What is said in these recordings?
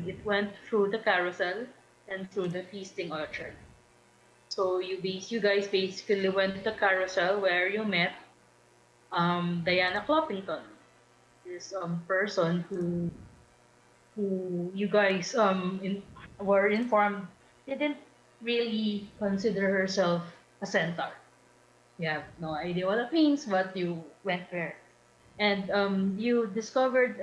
It went through the carousel and through the feasting orchard. So you guys basically went to the carousel where you met Diana Cloppington, this person who you guys were informed didn't really consider herself a centaur. You have no idea what it means, but you went there. And you discovered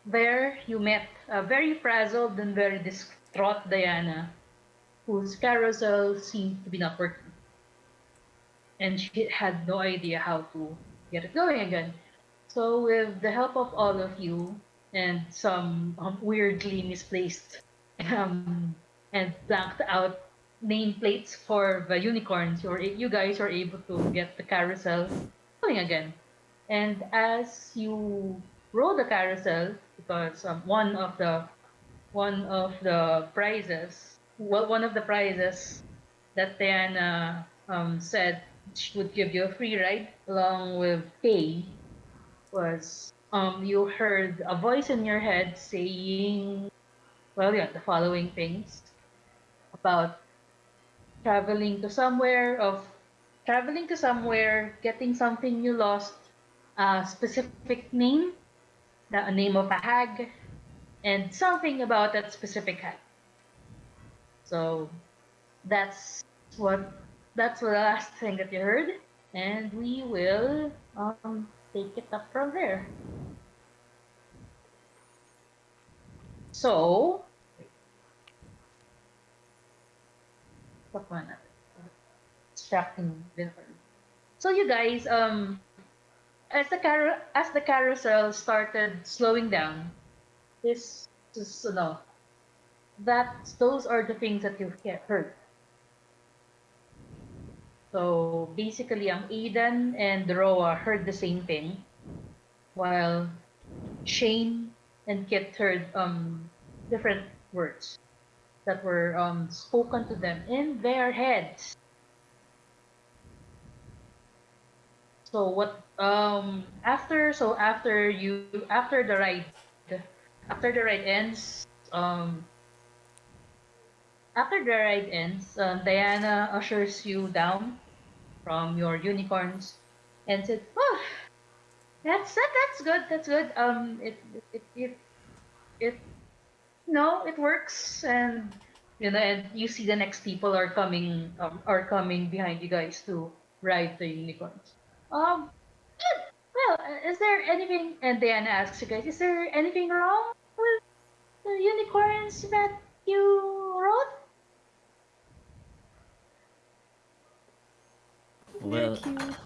there you met a very frazzled and very distraught Diana, whose carousel seemed to be not working. And she had no idea how to get it going again. So, with the help of all of you and some weirdly misplaced and blanked out nameplates for the unicorns, you guys were able to get the carousel going again. And as you roll the carousel, because one of the prizes, well, one of the prizes that Diana said she would give you a free ride along with pay was you heard a voice in your head saying, well, yeah, the following things about traveling to somewhere of traveling to somewhere, getting something you lost, a specific name, the name of a hag, and something about that specific hag. So that's what that's the last thing that you heard, and we will take it up from there. So, what one? Distracting different. So you guys, as the carousel started slowing down, this is that those are the things that you've heard. So basically, Aidan and Roa heard the same thing, while Shane and Kit heard different words that were spoken to them in their heads. So what after the ride ends Diana ushers you down from your unicorns and said, "Oh, that's good. It no, it works." And and you see the next people are coming behind you guys to ride the unicorns. Good. Well, is there anything? And Diana asks you guys, is there anything wrong with the unicorns that you rode? They're Well, cute.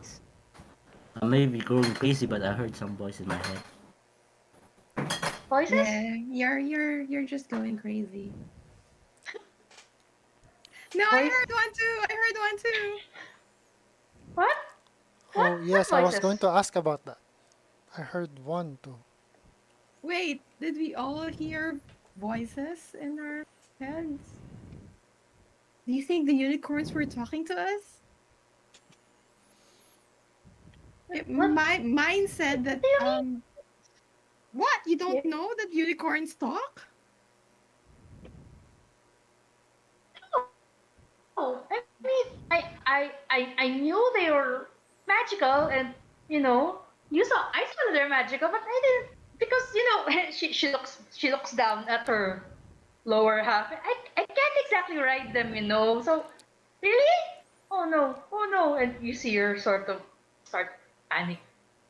I may be growing crazy, but I heard some voice in my head. Voices? Yeah, you're just going crazy. No, I Voice? heard one too. I heard one too. What? Oh, What yes, I was going voices? to ask about that. I heard one too. Wait, did we all hear voices in our heads? Do you think the unicorns were talking to us? What My mine said that do you mean? what? You Yeah. don't know that unicorns talk? No, I mean, I knew they were magical, and you know, I saw they're magical, but I didn't because she looks down at her lower half. I can't exactly ride them, So really? Oh no! And you see her sort of start panic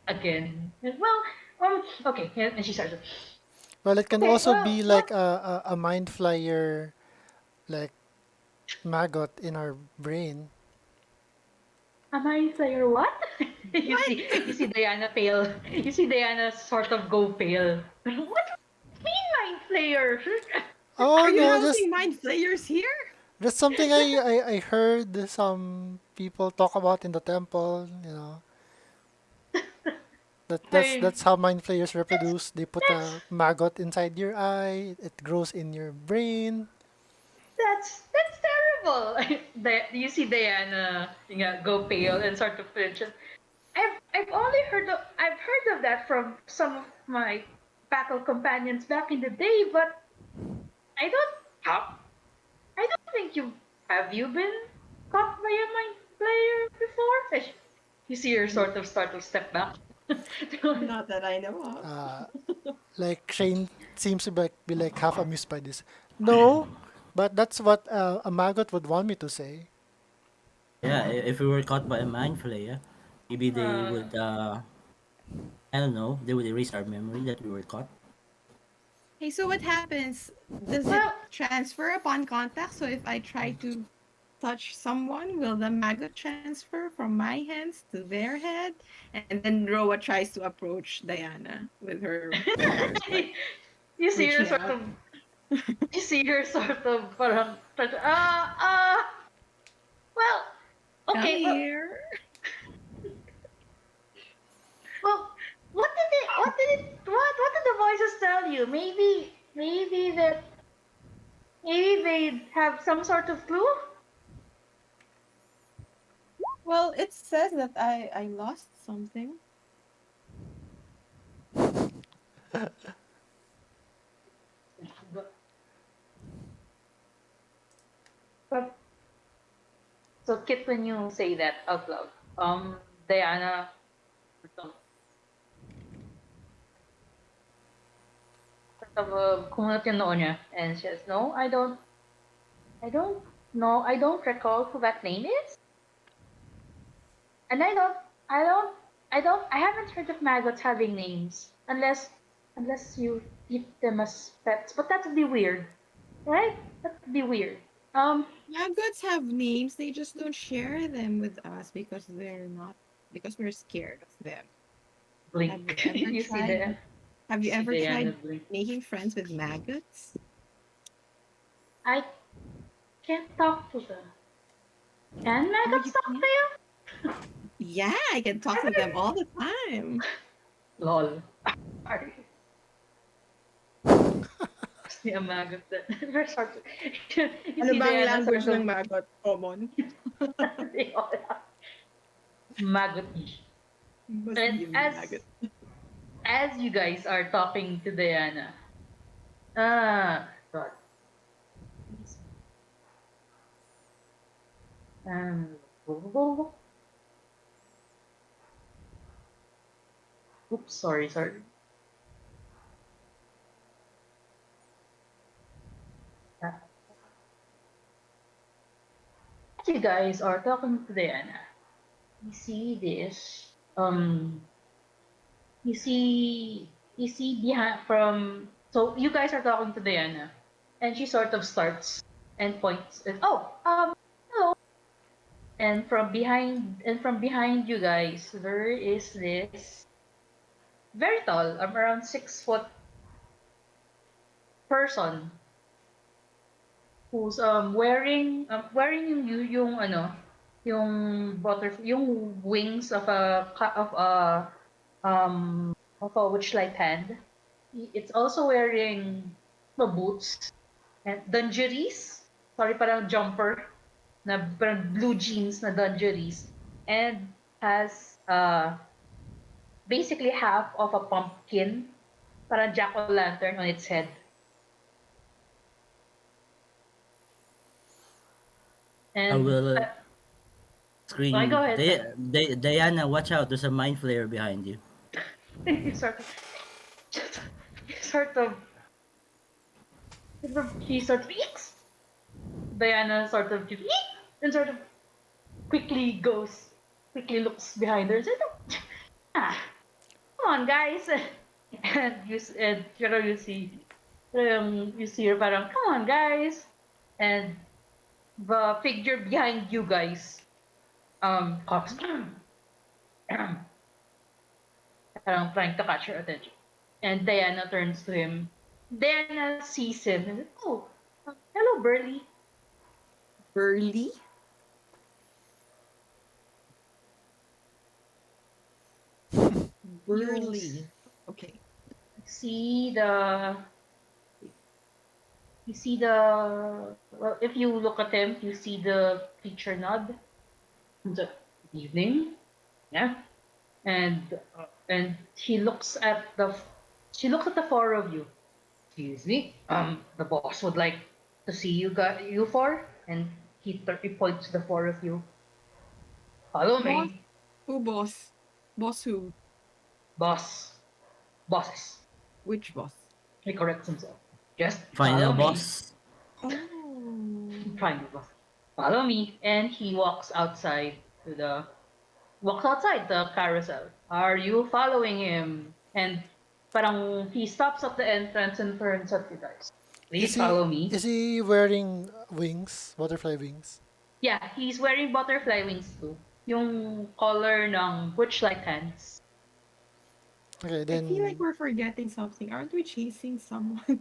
again. And, well, okay, and she starts. Well, it can Okay, also well, be what like a mind flyer, like maggot in our brain. am I player? What? you What? see, you see Diana pale. You see Diana sort of go pale. What do you mean, mind player? Oh Are you no, housing mind flayers here? just something I heard some people talk about in the temple. I That's how mind flayers that's reproduce. They put that's a maggot inside your eye. It grows in your brain. that's terrible. You see Diana, go pale and start to flinch. I've heard of that from some of my battle companions back in the day, but I don't have. I don't think you been caught by a mind player before? You see her sort of start to step back. Not that I know of. Uh, like Shane seems to be like half amused by this. No, but that's what a maggot would want me to say. Yeah, if we were caught by a mind flayer, maybe they uh, would, I don't know, they would erase our memory that we were caught. Hey, so what happens? Does it well, transfer upon contact? So if I try to touch someone, will the maggot transfer from my hands to their head? And then Roa tries to approach Diana with her fingers, like you see her reaching sort out. of you see her sort of parang well, Come okay, here. well, what did the voices tell you? Maybe they have some sort of clue. Well, it says that I lost something. But so Kit, when you say that out loud, Diana kumunot yung noo niya, and she says, "No, I don't know, I don't recall who that name is, and I haven't heard of maggots having names unless you keep them as pets, but that would be weird, right? That would be weird. Maggots have names, they just don't share them with us because we're scared of them. Have you Blink. ever you see tried the have you you see ever Diana tried blink. making friends with maggots? I can't talk to them. Can Oh, maggots you talk to can? you? Yeah, I can talk to them all the time. Lol. Sorry. See a maggot that very hard you Ano see bang Diana language sort ng of maggot? Common? they all have maggot. Must And be a maggot. as you guys are talking to Diana, ah God. Um, oops, sorry. As you guys are talking to Diana, you see this. You see behind from. So you guys are talking to Diana, and she sort of starts and points. And, oh, hello. And from behind you guys, there is this very tall, around 6 foot person who's wearing yung wings of a witchlight hand. It's also wearing the boots and dungarees. Sorry, parang jumper na parang blue jeans na dungarees, and has basically half of a pumpkin, parang jack-o'-lantern on its head. I And will okay, go scream, ahead. Diana, watch out, there's a mind flayer behind you. you sort of, sort of, she sort of eeks. Diana sort of just eek, and sort of quickly looks behind her and says, ah, come on, guys. You see her parang, come on, guys. And the figure behind you guys coughs. Parang trying to catch her attention. And Diana turns to him. Diana sees him and says, oh, hello, Burley. Burly? You Burly. Okay. see the well, if you look at him, you see the creature nod. The evening, yeah, and he looks at the four of you, Excuse me. The boss would like to see you four, and he points to the four of you. Follow Boss? me, Who boss? Boss who? boss. Bosses. Which boss? He corrects himself. Just Final follow me. boss. Oh. Trying boss. Follow me, and he walks outside the carousel. Are you following him? And parang he stops at the entrance and turns at you guys. Is Please he follow me. is he wearing wings, butterfly wings? Yeah, he's wearing butterfly wings too. Yung color ng Witchlight hands. Okay, I feel like then we're forgetting something. Aren't we chasing someone?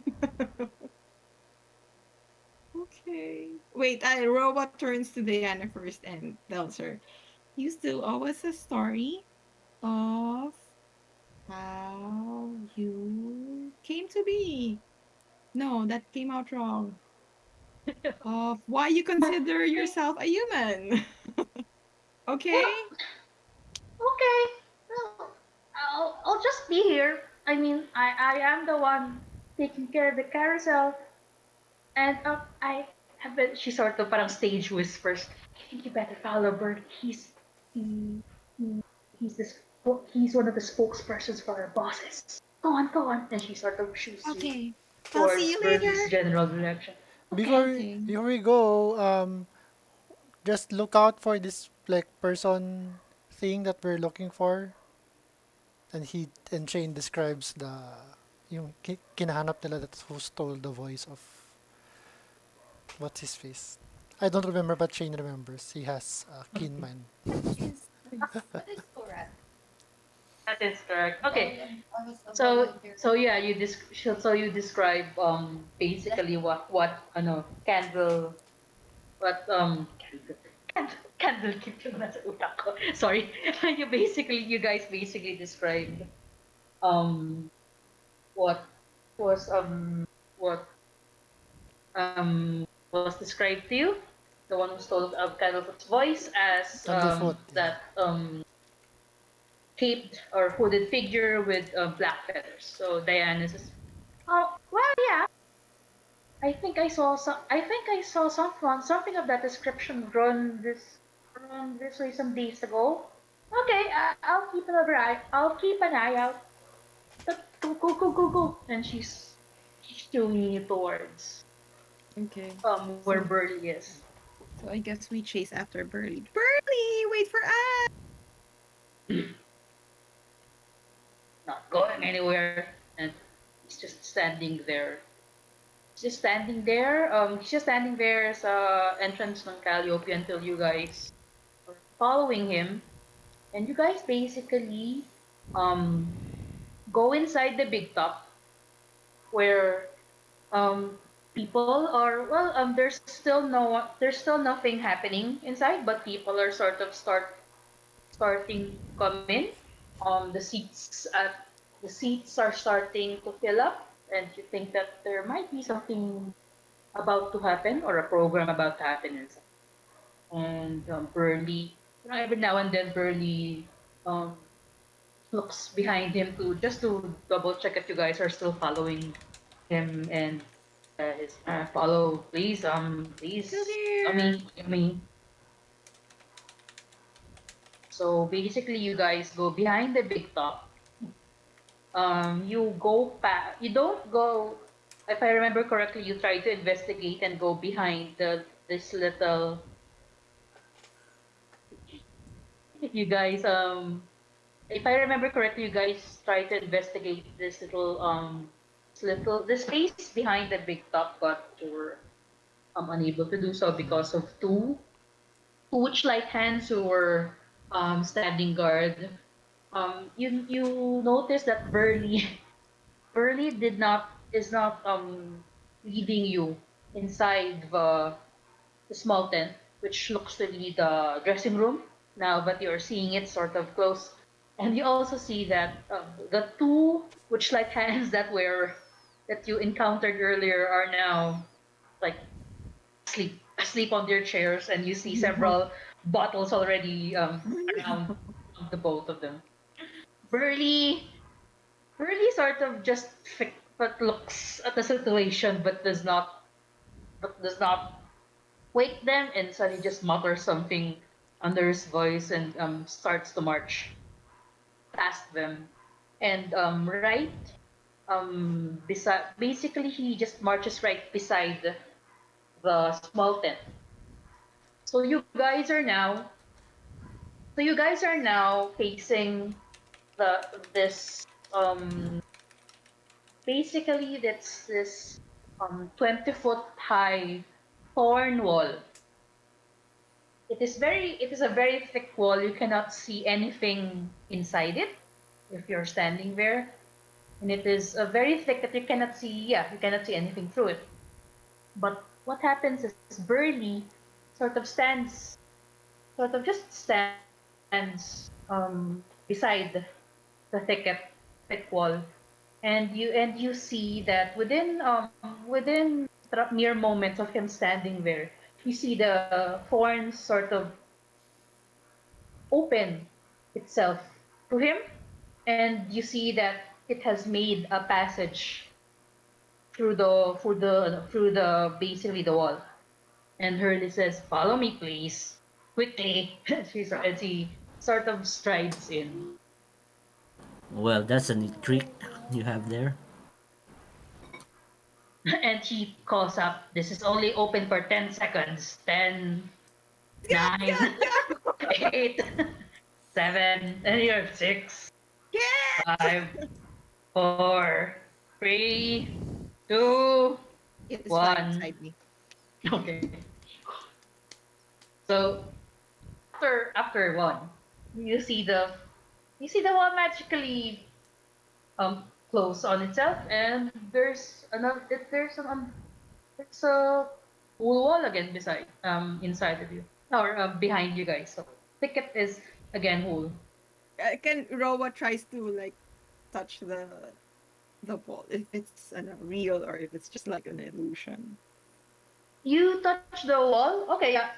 Okay. Wait, Robot turns to Diana first and tells her, you still owe us a story of how you came to be. No, that came out wrong. Of why you consider yourself a human. Okay? Well, okay. Well, I'll just be here. I mean, I am the one taking care of the carousel, and I have been. She sort of parang stage whispers. I think you better follow Bert. He, he he's this he's one of the spokespersons for our bosses. Go on. And she sort of shoos you Okay. I'll see towards you Bertie's later. general direction. before Okay. Okay. before we go, just look out for this like person thing that we're looking for. And Shane describes yung kinahanap nila that who stole the voice of what's his face. I don't remember, but Shane remembers. He has a keen mind. That is correct. That is correct. Okay. I was a So volunteer. so yeah, you describe Yes. basically what candle what candle keep yung nasa utak ko. Sorry. You guys basically described um what was what was described to you, the one who stole Candlefoot's voice as Candlefoot, yeah. that caped or hooded figure with black feathers. So Diana says, "Oh well, yeah. I think I saw something of that description run this way some days ago. Okay, I'll keep an eye out. But go. And she's showing you towards Okay. where So Burley is. so I guess we chase after Burley. Burley, wait for us. Not going anywhere, and he's just standing there. He's just standing there sa entrance ng Calliope until you guys are following him. And you guys basically um, go inside the big top where people are there's still nothing happening inside, but people are sort of starting to come in. The seats are starting to fill up, and you think that there might be something about to happen or a program about to happen inside. And Burley, every now and then, Burley um, looks behind him to double check if you guys are still following him, and his follow, please, Still here. me. So basically, you guys go behind the big top. You don't go. If I remember correctly, you try to investigate and go behind this little. You guys if I remember correctly, you guys try to investigate this space behind the big top, but you were unable to do so because of two witchlight hands who were standing guard. You notice that Burley did not is not leading you inside the small tent, which looks to be the dressing room. Now that you're seeing it sort of close, and you also see that the two witchlight hands that you encountered earlier are now like asleep on their chairs, and you see several bottles already around the both of them. Burley, Burley sort of just but looks at the situation but does not wake them, and suddenly just mutters something under his voice and starts to march past them. And beside, basically he just marches right beside the small tent. So you guys are now so you guys are now facing the this basically that's this 20-foot high thorn wall. It is a very thick wall. You cannot see anything inside it if you're standing there. And it is very thick that you cannot see anything through it. But what happens is Burley sort of stands just stands beside the thick wall, and you see that within mere moments of him standing there, you see the thorns sort of open itself to him, and you see that it has made a passage through the basically the wall. And Hurley says, "Follow me, please, quickly." She sort of strides in. Well, that's a neat trick you have there. And he calls up, "This is only open for 10 seconds. 10, Go, go, 9, go! 8, 7, and you're 6, Get! 5, 4, 3, 2, It's flying 1." beside me. Okay. So after one, you see the wall magically close on itself, and there's a whole wall again beside inside of you, or behind you guys. So ticket is again whole. Can Rowa tries to like touch the ball if it's real or if it's just like an illusion. You touch the wall. Okay, yeah.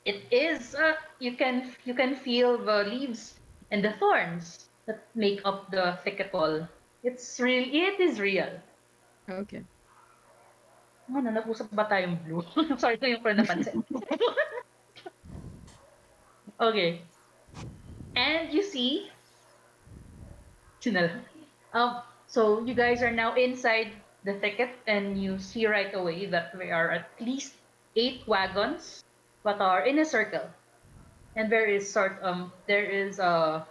It is. You can feel the leaves and the thorns that make up the thicket wall. It's real. It is real. Okay. Ano, nag-usap ba tayong blue? Sorry, ko yung ko napansin. Okay. And you see, sinal. So you guys are now inside the thicket, and you see right away that there are at least 8 wagons, but are in a circle. And there is a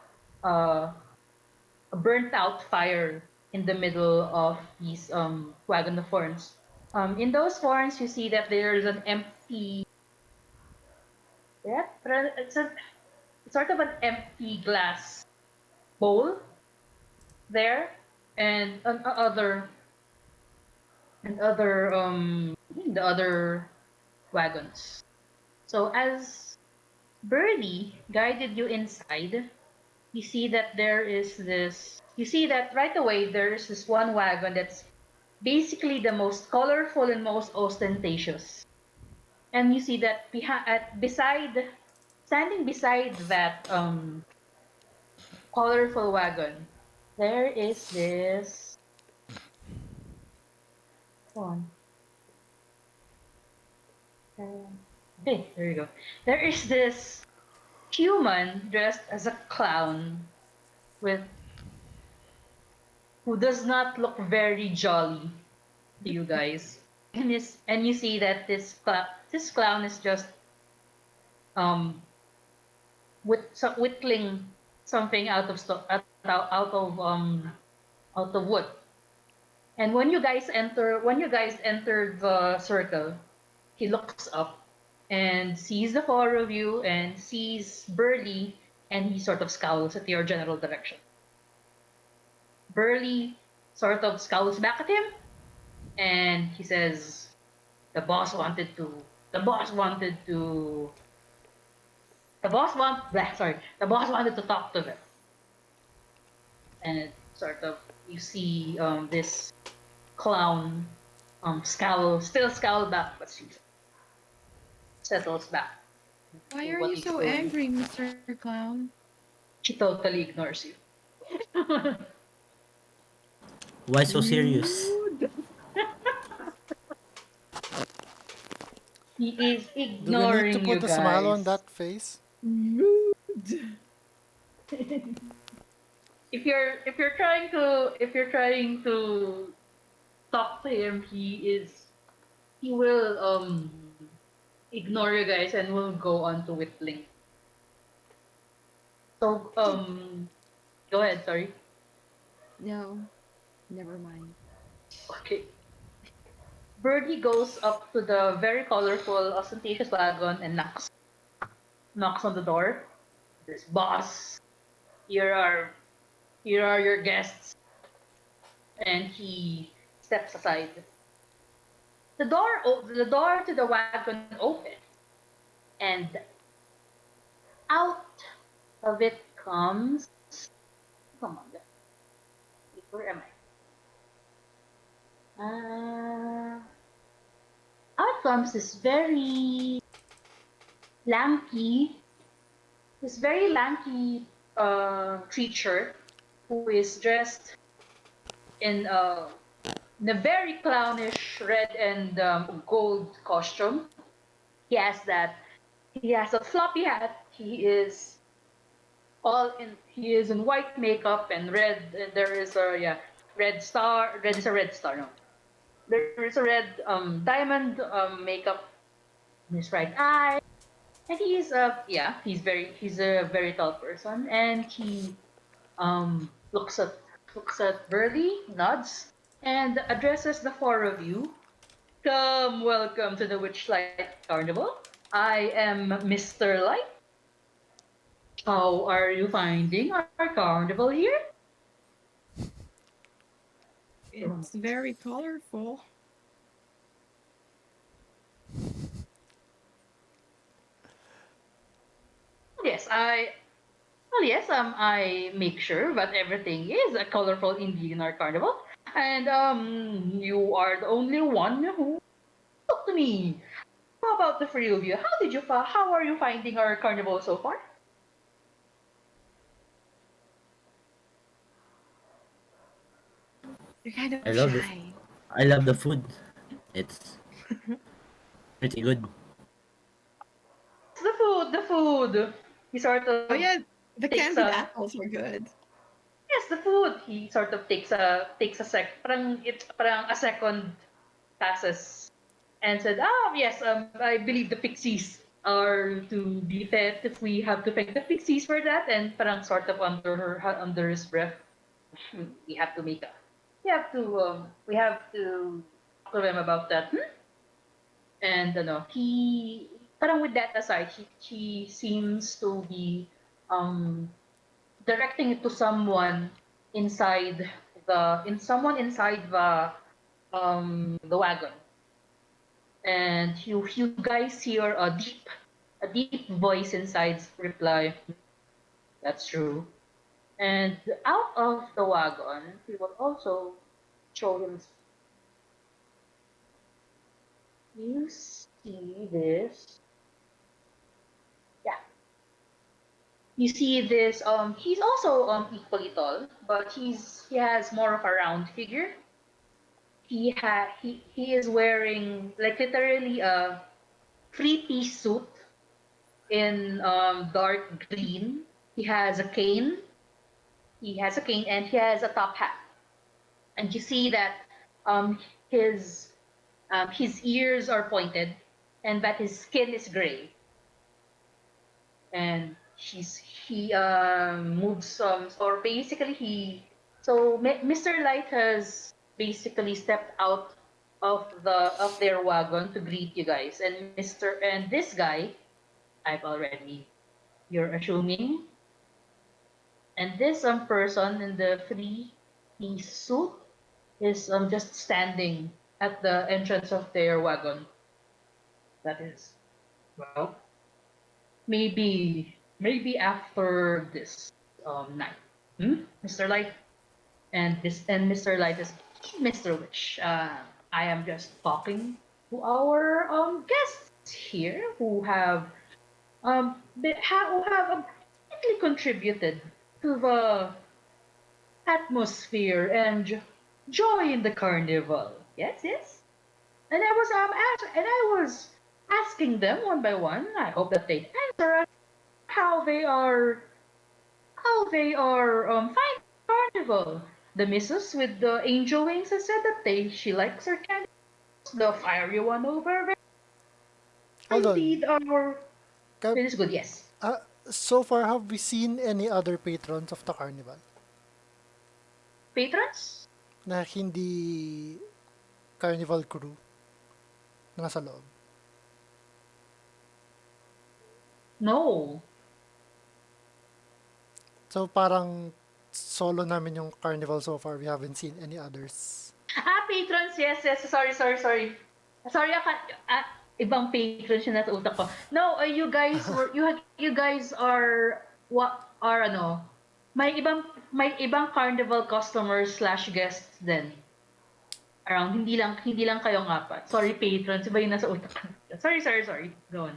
a burnt out fire in the middle of these wagon of horns. In those horns, you see that there is an empty, yeah, it's sort of an empty glass bowl there, and the other wagons. So as Birdie guided you inside, you see that right away there is this one wagon that's basically the most colorful and most ostentatious. And you see that standing beside that colorful wagon, there is this one. Okay, there you go. There is this human dressed as a clown with who does not look very jolly to you guys. And you see that this clown is just um whittling something out of wood. And when you guys enter the circle, he looks up and sees the four of you and sees Burley, and he sort of scowls at your general direction. Burley sort of scowls back at him, and he says, "The boss wanted to. The boss wanted to. The boss want. Bleh, sorry. The boss wanted to talk to them." And it sort of you see this clown still scowl back, but she settles back Why to are what you he's so doing. angry, Mr. Clown? She totally ignores you. Why so serious? Rude. He is Do we need to ignoring you put a smile on guys. that face? Rude. If you're trying to talk to him, he will ignore you guys and will go on to whittling. So go ahead, sorry. No, never mind. Okay. Birdie goes up to the very colorful, ostentatious wagon and knocks on the door. This boss, here are here are your guests, and he steps aside. The door to the wagon opens, and out of it comes. Come on, guys. Where am I? Out comes lanky, this very lanky creature who is dressed in in a very clownish red and gold costume. He has that. He has a floppy hat. He is in white makeup and red. And there is a red star. Red is a red star. No, there is a red diamond makeup in his right eye. And he's a very tall person, and he um looks at looks at Burley, nods, and addresses the four of you. Welcome to the Witchlight Carnival. I am Mr. Light. How are you finding our carnival here? It's very colorful. Yes, I make sure that everything is colorful indeed in our carnival. And you are the only one who talked to me. How about the three of you? How are you finding our carnival so far? You're kind of I love the shy. I love the food. It's pretty good. The food. He sort Oh of yeah, the takes candied a apples are good. yes, the food. He sort of takes a parang a second passes and said, yes, I believe the pixies are to be fed if we have to thank the pixies for that, and parang sort of under his breath, we have to make a we have to talk to them about that. And he parang with that aside, he seems to be um directing it to someone inside the wagon. And you guys hear a deep voice inside reply, "That's true." And out of the wagon, he will also show him. You see this? Yeah, you see this. He's also equally tall, but he has more of a round figure. He is wearing like literally a three-piece suit in dark green. He has a cane. He has a cane and he has a top hat. And you see that um, his his ears are pointed, and that his skin is gray. And he moves or basically Mr. Light has basically stepped out of their wagon to greet you guys, and this guy I've already you're assuming. And this person in the three-piece suit is just standing at the entrance of their wagon. That is, well, maybe after this night. Mr. Light and Mr. Light is Mr. Witch. I am just talking to our guests here who have greatly contributed to the atmosphere and join the carnival. Yes, yes. And I was asking them one by one. I hope that they answer us how they are finding carnival. The missus with the angel wings has said that she likes her candles. The fiery one over there Hold on. indeed are Ka- it is good. Yes, Uh, so far, have we seen any other patrons of the carnival patrons. na hindi carnival crew na nasa loob? No. So parang solo namin yung carnival so far. We haven't seen any others. Patrons. Yes, yes. Sorry, sorry, sorry. Sorry, ibang patrons yung nasa utak ko. No, you guys are what are ano? May ibang carnival customers slash guests din around. Hindi lang kayong apat. Sorry, patrons. Iba yung nasa utak ko. Sorry, sorry, sorry. Go on.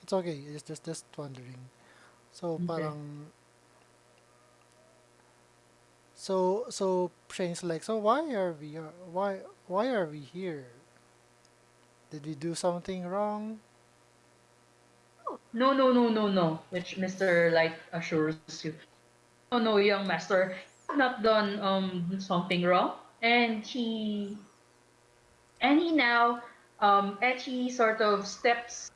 It's okay. It's just wondering. So Okay. parang so Shane's like, so why are we here? Did we do something wrong? No, no, no, no, no. Which Mr. Light assures you. No, no, young master. You have not done something wrong. And he now he sort of steps,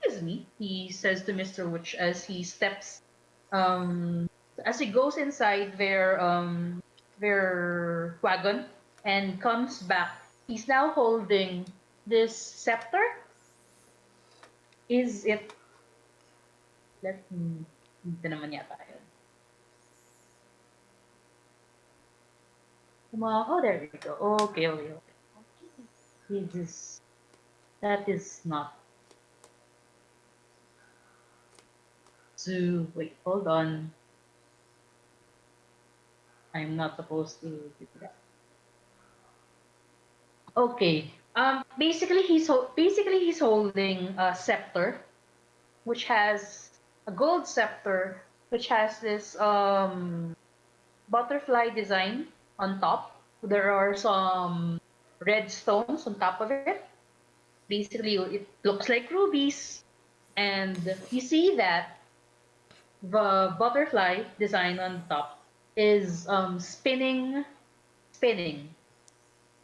excuse me, he says to Mr. Witch as he steps um as he goes inside their wagon and comes back. He's now holding this scepter. Is it let me dito naman yata yun. Oh, there we go. Okay, okay, okay. This is that is not to wait, hold on. I'm not supposed to do that. Okay. Basically he's holding a scepter, which has a gold scepter, which has this butterfly design on top. There are some red stones on top of it. Basically, it looks like rubies, and you see that the butterfly design on top is spinning.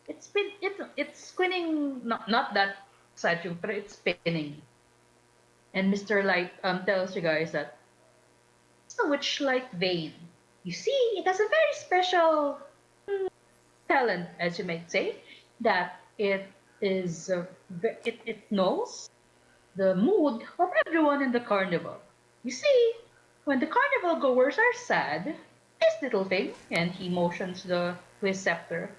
It's spinning, not that statue, but it's spinning. And Mr. Light tells you guys that it's a witchlight vein. You see, it has a very special talent, as you might say, that is it knows the mood of everyone in the carnival. You see, when the carnival goers are sad, this little thing, and he motions to his scepter,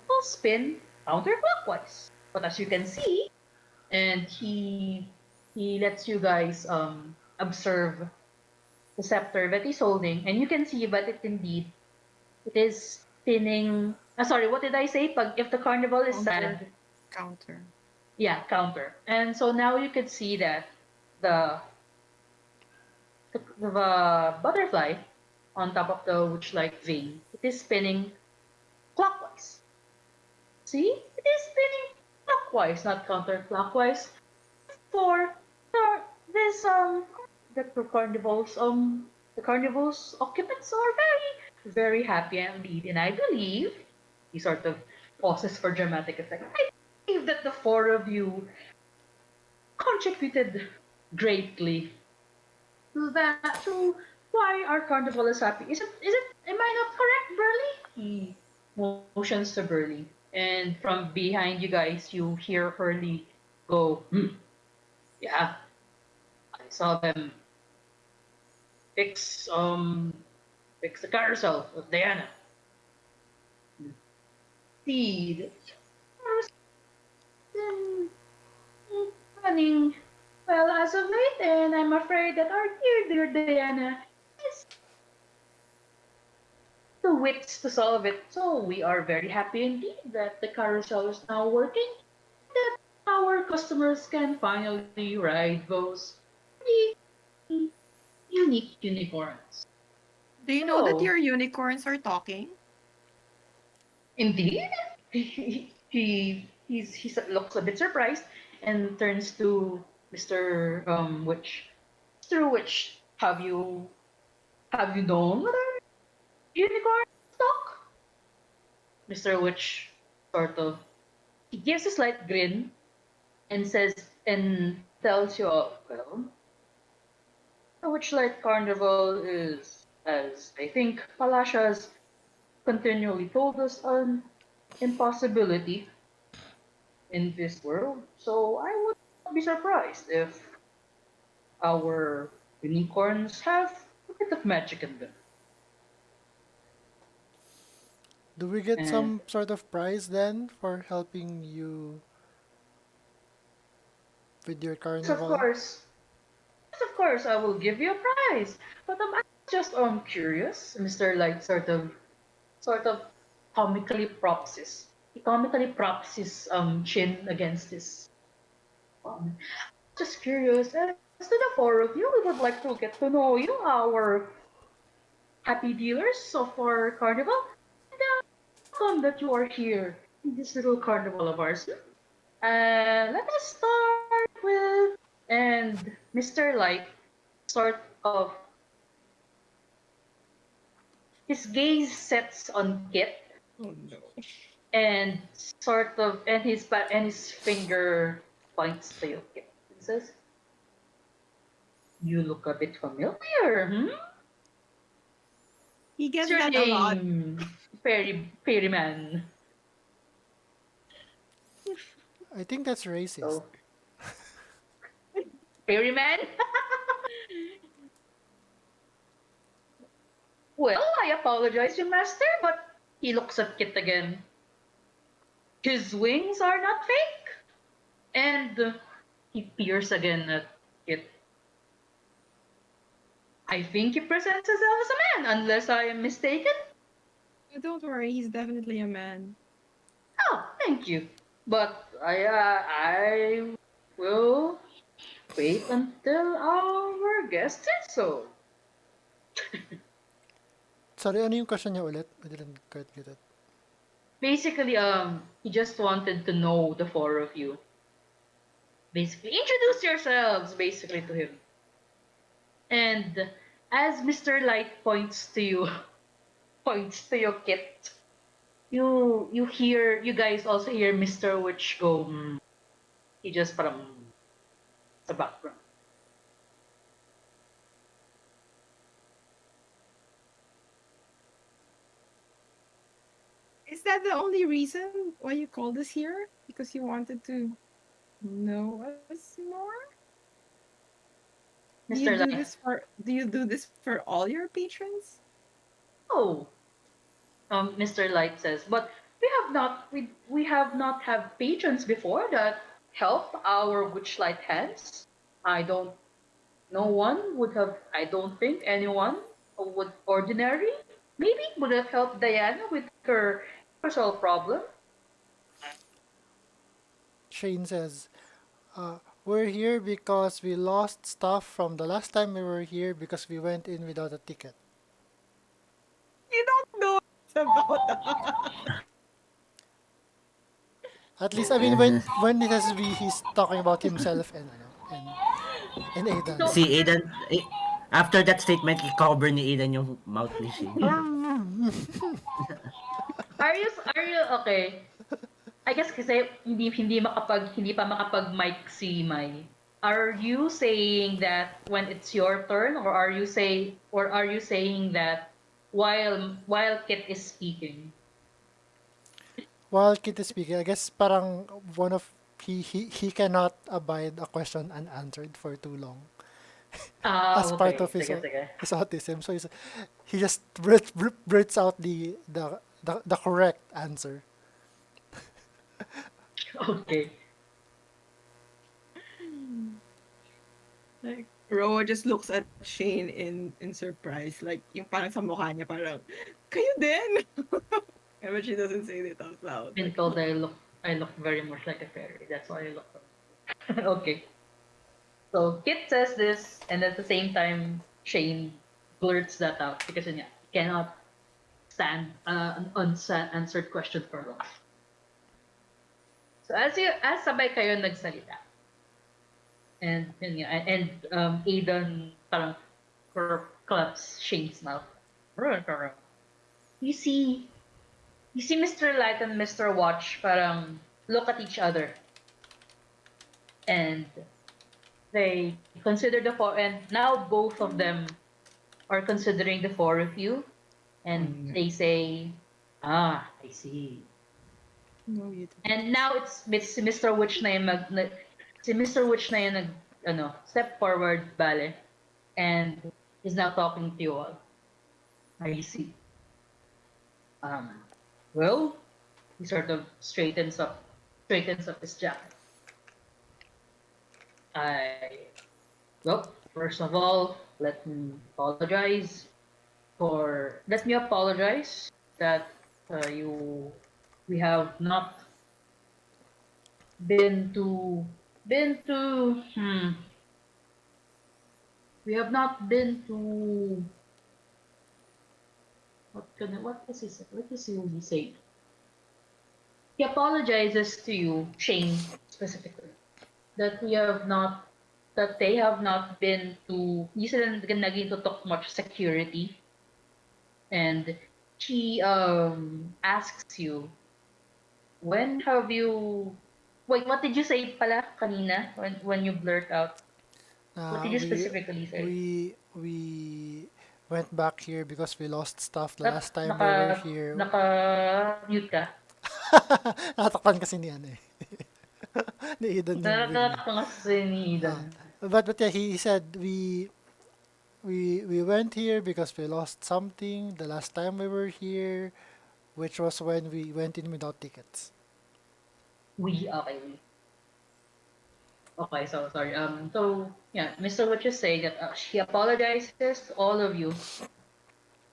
will spin counterclockwise. But as you can see, and he lets you guys observe the scepter that he's holding, and you can see that it is spinning. Sorry, what did I say? If the carnival is Counter. sad, Counter. yeah, counter. And so now you could see that the the butterfly on top of the witch-like vein, it is spinning clockwise. See, it is spinning clockwise, not counterclockwise. For this the carnival's occupants are very happy indeed, and I believe he sort of pauses for dramatic effect. I believe that the four of you contributed greatly to why our carnival is happy. Is it am I not correct, Burley? He motions to Burley. And from behind you guys you hear Hurley go, yeah, I saw them fix fix the carousel with Diana. See the carousel running well as of late, and I'm afraid that our dear Diana is the wits to solve it. So we are very happy indeed that the carousel is now working, that our customers can finally ride those pretty unique unicorns. Do you know that So, your unicorns are talking? Indeed? Looks a bit surprised and turns to Mr. Witch. Mr. Witch, have you known whether unicorn stock? Mr. Witch sort of he gives a slight grin and says and tells you, well, the Witchlight Carnival is, as I think Palasha's continually told us, an impossibility in this world. So I would not be surprised if our unicorns have a bit of magic in them. Do we get And some sort of prize then for helping you with your yes, of carnival? course, yes, of course, I will give you a prize. But I'm just curious. Mr. Light sort of comically props his chin against his um, just curious. As to the four of you, we would like to get to know you, our happy dealers of our carnival. And welcome that you are here in this little carnival of ours. Let us start with and Mr. Light sort of his gaze sets on Kit Oh no. and his finger points to you, Kit, and says, "You look a bit familiar, hmm? He What's gets your that a lot. name, Fairyman?" I think that's racist. So, Fairyman? Well, I apologize, you master, but he looks at Kit again. His wings are not fake. And he peers again at Kit. I think he presents himself as a man, unless I am mistaken. Don't worry, he's definitely a man. Oh, thank you. But I will wait until our guest says so. Sorry, ano yung question niya ulit? I didn't quite get it. Basically, he just wanted to know the four of you. Basically, introduce yourselves, basically, to him. And as Mr. Light points to you, points to your Kit, you guys also hear Mr. Witch go, he just parang sa background. Is that the only reason why you called us here? Because you wanted to know us more? Mr. Light, Do you do this for all your patrons? oh, Mr. Light says, but we have not have patrons before that help our Witchlight hands. I don't no one would have I don't think anyone would ordinary maybe would have helped Diana with her personal problem. Shane says, we're here because we lost stuff from the last time we were here because we went in without a ticket. You don't know about that. At least, I mean, when it has to be, he's talking about himself and, and Aidan. So Si Aidan, after that statement, i-cover ni Aidan yung mouth ni Shane. are you okay? I guess kasi hindi pa makapag mic si Mai. Are you saying that when it's your turn, or are you saying that while Kit is speaking? While Kit is speaking, I guess parang one of he cannot abide a question unanswered for too long Ah, as part okay. of his Sige, sige. his autism. So he just blurts out the correct answer. Okay. Like, Roa just looks at Shane in surprise. Like, yung parang sa mukha niya, parang, kayo din! But she doesn't say it out loud. Been Like, told I look very much like a fairy. That's why I look. Okay. So Kit says this, and at the same time, Shane blurts that out because he cannot stand an unanswered question for long. So as sabay kayo nagsalita, and yun nga, and Aidan parang claps Shane's mouth. You see, you see Mr. Light and Mr. Watch parang look at each other, and they consider the four, and now both of them are considering the four of you, and they say, "Ah, I see." No, you don't. And now it's si Mr. Witch na yung si Mr. Witch na yung step forward, bale, and is now talking to you all. I see. Um, well, he sort of straightens up his jacket. I Well, first of all, let me apologize that you we have not been to been to we have not been to what is he really saying? He apologizes to you, Shane, specifically, that we have not that they have not been to hindi sila naging tutok much security, and she asks you, when have you wait, what did you say pala kanina when you blurt out? What did Uh, you we specifically say? we went back here because we lost stuff the Naka, last time naka, we were here. naka-mute ka? Natakpan kasi ni ano eh. Ni Eden yung bigla. Natatak ka kasi ni Ah, Eden. but yeah, he said we went here because we lost something the last time we were here, which was when we went in without tickets. Okay. Okay, so sorry. So yeah, Mr. What you say that she apologizes to all of you,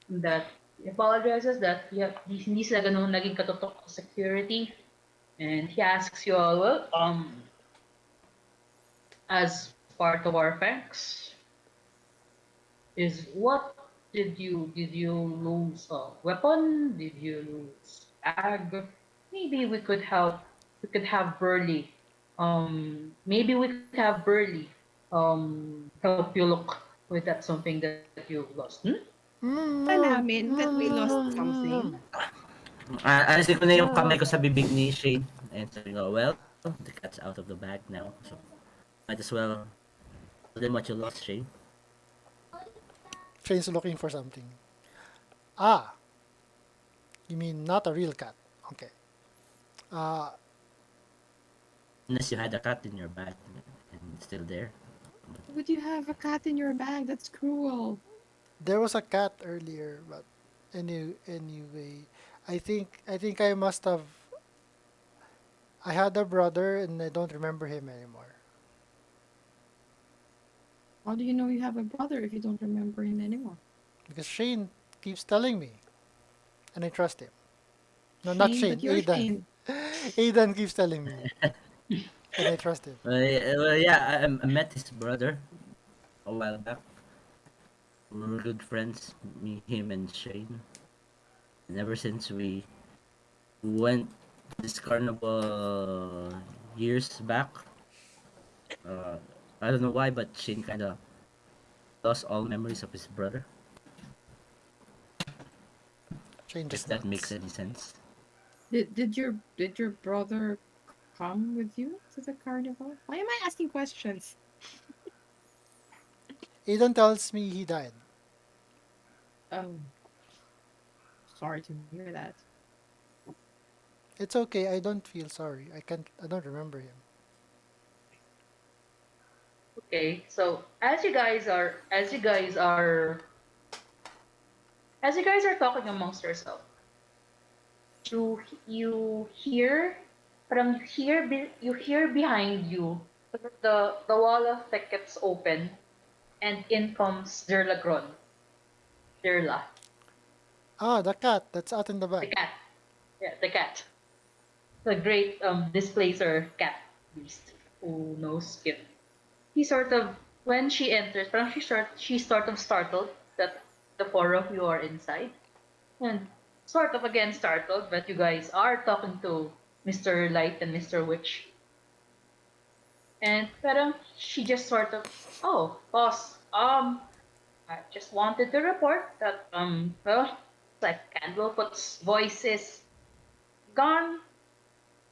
that he apologizes that yeah, hindi sila ganun naging katotok sa security, and he asks you all, well, as part of our thanks, is what did you lose a weapon? Did you lose ag? Maybe we could have Burley. Maybe we could have Burley help you look with that something that you lost. Hmm? Namin that we lost something. Alisin ko na yung kamay ko sa bibig ni Shane. And sabi ko, well, the cat's out of the bag now. So, might as well tell them what you lost, Shane. Shane's looking for something. Ah, you mean not a real cat? Okay. Uh, Unless you had a cat in your bag and it's still there. Would you have a cat in your bag? That's cruel. there was a cat earlier, but anyway, I think I must have. I had a brother and I don't remember him anymore. How do you know you have a brother if you don't remember him anymore? Because Shane keeps telling me, and I trust him. No, not Shane, Shane. but you're Aidan. Shane. Aidan keeps telling me, and I trust him. Yeah, I met his brother a while back. We were good friends, me, him, and Shane. And ever since we went to this carnival years back, uh, I don't know why, but Shane kind of lost all memories of his brother. Shane If just that makes nods. any sense. Did your brother come with you to the carnival? Why am I asking questions? Aidan tells me he died. Oh, sorry to hear that. It's okay. I don't feel sorry. I can't. I don't remember him. Okay, so as you guys are talking amongst yourselves, you hear you hear behind you the wall of thickets open, and in comes Derla, Ah, the cat that's out in the the bag. cat. Yeah, the cat. The great displacer cat beast who knows skin. He sort of when she enters, parang she's sort of startled that the four of you are inside. And sort of again startled that you guys are talking to Mr. Light and Mr. Witch. And parang she just sort of, oh, boss, I just wanted to report that, well, like Candlefoot's voice is gone.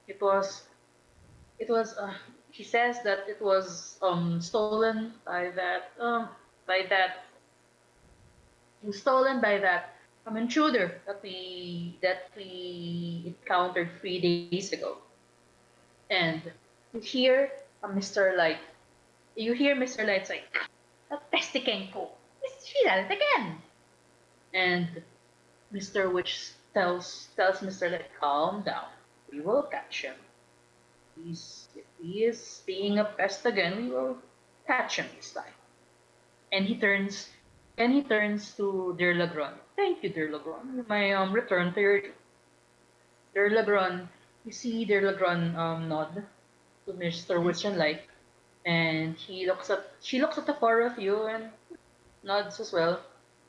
It was, it was, he says that it was, stolen by that intruder that we encountered 3 days ago. And you hear Mr. Light, you hear Mr. Light say, "That pesty Kenko, she did it again." And Mr. Witch tells Mr. Light, "Calm down. We will catch him. If he is being a pest again, we will catch him this time." And he turns to Dear Lagron. "Thank you, Dear Lagron. You may return to your Dear Lagron." You see Dear Lagron nod to Mr. Witch and Light, and she looks at the four of you and nods as well,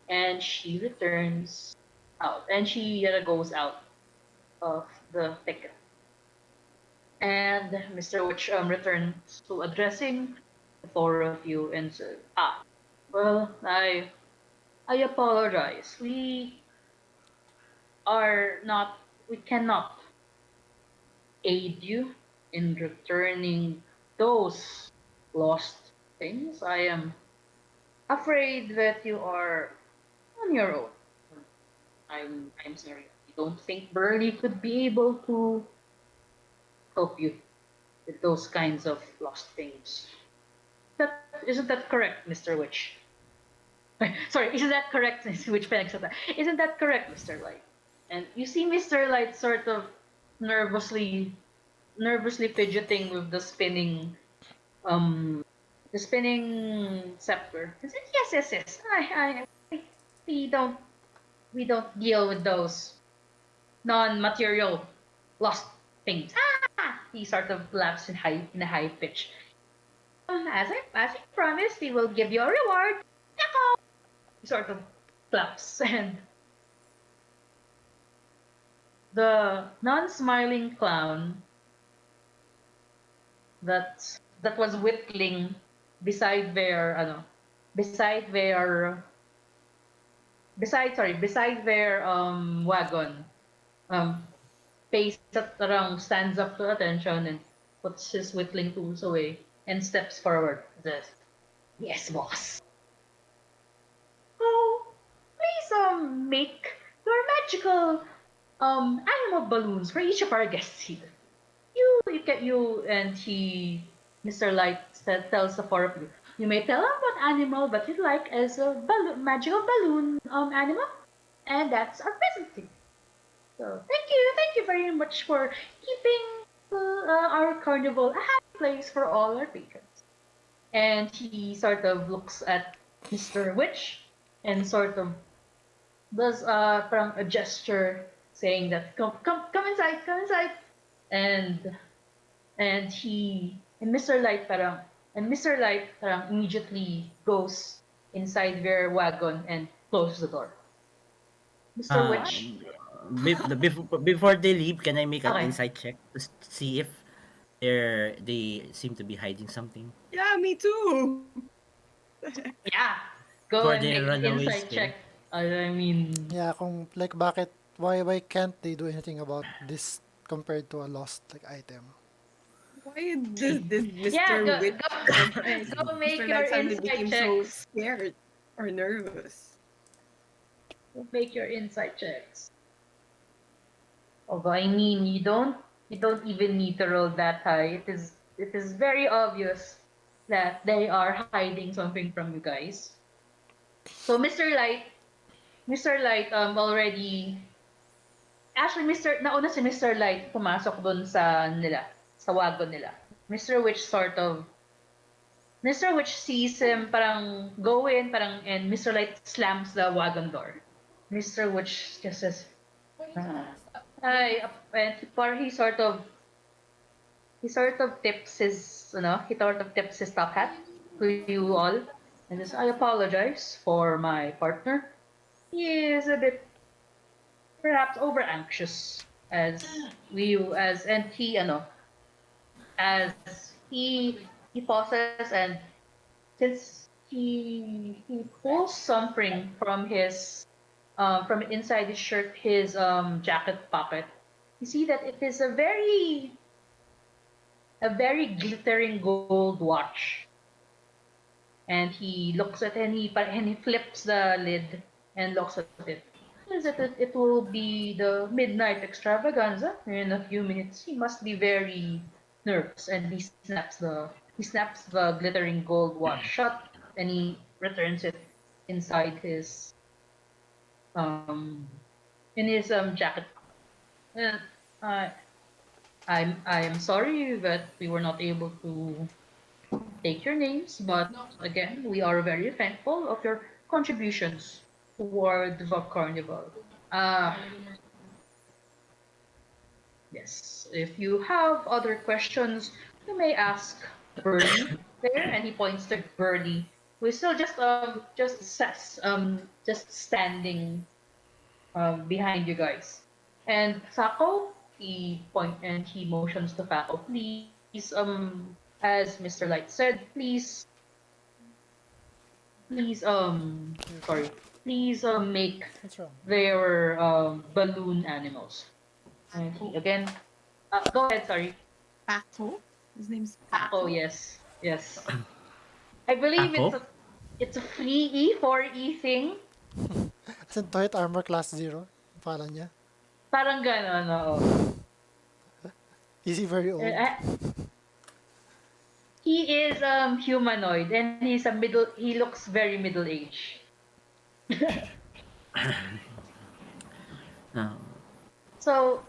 and she returns out, and she goes out of the thicket. And Mr. Witch returns to addressing the four of you and says, well, I apologize. Are not we cannot aid you in returning those lost things. I am afraid that you are on your own. I'm sorry. I don't think Burley could be able to help you with those kinds of lost things. That isn't that correct, Mr. Witch? Sorry, isn't that correct, Witch Phoenix? Isn't that correct, Mr. Light? And you see Mr. Light sort of nervously nervously fidgeting with um the spinning scepter. He said, "Yes, yes, yes. We don't we don't deal with those non-material lost things." He sort of laughs in a high pitch. As I promised, we will give you a reward. He sort of claps, and the non-smiling clown that was whittling beside their beside their beside their wagon, um pays at around stands up to attention and puts his whittling tools away and steps forward. Says, "Yes, boss. Oh, please make your magical animal balloons for each of our guests here. You get you and he Mr. Light tells the four of you. You may tell him what animal that you'd like as a magical balloon animal, and that's our present to you. So thank you very much for keeping our carnival a happy place for all our patrons." And he sort of looks at Mr. Witch and sort of does from a gesture saying that come inside, and Mr. Light parang immediately goes inside their wagon and closes the door. Mr. Uh, Witch, before they leave, can I make an okay, insight check to see if they seem to be hiding something Yeah, me too. yeah, go for and their make an runaway insight spell? check. I mean, Yeah, kung like bakit why can't they do anything about this compared to a lost like item? Why does this yeah, Mr. Witch go make Mr. your Light suddenly insight became so checks. scared or nervous? Go make your insight checks. Although I mean, you don't even need to roll that high. It is very obvious that they are hiding something from you guys. So Mr. Light already actually nauna si Mr. Light pumasok dun sa wagon nila. Mr. Witch sort of Mr. Witch sees him parang go in parang and Mr. Light slams the wagon door. Mr. Witch just says, "Ah." And he sort of tips his top hat to you all and says, "I apologize for my partner. He is a bit perhaps over anxious as and he as he pauses, and since he pulls something from inside his shirt, his jacket pocket, you see that it is a very glittering gold watch. And he looks at it, and he flips the lid and looks at it. Is it will be the midnight extravaganza in a few minutes. He must be very nervous, and he snaps the glittering gold watch shut, and he returns it inside his um jacket. And I I'm sorry that we were not able to take your names, but again, we are very thankful of your contributions toward the carnival. Uh, yes, if you have other questions, you may ask Burley there, and he points to Burley, who is still just standing behind you guys. And Sako, he motions to Sako, please, as Mr. Light said, please, sorry, please, make What's wrong? their balloon animals. And again, go ahead, sorry. Pato. His name's Oh, Pato. yes. I believe Ako? it's a 3E, 4E thing. Isn't to hit armor class 0? Pala niya. Parang ganon, oo. Is he very old? Uh, He is humanoid, and he looks very middle aged. No. So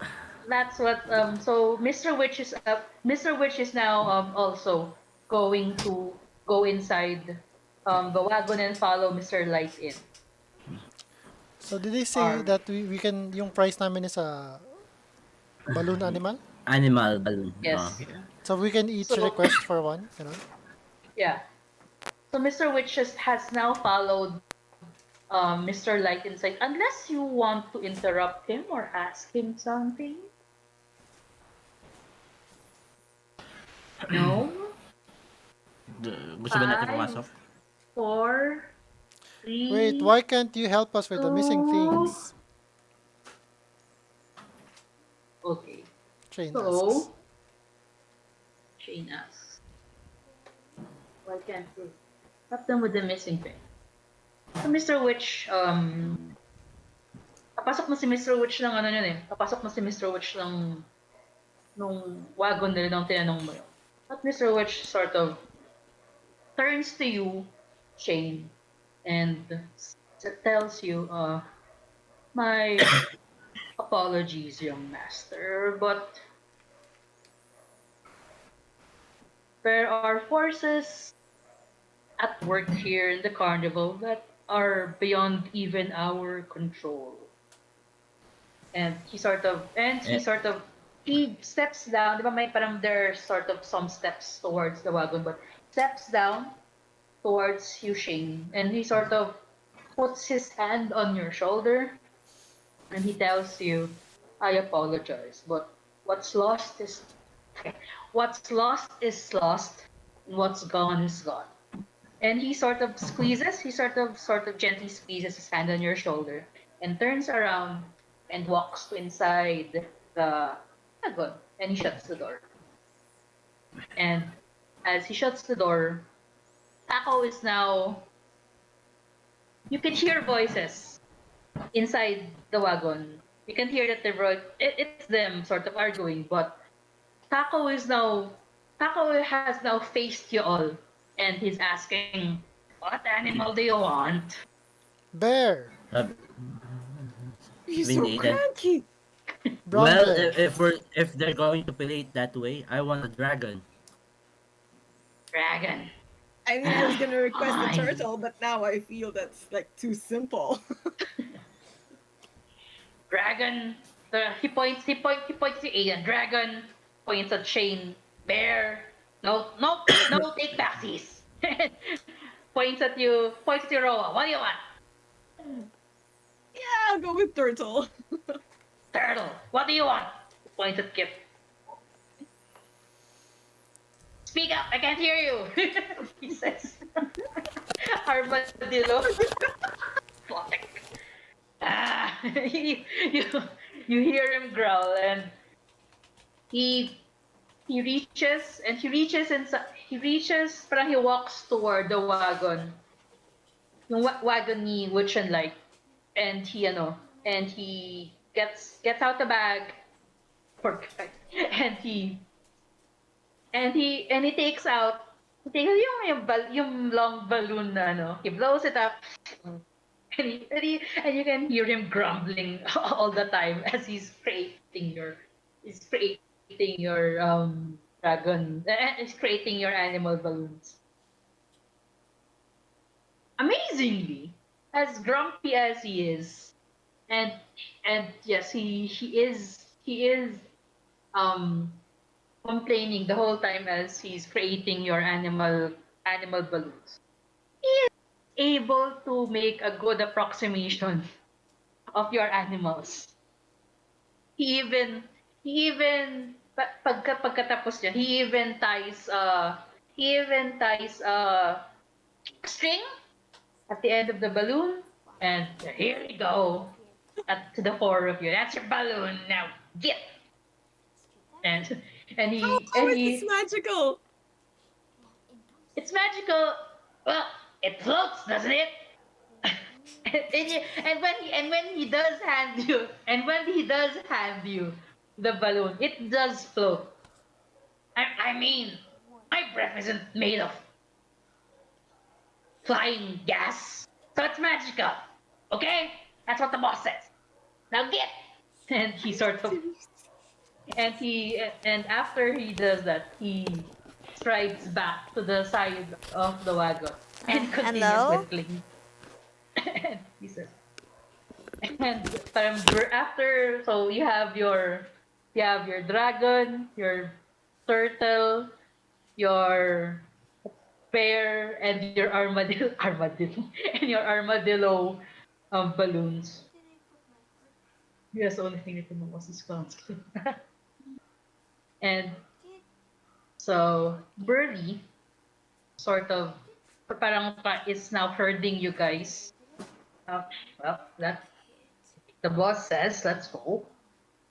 that's what so Mr. Witch is now also going to go inside the wagon and follow Mr. Light in. So did they say Arm. that we can, yung price namin is a balloon animal? Animal balloon. Yes. So we can each So request for one, you know? yeah. So Mr. Witch has now followed Mr. Light inside, unless you want to interrupt him or ask him something. No? Gusto ba natin 5, pumasok? 4, Wait, 3, why can't you help us with the missing 2. things? Okay. Train asks. So, Shane asks, why can't you help them with the missing thing? So, Mr. Witch, papasok na si Mr. Witch ng ano yun eh. Papasok na si Mr. Witch ng nung wagon nila nung tinanong mo yun. But Mr. Witch sort of turns to you, Shane, and tells you, my apologies, young master, but there are forces at work here in the carnival that are beyond even our control. And Eh, he steps down. Di ba may parang there are sort of some steps towards the wagon, but steps down towards you, Shane, and he sort of puts his hand on your shoulder, and he tells you, I apologize, but what's lost is what's lost, and what's gone is gone. And he sort of gently squeezes his hand on your shoulder and turns around and walks to inside the wagon, and he shuts the door. And as he shuts the door, Taco is now, you can hear voices inside the wagon. You can hear that it's them sort of arguing, but Taco has now faced you all, and he's asking, "What animal do you want?" Bear! uh, He's we so needed. cranky. Brown Well, bear. if they're going to play it that way, I want a dragon. Dragon. I mean, I was gonna request a Fine. turtle, but now I feel that's like too simple. Dragon. He points to Aiden. Dragon points at Shane. Bear. No, take backsies. Points at you, Roa. What do you want? Yeah, I'll go with turtle. Turtle, what do you want? Points at Kip. Speak up, I can't hear you. He says. Armadillo. Fuck. You, you hear him growl, and he he reaches and he reaches, parang he walks toward the wagon, yung wagon ni Witch and Light, and he gets out the bag, poor guy, and he takes out, yung long balloon na he blows it up, and you can hear him grumbling all the time as he's creating your dragon, he's creating your animal balloons. Amazingly, as grumpy as he is, and yes, he is um complaining the whole time as he's creating your animal balloons. He is able to make a good approximation of your animals. He even pagkatapos niya, he even ties string at the end of the balloon, and here you go, to the four of you. That's your balloon now. Get. And and How, he how and is this he magical? it's magical. Well, it floats, doesn't it? And when he does hand you the balloon, it does float. I mean, my breath isn't made of flying gas, so it's magical. Okay, that's what the boss says. Now get. And he sort of and after he does that, he strides back to the side of the wagon and continues Hello? whittling. And he says, and after, so you have your dragon, your turtle, your bear, and your armadillo, and your armadillo balloons. Yes, the only thing that know was his console. And so Burly sort of is now herding you guys. Well, that the boss says, let's go,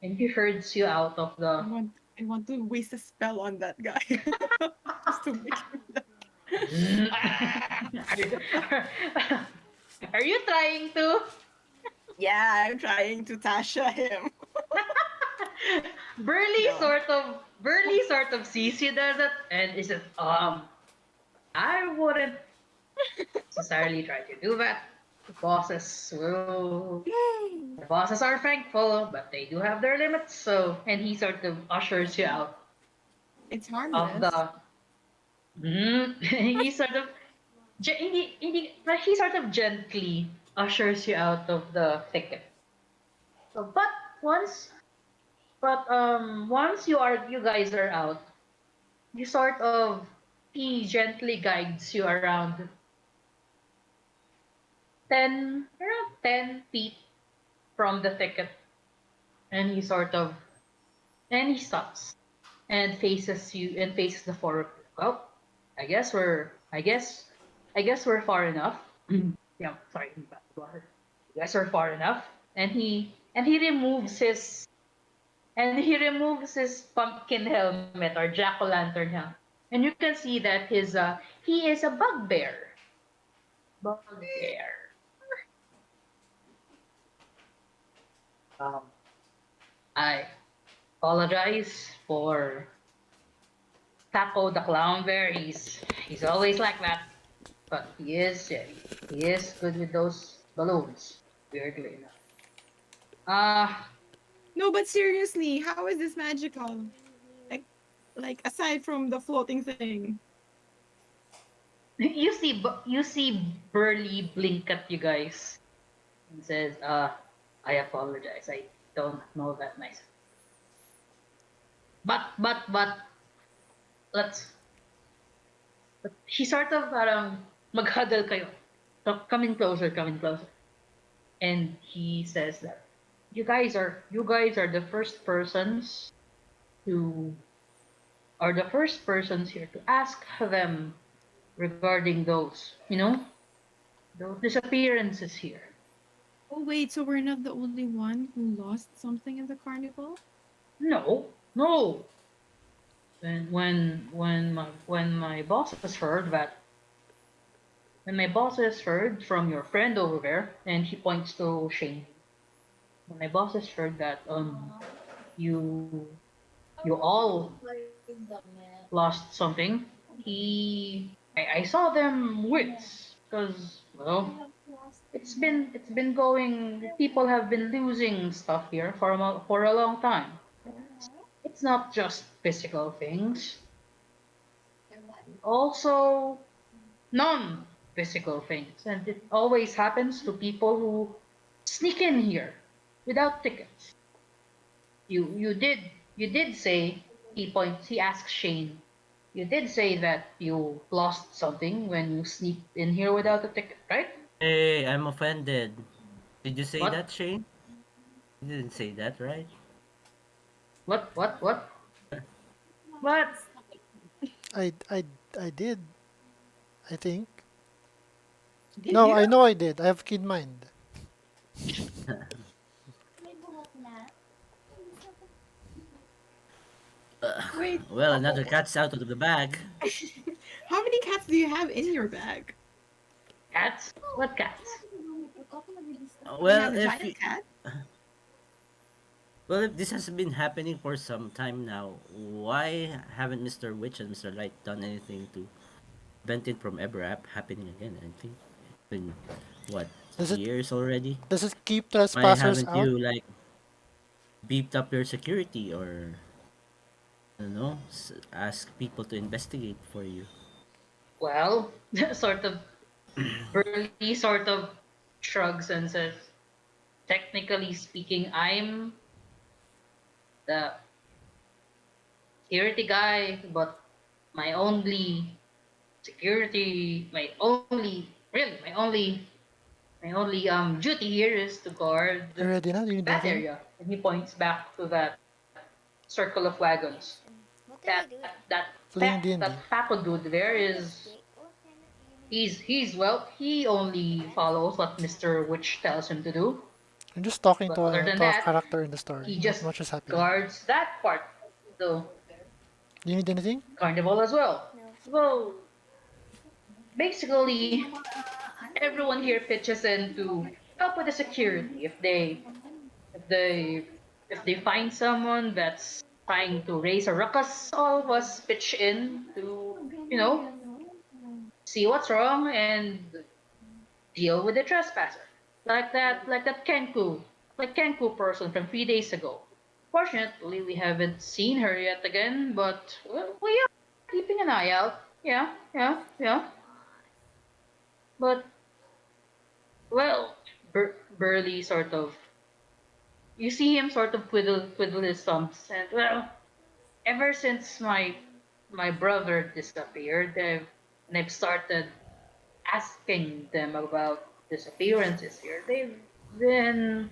and he herds you out of I the. want I want to waste a spell on that guy. Just to make him Are you trying to? Yeah, I'm trying to Tasha him. No. Burly sort of sees you does it, and he says, I wouldn't necessarily try to do that. The bosses will the bosses are thankful, but they do have their limits. So, and he sort of ushers you out It's of harmless. the. He sort of but he sort of gently ushers you out of the thicket. So, once you guys are out, you sort of he gently guides you around 10 feet from the thicket, and he stops and faces you and faces the four of you. Well, I guess we're far enough. Yeah, sorry, water. You guys are far enough. And he removes his pumpkin helmet or jack-o'-lantern helmet. And you can see that he is a bugbear. Bugbear. Um, I apologize for Taco the clown bear. He's always like that, but he is good with those balloons. Weirdly enough. Uh No, but seriously, how is this magical? Like, like aside from the floating thing. you see Burly blink at you guys and says, I apologize. I don't know that nice. But let's he sort of parang mag-huddle kayo. So, come in closer. And he says that you guys are the first persons to are the first persons here to ask them regarding those disappearances here. Oh wait, so we're not the only one who lost something in the carnival? No, no. When my bosses heard that when my bosses heard from your friend over there, and he points to Shane. When my bosses heard that you you all lost something, I saw them wince because it's been going. People have been losing stuff here for a long time. It's not just physical things, also non-physical things, and it always happens to people who sneak in here without tickets. You did say he asked Shane. You did say that you lost something when you sneaked in here without a ticket, right? Hey, I'm offended. Did you say What? that, Shane? You didn't say that, right? What? What? I I I did. I think. Did No, you? I know I did. I have keen mind. Wait, Well, another cat's out of the bag. how many cats do you have in your bag? Cats? What cats? You Well, have a if giant you, cat? well, if this has been happening for some time now, why haven't Mr. Witch and Mr. Light done anything to prevent it from ever happening again? I think it's been what Does it 2 years already. does it keep Why trespassers haven't out? you like beefed up your security or I don't know, ask people to investigate for you? Well, sort of Burley sort of shrugs and says, technically speaking, I'm the security guy, but my only security, my only duty here is to guard Are you ready now? Do you need that anything? area. And he points back to that circle of wagons. Playing That D&D. Paco dude there is he only follows what Mr. Witch tells him to do. I'm just talking But other than to a that, character in the story. he Not just much is happening. guards that part of the Do you need anything? carnival as well. Well, basically, everyone here pitches in to help with the security. If they if they find someone that's trying to raise a ruckus, all of us pitch in to see what's wrong and deal with the trespasser. Like that Kenku person from 3 days ago. Fortunately, we haven't seen her yet again, but well, we are keeping an eye out. Yeah, yeah, yeah. But well, Burley sort of you see him sort of twiddle his thumbs, and well, ever since my brother disappeared, I've started asking them about disappearances here. They've been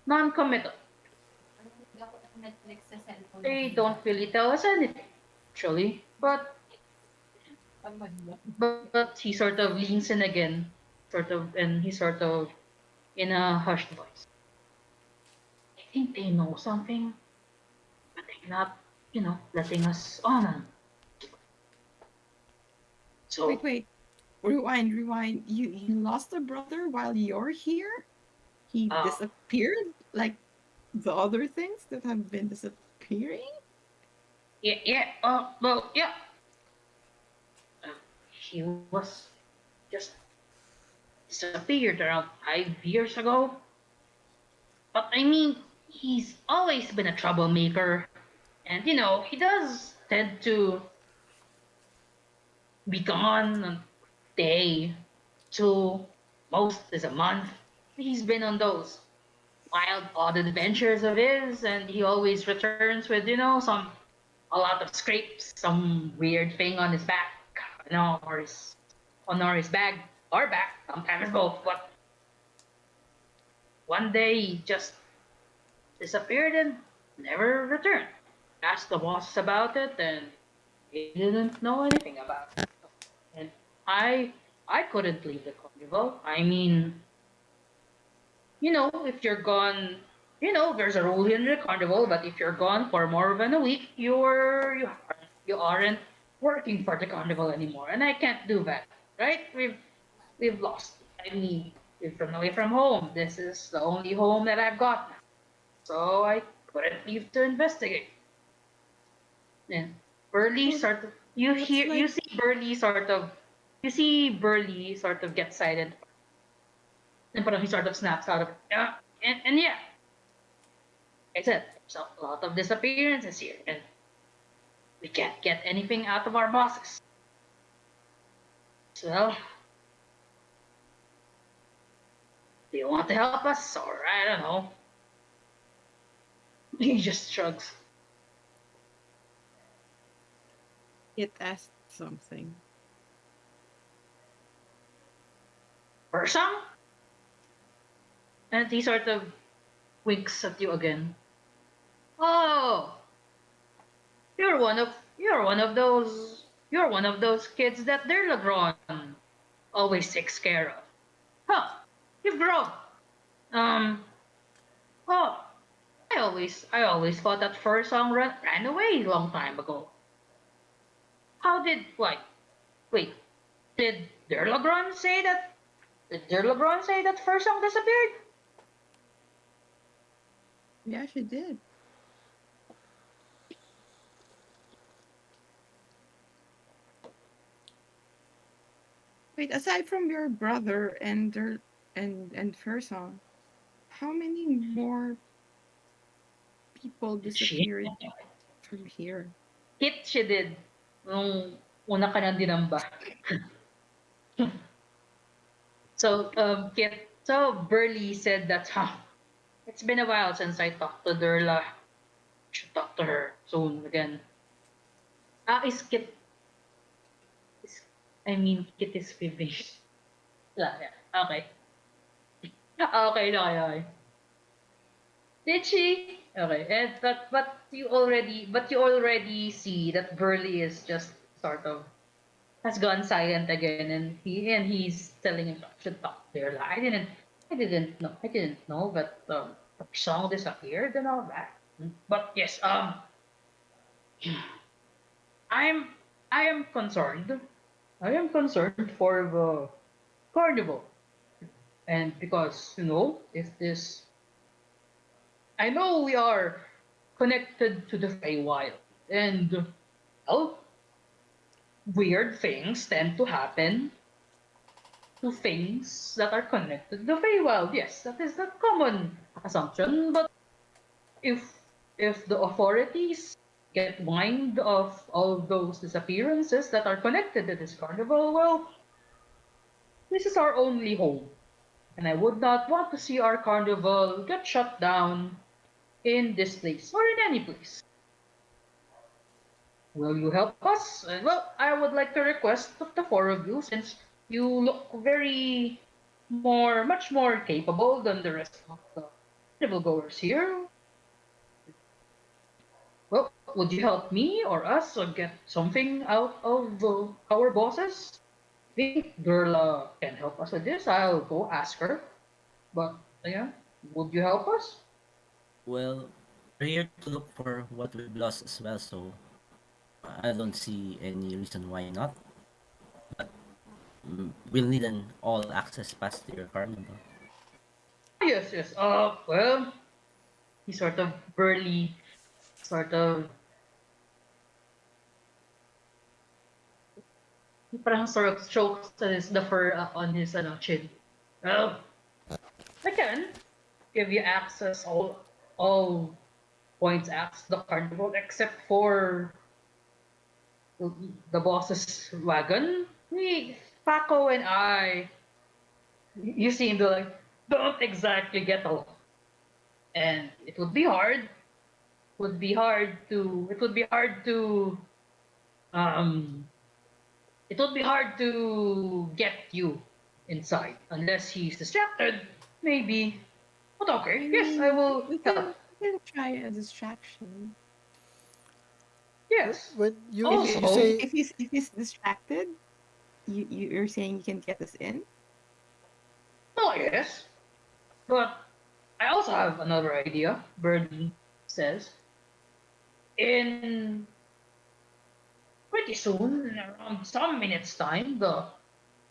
non-committal. They don't really tell us anything, actually. But he sort of leans in again, and he sort of in a hushed voice. I think they know something, but they're not, letting us on. Wait, So, wait. Rewind, rewind. You lost a brother while you're here? He uh, disappeared like the other things that have been disappearing? yeah, well, yeah. Uh, he was just disappeared around 5 years ago. But I mean, he's always been a troublemaker. And he does tend to be gone a day, two, most is a month. He's been on those wild, odd adventures of his, and he always returns with, a lot of scrapes, some weird thing on his back, or his bag, or back, sometimes both. But one day he just disappeared and never returned. Asked the boss about it, and he didn't know anything about it. And I I couldn't leave the carnival. I mean, if you're gone, there's a rule in the carnival, but if you're gone for more than a week, you aren't working for the carnival anymore, and I can't do that, right? We've lost. I mean, we've run away from home. This is the only home that I've got now, so I couldn't leave to investigate. And Burley So sort of you that's hear like, you see Burley sort of get silent, and but he sort of snaps out of it. Yeah, and yeah, I said there's a lot of disappearances here, and we can't get anything out of our bosses. So, do you want to help us, or I don't know? He just shrugs. it asked something. Persang? And he sort of winks at you again. Oh, you're one of those kids that Derlagron always takes care of. Huh? You've grown. Um. Oh, I always thought that first song ran away a long time ago. How did like wait? Did Derlagron say that? Did Derlagron say that first song disappeared? Yeah, she did. Wait, aside from your brother and and Fursong, how many more people Did she? disappeared from here? Hit she did. Nung una ka nang dinamba. So Burley said that, it's been a while since I talked to Durla. Should talk to her soon again. Is Kit, is, I mean, Kit is fibbing. Yeah. Okay. Okay, no, okay. Did she? Okay, and but you already see that Burley is just sort of has gone silent again, and he's telling him should talk there. Like, I didn't know that the song disappeared and all that. But yes, I'm I am concerned. I am concerned for the carnival, and because if this, I know we are connected to the Feywild, and well, weird things tend to happen to things that are connected to the Feywild. Yes, that is the common assumption. But if if the authorities get wind of all those disappearances that are connected to this carnival, well, this is our only home, and I would not want to see our carnival get shut down in this place or in any place. Will you help us? Well, I would like to request of the four of you, since you look much more capable than the rest of the table goers here. Well, would you help me or us or get something out of our bosses? I think Durla can help us with this. I'll go ask her. But yeah, would you help us? Well, we're here to look for what we've lost as well, so I don't see any reason why not. We'll need an all access pass to your carnival. Yes, yes. Well, he sort of burly, sort of, he parang sort of chokes the fur on his chin. Well, I can give you access all points access to the carnival except for the boss's wagon. Paco and I, you seem to don't exactly get along, and it would be hard. Um, it would be hard to get you inside unless he's distracted. Maybe. But okay, I yes, I mean, will help. we can try a distraction. Yes. When you Also, say If he's distracted, you're saying you can get us in? well, yes, but I also have another idea. Birdie says, in pretty soon, in around some minutes' time, the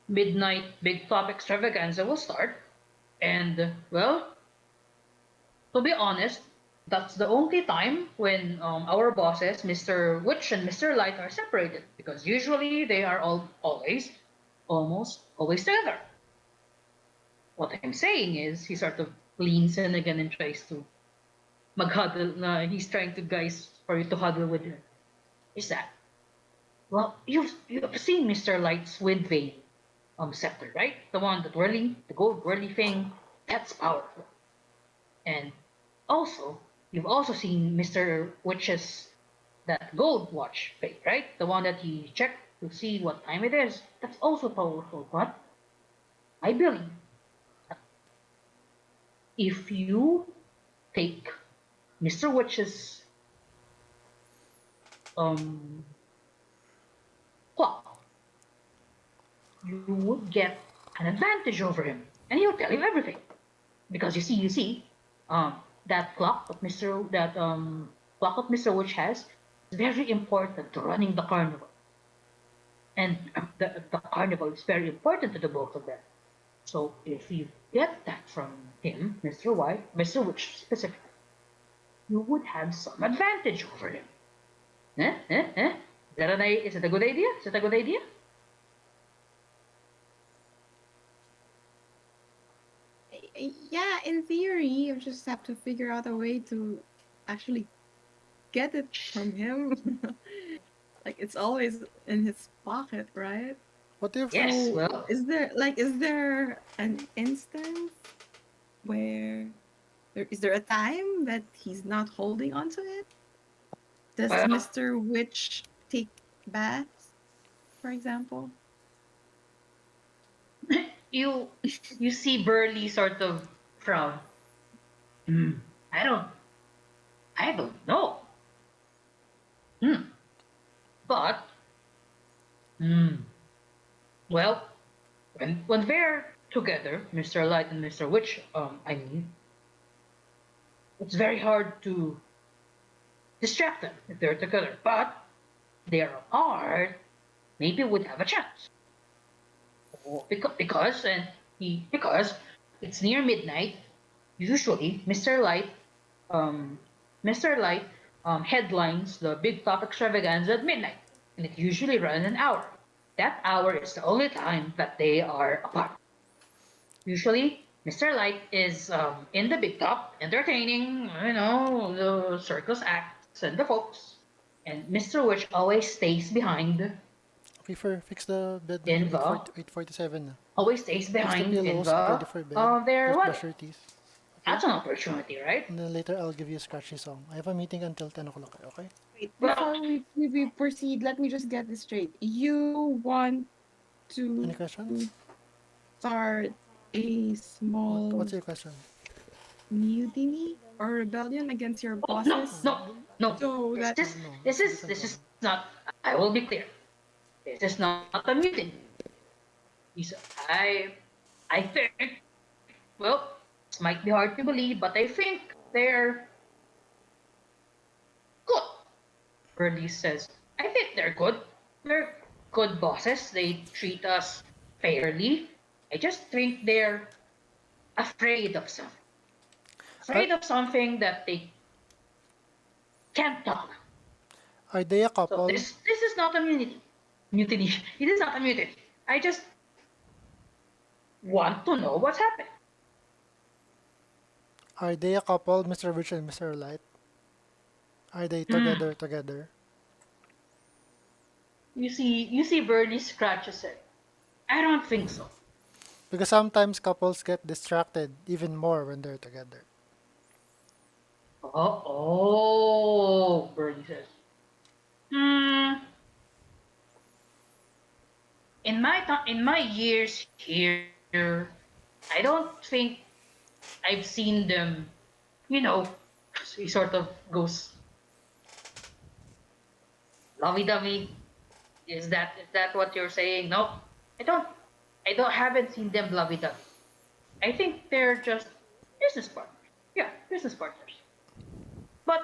midnight big top extravaganza will start. And, well, to be honest, that's the only time when our bosses, Mr. Witch and Mr. Light, are separated. Because usually they are almost always together. What I'm saying is, he sort of leans in again and tries to maghuddle. He's trying to guys for you to huddle with him. Is that? Well, you've seen Mr. Light's wind vein scepter, right? The one that the gold whirly thing. That's powerful. And also, you've also seen Mr. Witch's that gold watch thing, right? The one that he checked to see what time it is. That's also powerful. But I believe if you take Mr. Witch's um clock, you would get an advantage over him, and he'll tell you everything. Because you see, that clock that Mr. Witch has is very important to running the carnival, and the carnival is very important to the both of them. So if you get that from him, Mr. Witch specifically, you would have some advantage over him. Eh? Eh? Eh? Is that a good idea? Is that a good idea? Yeah, in theory, you just have to figure out a way to actually get it from him. Like it's always in his pocket, right? what if Yes. So Well, is there an instance where is there a time that he's not holding onto it? Does well, Mr. Witch take baths, for example? you you see Burley sort of frown. Hmm. I don't I don't know. Hmm. But hmm. Well, when they're together, Mr. Light and Mr. Witch, I mean, it's very hard to distract them if they're together. But they're apart, maybe would have a chance. Because it's near midnight. Usually, um, Mr. Light headlines the big top extravaganza at midnight, and it usually runs an hour. That hour is the only time that they are apart. Usually, Mr. Light is in the big top, entertaining, the circus acts and the folks, and Mr. Witch always stays behind fix the bed na? in the 8:47 na. always stays Fix the behind in pillows, get the ready for bed. their Brush what? your teeth. Okay? That's an opportunity, right? And then later I'll give you a scratchy song. I have a meeting until 10 o'clock, okay? Wait, Well, before we proceed, let me just get this straight. You want Any to questions? start a What's small your question? mutiny or rebellion against your oh, no, bosses no, no. so This that this No, this it's a is different this one. is not. I will be clear. This is not a mutiny. These- I I think. Well, this might be hard to believe, but I think they're good. Burley says. I think they're good. They're good bosses. They treat us fairly. I just think they're afraid of something. Are, Afraid of something that they can't talk. are they a So couple? this is not a mutiny. It is not a mutiny. I just want to know what's happening. Are they a couple, Mr. Rich and Mr. Light? Are they Hmm. together? You see, Bernie scratches it. I don't think so. Because sometimes couples get distracted even more when they're together. Bernie says. Hmm. In my years here, I don't think I've seen them, you know, he sort of goes lovey-dovey. Is that what you're saying? No, I don't. I haven't seen them lovey-dovey. I think they're just business partners. Yeah, business partners. But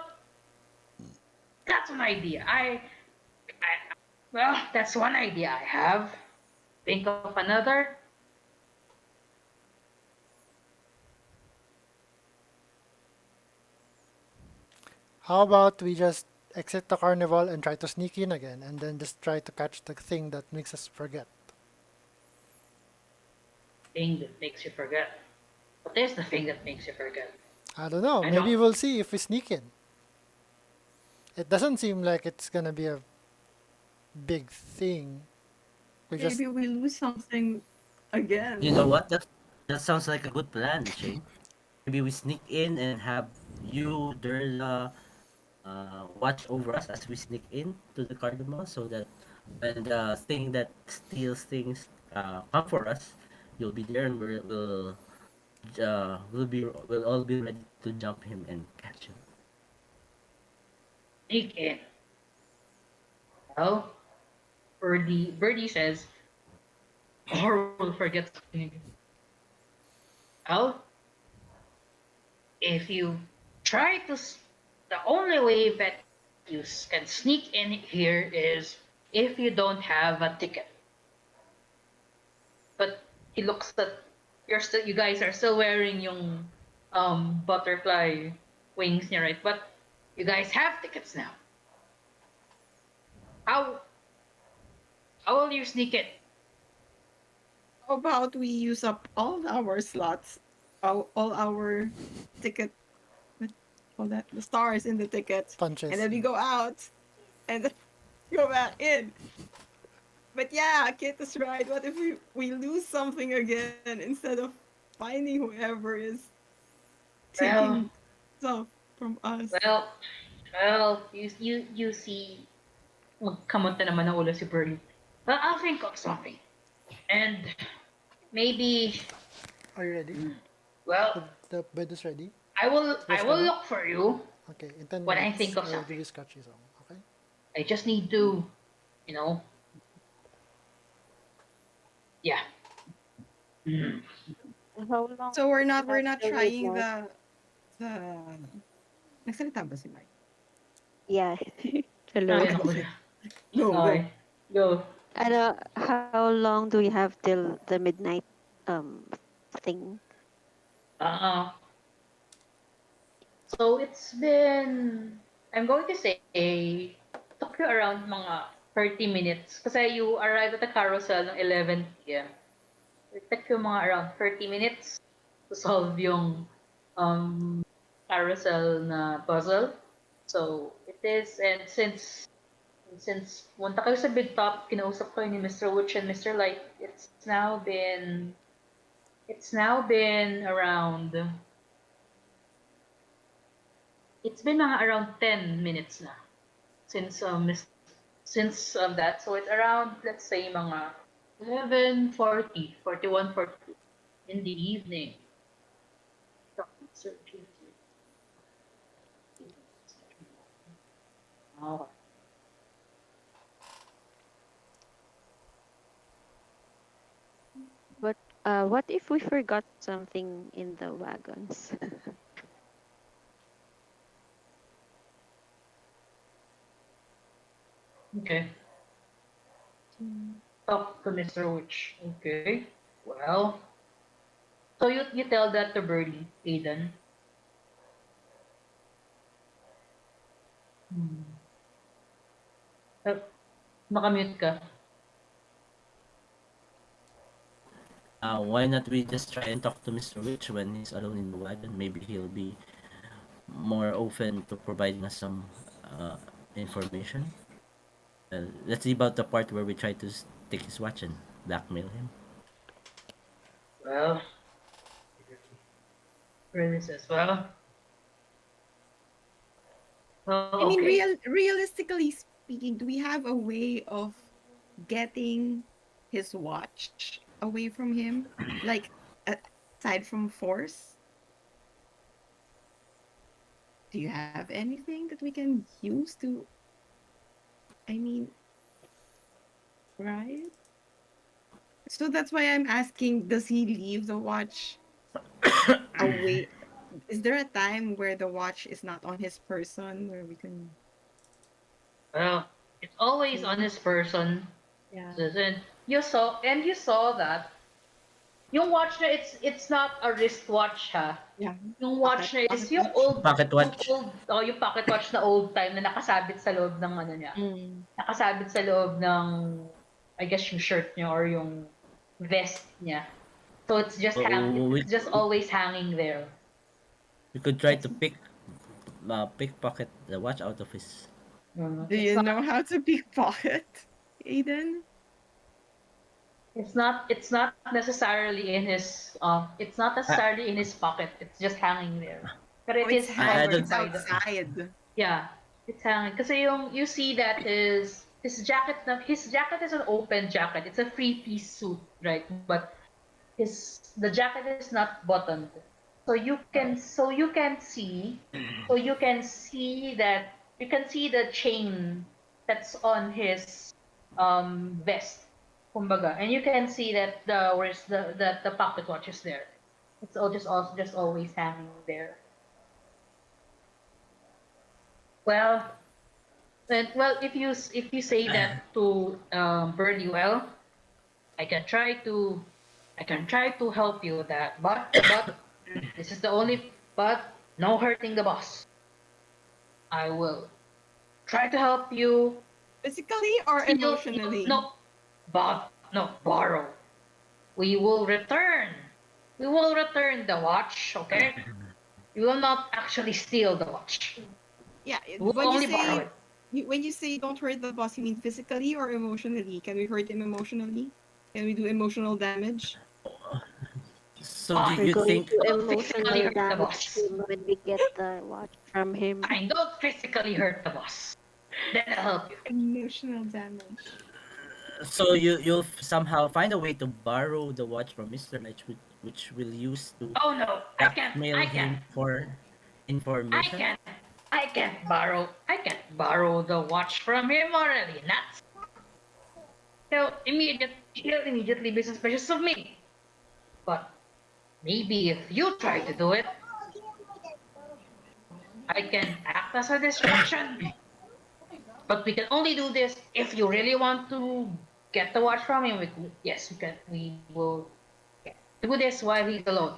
that's an idea. Well, that's one idea I have. Think of another. How about we just exit the carnival and try to sneak in again, and then just try to catch the thing that makes us forget? Thing that makes you forget. What is the thing that makes you forget? I don't know. I don't. Maybe we'll see if we sneak in. It doesn't seem like it's gonna be a big thing. We just Maybe we lose something again. You know what? That sounds like a good plan, Shane. Maybe we sneak in and have you, Durla, watch over us as we sneak in to the cardinal, so that when the thing that steals things come for us, you'll be there, and we'll all be ready to jump him and catch him. Sneak in. Well, Birdie says, or will forget something again. Well, if you try to, the only way that you can sneak in here is if you don't have a ticket. But he looks at you guys are still wearing yung butterfly wings niya, right? But you guys have tickets now. How how will you sneak it? How about we use up all our slots, all our ticket, what call that, the stars in the ticket, punches. and then we go out and then go back in. But yeah, Kit is right. What if we lose something again instead of finding whoever is Well, taking stuff from us? well, well, you see, magkamot na naman ang ulo si Birdie. Well, I'll think of something. And maybe, Are you ready? well, The bed is ready. I Yes, will Kevin? look for you Okay, in 10 when I minutes, think of I'll give something. you Scotchy song. Okay? I just need to, you know, yeah. Mm. How long So we're not do you we're have not till trying midnight? the nagsalita ba si Mike? Yeah. Ay, Hello. Okay, naku. sige. Go, go. Okay, go. How long do we have till the midnight thing? Uh, so it's been, I'm going to say, took you around mga 30 minutes. Kasi you arrived at the carousel ng 11 p.m. It took you mga around 30 minutes to solve yung um, carousel na puzzle. So it is, and since punta kayo sa Big Top, kinausap ko ni Mr. Witch and Mr. Light, it's now been around, it's been mga around 10 minutes na since that. So it's around, let's say, mga 11:40, 41:40 in the evening. Okay. But what if we forgot something in the wagons? Okay. Hmm. Talk to Mr. Witch. Okay. Well, so you tell that to Birdie, Aiden. Hmm. Uh, Nakamute ka. Why not we just try and talk to Mr. Rich when he's alone in the wagon? Maybe he'll be more open to providing us some uh, information. Let's see about the part where we try to take his watch and blackmail him. Well, Birdie says, well, I mean, okay. realistically speaking, do we have a way of getting his watch away from him? Like, aside from force? Do you have anything that we can use to? I mean, right? So that's why I'm asking. Does he leave the watch away? Is there a time where the watch is not on his person where we can? Well, it's always on Okay. his person. Yeah. So then you saw that yung watch na it's not a wristwatch ha. Yeah. Yung Pocket watch na is pocket watch. Pocket watch. yung pocket watch na old time na nakasabit sa loob ng ano niya. Mm. Nakasabit sa loob ng I guess yung shirt niya or yung vest niya. So Oh, it's just always hanging there. we could try to pickpocket the watch out of his. Do It's you not know how to pickpocket, Aiden? it's not necessarily in his it's not I, necessarily in his pocket. It's just hanging there. But Oh, it it's is I hanging. covered don't. It's by the outside. yeah, it's hanging. Kasi yung you see that his jacket is an open jacket. It's a three-piece suit, right? But the jacket is not buttoned. So you can see that you can see the chain that's on his vest. Kumbaga. And you can see that the pocket watch is there. It's all just always hanging there. Well, if you say that to Birdie, well, I can try to help you with that, but this is the only but no hurting the boss. I will try to help you. Physically or emotionally? No, but no borrow. We will return. We will return the watch. Okay. We will not actually steal the watch. Yeah. We will When you only borrow say it. when you say don't hurt the boss, you mean physically or emotionally? Can we hurt him emotionally? Can we do emotional damage? So do I We're you going think? to don't physically emotionally hurt the damage boss. him when we get the watch from him. I don't physically hurt the boss. Then I'll help you. Emotional damage. So you'll somehow find a way to borrow the watch from Mr. Light, which will use to Oh no, I can't. blackmail I can't. him for I information. can't. I can't borrow the watch from him already. Nuts. He'll immediately be suspicious of me. But maybe if you try to do it, I can act as a distraction. But we can only do this if you really want to get the watch from him. Yes, we can. We will do this while he's alone.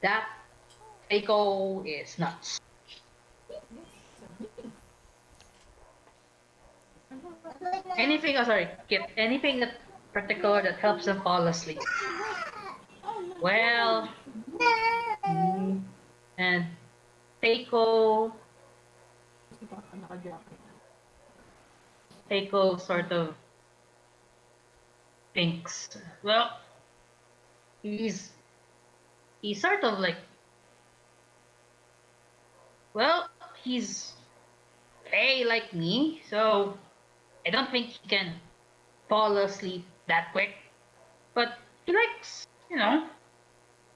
That Keiko is nuts. Anything, oh sorry, Kit, anything that particular that helps them fall asleep. Well, mm, and Keiko sort of thinks, well, he's he's sort of like, well, he's Fey like me, so I don't think he can fall asleep that quick. But he likes,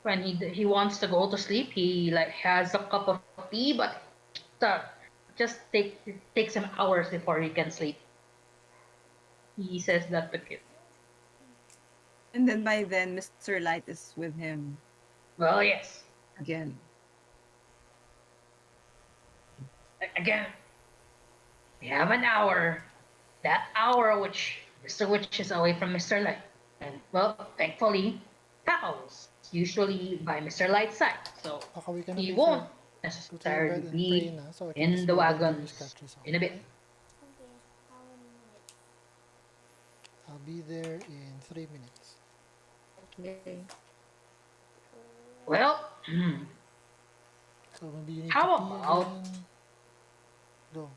when he wants to go to sleep, he like has a cup of tea, but uh, it takes him hours before he can sleep. He says that to Kit. And then by then, Mr. Light is with him Well, yes. again. Again, we have an hour. That hour which Mr. Witch is away from Mr. Light. And well, thankfully, Takao's usually by Mr. Light's side. So Baka we can he be won't fair. Go to your necessarily bed and pray be na so I can in just the go down to your wagons sketches. in a bit. I'll be there in 3 minutes. Okay. Well, So maybe you need how to pee about again. Go.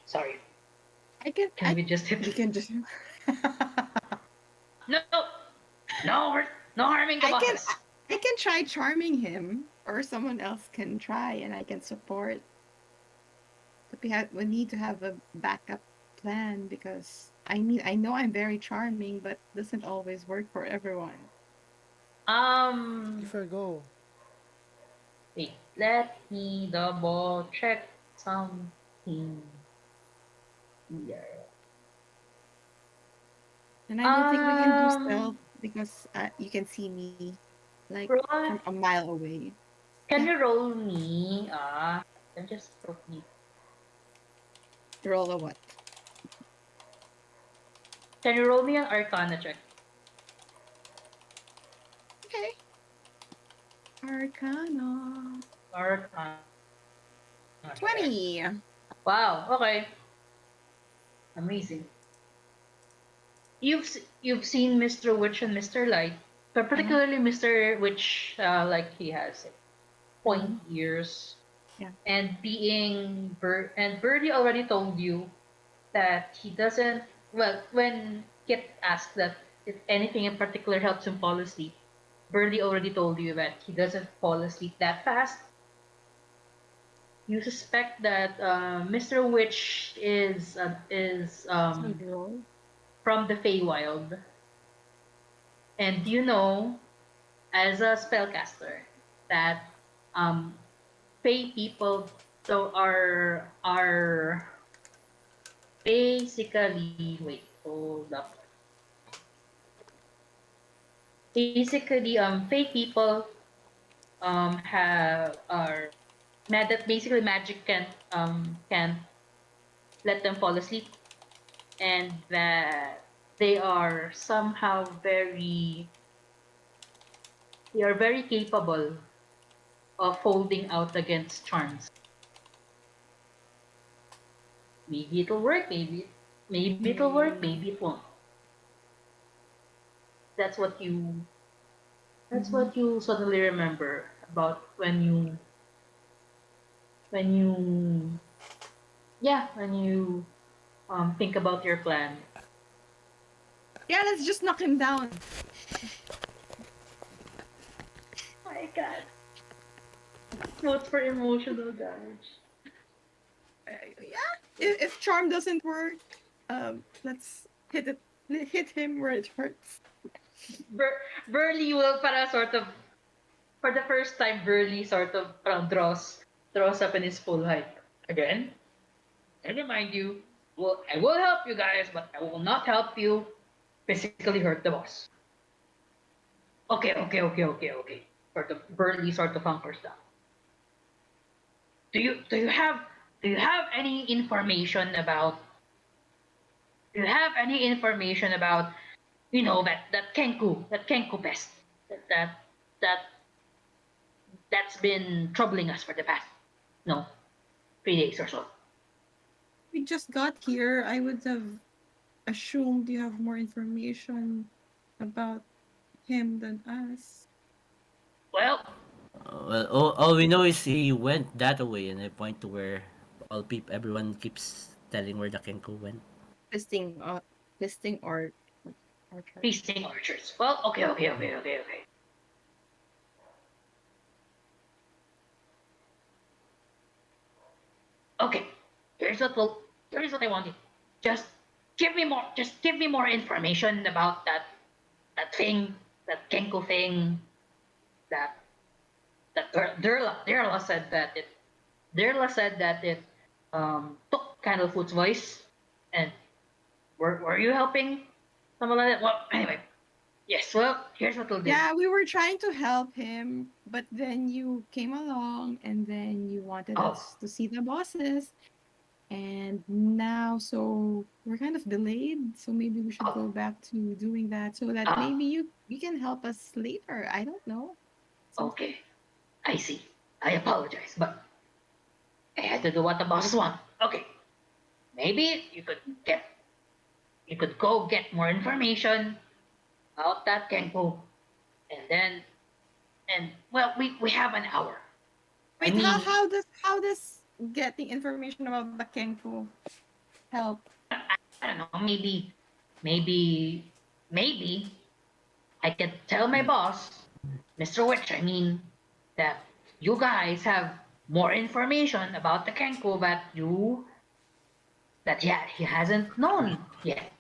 sorry. I can Can we just hit we can just No no harming the I can bosses. I can try charming him or someone else can try and I can support. But we need to have a backup plan because I know I'm very charming but doesn't always work for everyone. Before go. Wait, let me double check something here. And I don't think we can do stealth Um, because you can see me like from roll, a mile away. can Yeah, you roll me? Can just quickly. roll a what? Can you roll me an Arcana check? Okay. Arcana. Arcana check. 20. Wow. Okay. Amazing. You've seen Mr. Witch and Mr. Light, but Uh-huh. particularly Mr. Witch, like he has like, point Uh-huh. years, Yeah. and and Birdie already told you that he doesn't. Well, when Kit asked that if anything in particular helps him fall asleep, Birdie already told you that he doesn't fall asleep that fast. You suspect that Mr. Witch is So roll. from the Feywild, and you know as a spellcaster that um Fey people are basically hold up. Basically, Fey people have are mad that basically magic can't let them fall asleep, and that they are somehow they are very capable of holding out against charms. Maybe it'll work, maybe it'll work, maybe Mm. it won't. That's what you that's Mm-hmm. what you suddenly remember about when you when you think about your plan. Yeah, let's just knock him down. My God. Vote for emotional damage. Yeah. If charm doesn't work, let's hit him where it hurts. Burley will para sort of for the first time Burley sort of draws up in his full height. Again, I remind you, well I will help you guys, but I will not help you physically hurt the boss. Okay. Sort of Burley sort of hunkers down. Do you have any information about do you have any information about that Kenku pest that that that that's been troubling us for the past no 3 days or so. We just got here. I would have assumed you have more information about him than us. Well, Well, all we know is he went that way, and I point to where everyone keeps telling where the Kenko went. Listing, listing or chart. feasting orchards. Well, okay. Okay, here's what we'll, here's what I wanted. Just give me more information about that thing, that Kenku thing, that Derla said that it took Candlefoot's voice, and were you helping someone like that? Well, anyway, yes. Well, here's what we'll do. Yeah, we were trying to help him, but then you came along and then you wanted Oh, us to see the bosses. And now, so we're kind of delayed. So maybe we should oh, go back to doing that so that ah, maybe you can help us later. I don't know. Something. okay. I see. I apologize, but I had to do what the bosses want. Okay, maybe you could go get more information about that Kenku, and then and well, we have an hour. I Wait, mean, how does getting information about the Kenku help? I don't know. Maybe, maybe I could tell my boss, Mr. Witch. I mean that you guys have more information about the Kenku that he hasn't known yet,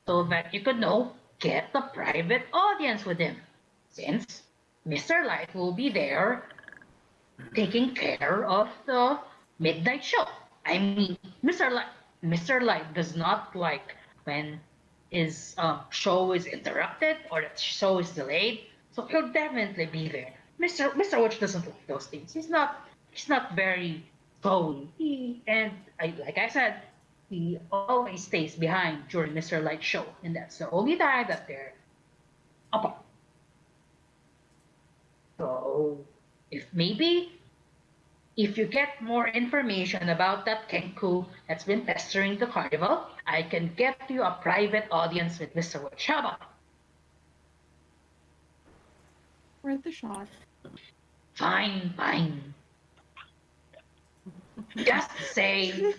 so that you could know get a private audience with him, since Mr. Light will be there taking care of the midnight show. I mean, Mr. Light does not like when his show is interrupted or the show is delayed, so he'll definitely be there. Mr. Witch doesn't like those things. He's not very showy. Like I said, he always stays behind during Mr. Light's show, and that's the only time that they're apart. So if you get more information about that Kenku that's been pestering the carnival, I can get you a private audience with Mr. Witch. How about it? Worth the shot. Fine, fine. Just say,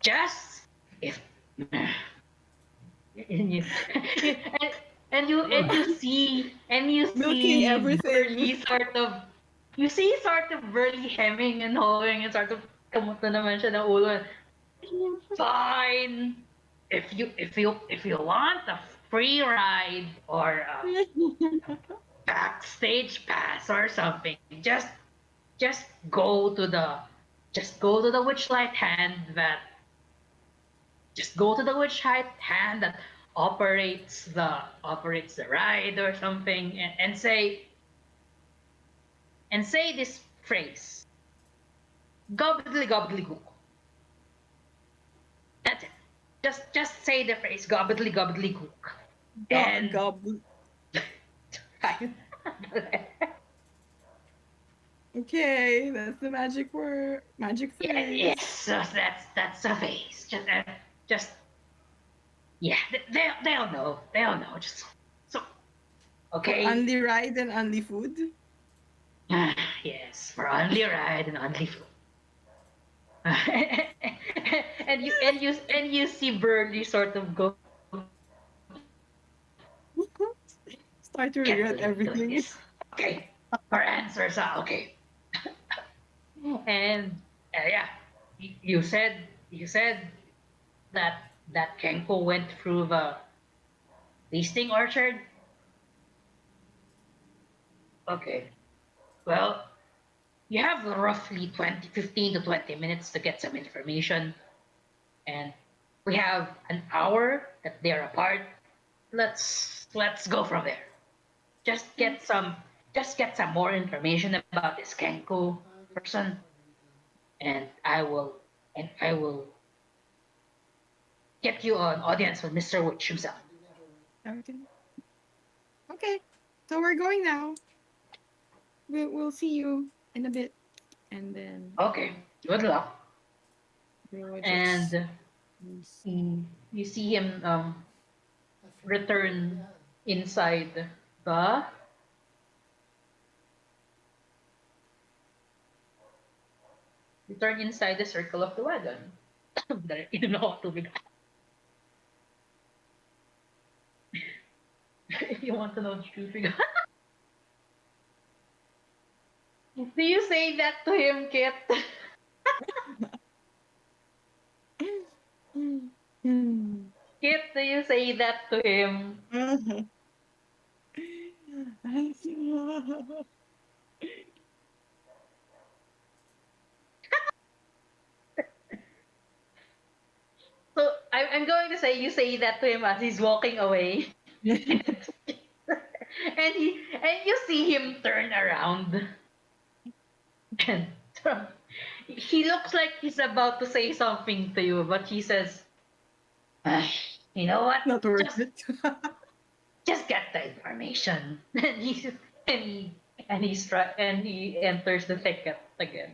just if and you Milking see everything. Burly hemming and hawing and sort of kamusta naman siya ng ulo. Fine. If you want a free ride or a backstage pass or something, just go to the witchlight hand that operates the ride or something, and say this phrase, gobbly gobbly goo. That's it. Just say the phrase gobbly gobbly goo. And Okay, that's the magic word. Magic phrase. yes, so that's a phrase. Just yeah, they'll know. They'll know. Just so okay. Only ride and only food. Yes, for only ride and only food. and you see Burley sort of go Start to can't regret believe doing everything. this. Okay, our answers are okay. And yeah, you said that Kenko went through the tasting orchard. Okay, well, you have roughly 15 to 20 minutes to get some information, and we have an hour that they're apart. Let's go from there. Just get some more information about this Kenko person, and I will get you an audience with Mr. Witch himself. Okay. Okay. So we're going now. We'll see you in a bit. And then Okay, good luck. we'll just And you see him return inside the circle of the wagon. You know how to be. If you want to know the truth, do you say that to him, Kit? Kit, do you say that to him? So I'm going to say you say that to him as he's walking away, and you see him turn around, and he looks like he's about to say something to you, but he says, "Ah, you know what? Not worth Just it. just get the information." And he enters the thicket again.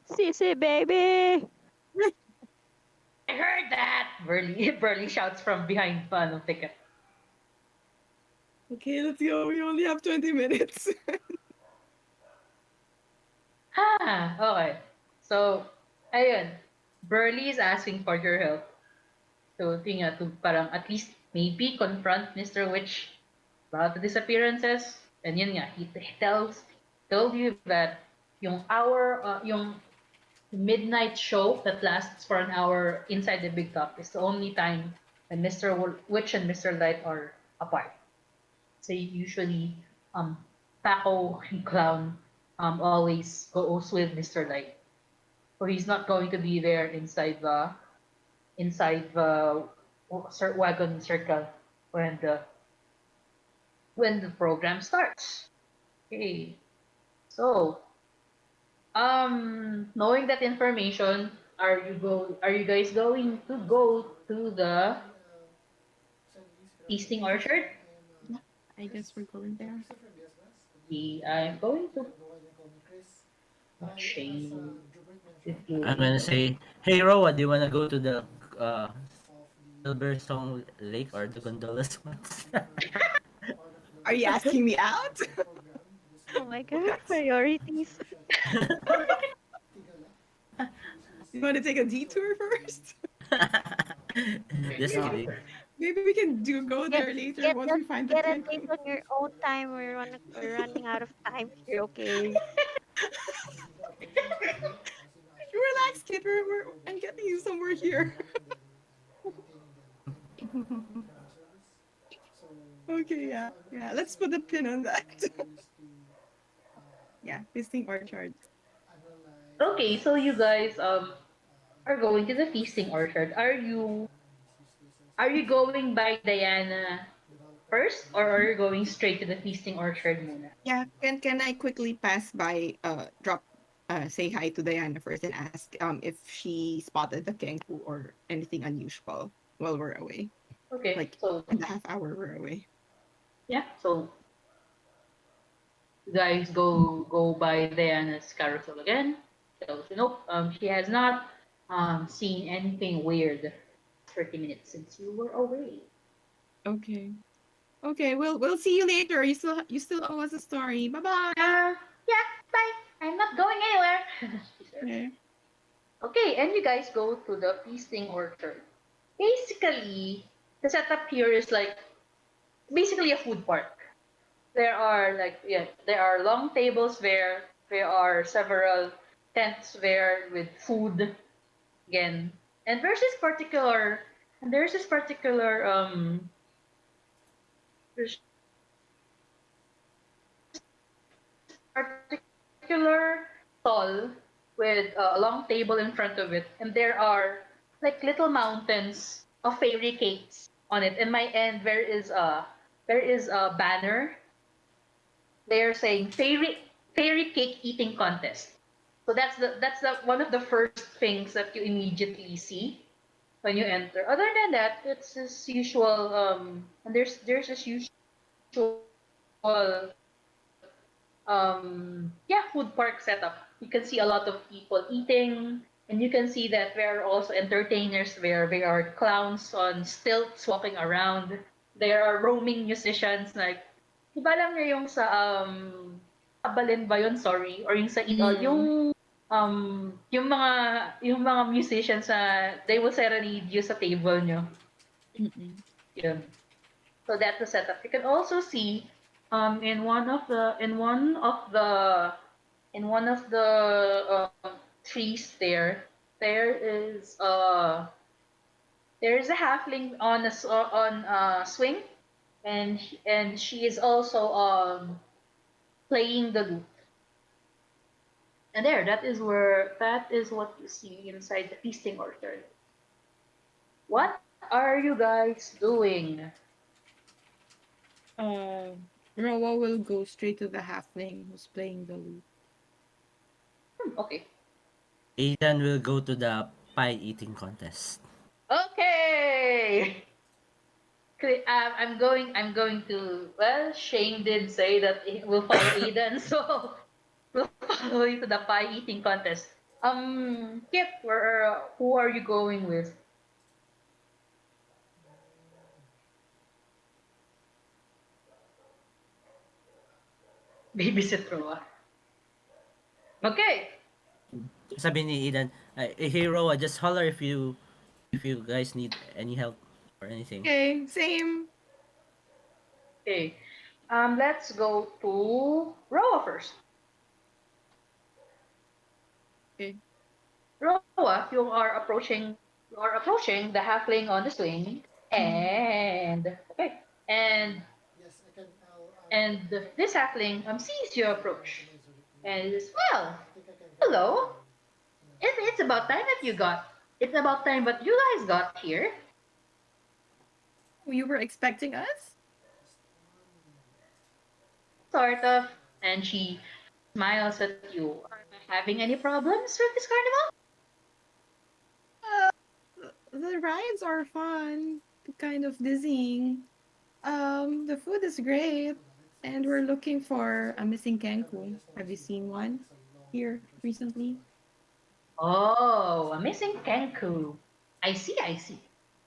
Sissy baby! I heard that! Burly shouts from behind the thicket. Okay, let's go. We only have 20 minutes. Okay. So, ayun. Burly is asking for your help. So, to parang at least maybe confront Mr. Witch about the disappearances. And yun nga, he told you that yung midnight show that lasts for an hour inside the big top is the only time when Mr. Witch and Mr. Light are apart. So usually, um, Paco and Clown always goes with Mr. Light. So he's not going to be there inside the wagon circle when the program starts. Okay. So, knowing that information, are you guys going to go to the feasting orchard? Yeah, I guess we're going there. I'm going to change if I'm you gonna say, hey Roa, do you wanna go to the uh, Silver Song Lake or the gondola spots? Are you asking me out? Oh my god, priorities. You want to take a detour first? Just kidding. Maybe we can do go Get there later get once a we find the get a tent. date on your own time. We're running out of time here. Okay. Relax, kid. I'm getting you somewhere here. Okay, yeah, yeah. Let's put a pin on that. Yeah, visiting orchard. Okay, so you guys are going to the feasting orchard. Are you going by Diana first, or are you going straight to the feasting orchard muna? Yeah, can I quickly pass by? Drop. Say hi to Diana first and ask if she spotted the kenku or anything unusual while we're away. Okay, Like so in the half hour we're away. yeah, so you guys go by Diana's carousel again. So nope, she has not seen anything weird. 30 minutes since you were away. Okay. Okay, we'll see you later. You still owe us a story. Bye bye. Yeah, bye. I'm not going anywhere. She said. Okay. Okay, and you guys go to the feasting orchard. Basically, the setup here is like basically a food park. There are long tables there. There are several tents there with food again. And there's this particular there's particular stall with a long table in front of it, and there are like little mountains of fairy cakes on it. In my end, there is a banner there saying fairy cake eating contest. So that's the one of the first things that you immediately see when you enter. Other than that, it's as usual. And there's as usual yeah, food park setup. You can see a lot of people eating, and you can see that there are also entertainers there. There are clowns on stilts walking around. There are roaming musicians like, iba lang niyo yung sa Abalin ba yun? Sorry, or yung sa Mm. yung mga musicians na they will serenade you sa table nyo. Mm-mm. Yun. So that's the setup. You can also see in one of the trees there is a halfling on a swing, and she is also playing the lute. And that is what you see inside the feasting orchard. What are you guys doing? Uh, Roa will go straight to the halfling who's playing the lute. Okay. Aidan will go to the pie eating contest. Okay. I'm going to. Well, Shane did say that we'll follow Eden, so we'll follow you to the pie eating contest. Kip, who are you going with? Babysit Roa. Okay. Sabi ni Aidan, hey Roa, just holler if you guys need any help or anything. Okay, same. Okay. Let's go to Roa first. Okay. Roa, you are approaching the halfling on the swing, Mm. and okay, and this halfling sees you approach, and says, "Well, hello. It's about time that you got. It's about time that you guys got here." You were expecting us? Sort of. And she smiles at you. Are you having any problems with this carnival? The rides are fun, kind of dizzying. The food is great, and we're looking for a missing Kenku. Have you seen one here recently? Oh, a missing Kenku. I see, I see.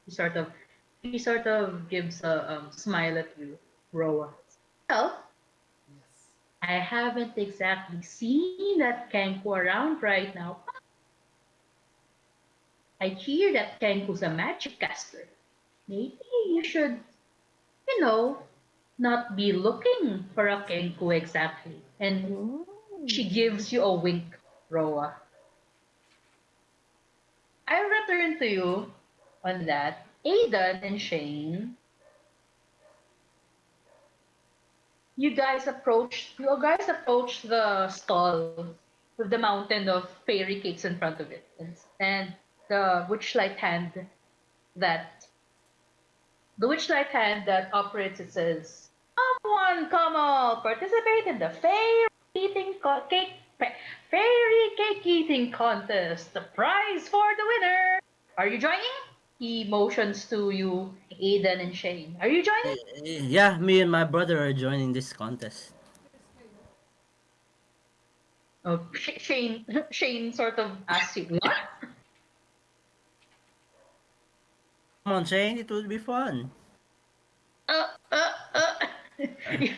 He sort of gives a smile at you, Roa. Well, I haven't exactly seen that Kenku around right now. I hear that Kenku's a magic caster. Maybe you should, you know, not be looking for a Kenku exactly. And Oh. she gives you a wink, Roa. I'll return to you on that. Aidan and Shane, you guys approached the stall with the mountain of fairy cakes in front of it. And the witchlight hand that the witchlight hand that operates it says, come all, participate in the fairy cake eating contest. The prize for the winner. Are you joining? He motions to you, Aidan and Shane. Are you joining? Yeah, me and my brother are joining this contest. Oh, Shane sort of asks you, what? Come on, Shane, it will be fun. Uh, uh, uh. you,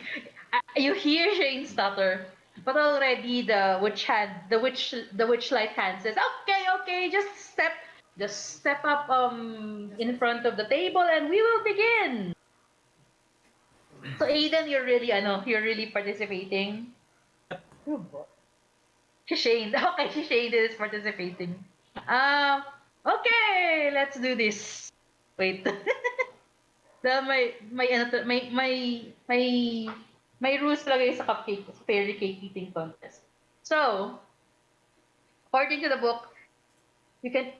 you hear Shane stutter, but already the witchlight hand says, "Okay, okay, just step up in front of the table, and we will begin." So Aiden, you're really participating. Oh boy. Shane, okay, Shane is participating. Um, okay, let's do this. Wait. The my rules talaga sa cupcake, fairy cake eating contest. So, according to the book, you can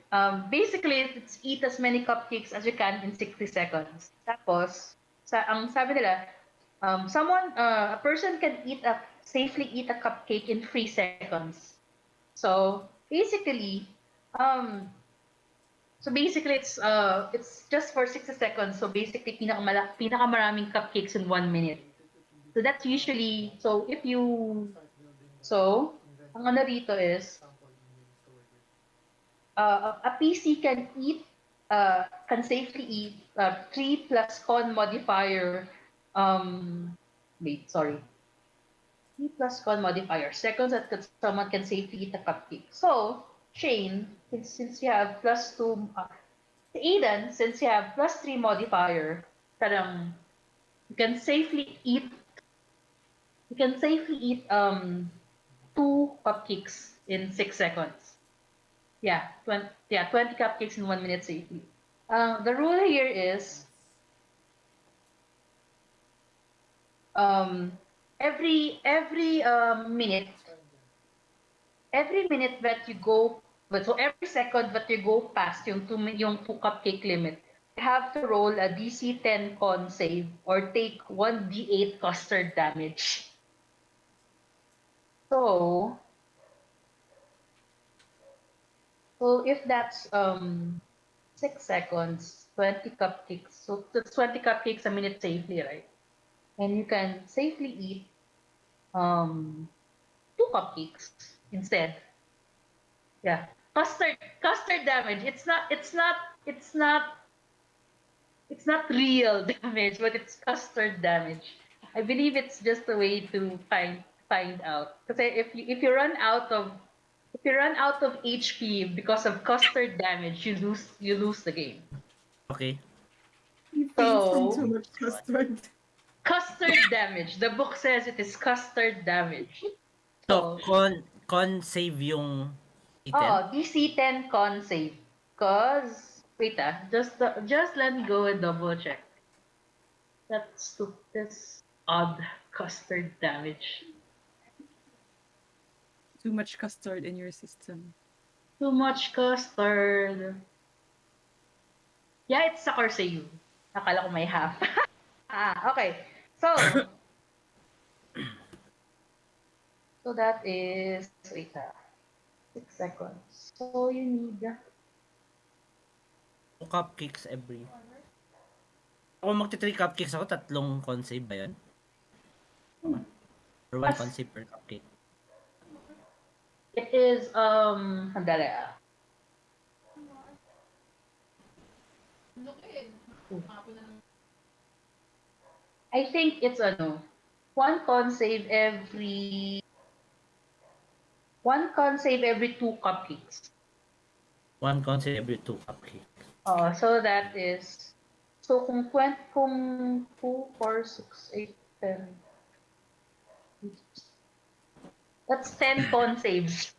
basically it's eat as many cupcakes as you can in 60 seconds. Tapos, ang sabi nila, a person can safely eat a cupcake in 3 seconds. So, basically, um it's just for 60 seconds. So basically pinakamaraming cupcakes in 1 minute. So that's usually so if you so ang ano rito is a PC can safely eat 3 plus con modifier um wait sorry 3 plus con modifier seconds that someone can safely eat a cupcake. So Shane, since you have plus 2 Aiden, since you have plus 3 modifier, parang you can safely eat you can safely eat 2 cupcakes in 6 seconds. Yeah, 20 cupcakes in 1 minute safely. The rule here is um every minute that you go but so every second that you go past yung 2 cupcake limit, you have to roll a DC 10 con save or take 1d8 custard damage. So if that's 6 seconds, 20 cupcakes. So that's 20 cupcakes a minute safely, right? And you can safely eat um 2 cupcakes instead. Yeah. Custard damage. It's not real damage, but it's custard damage. I believe it's just a way to find out. Because if you run out of HP because of custard damage, you lose the game. Okay. He faints from too So much custard. custard damage. The book says it is custard damage. So, So con save yung item? DC 10 con save. Cause wait just let me go and double check. That's this odd custard damage. Too much custard in your system. Too much custard. Yeah, it's a curse. Akala ko may half. Okay. So, that is, wait 6 seconds. So, you need, 2 cupcakes every... Kung magti-3 cupcakes ako, 3 con-save ba yun? Tama? Or 1 as, con-save per cupcake? it is, sandali I think it's, one con save every, 2 cupcakes. 1 con-save every 2 cupcakes. So that is, so kung 2, 4, 6, 8, 10, that's 10 con saves.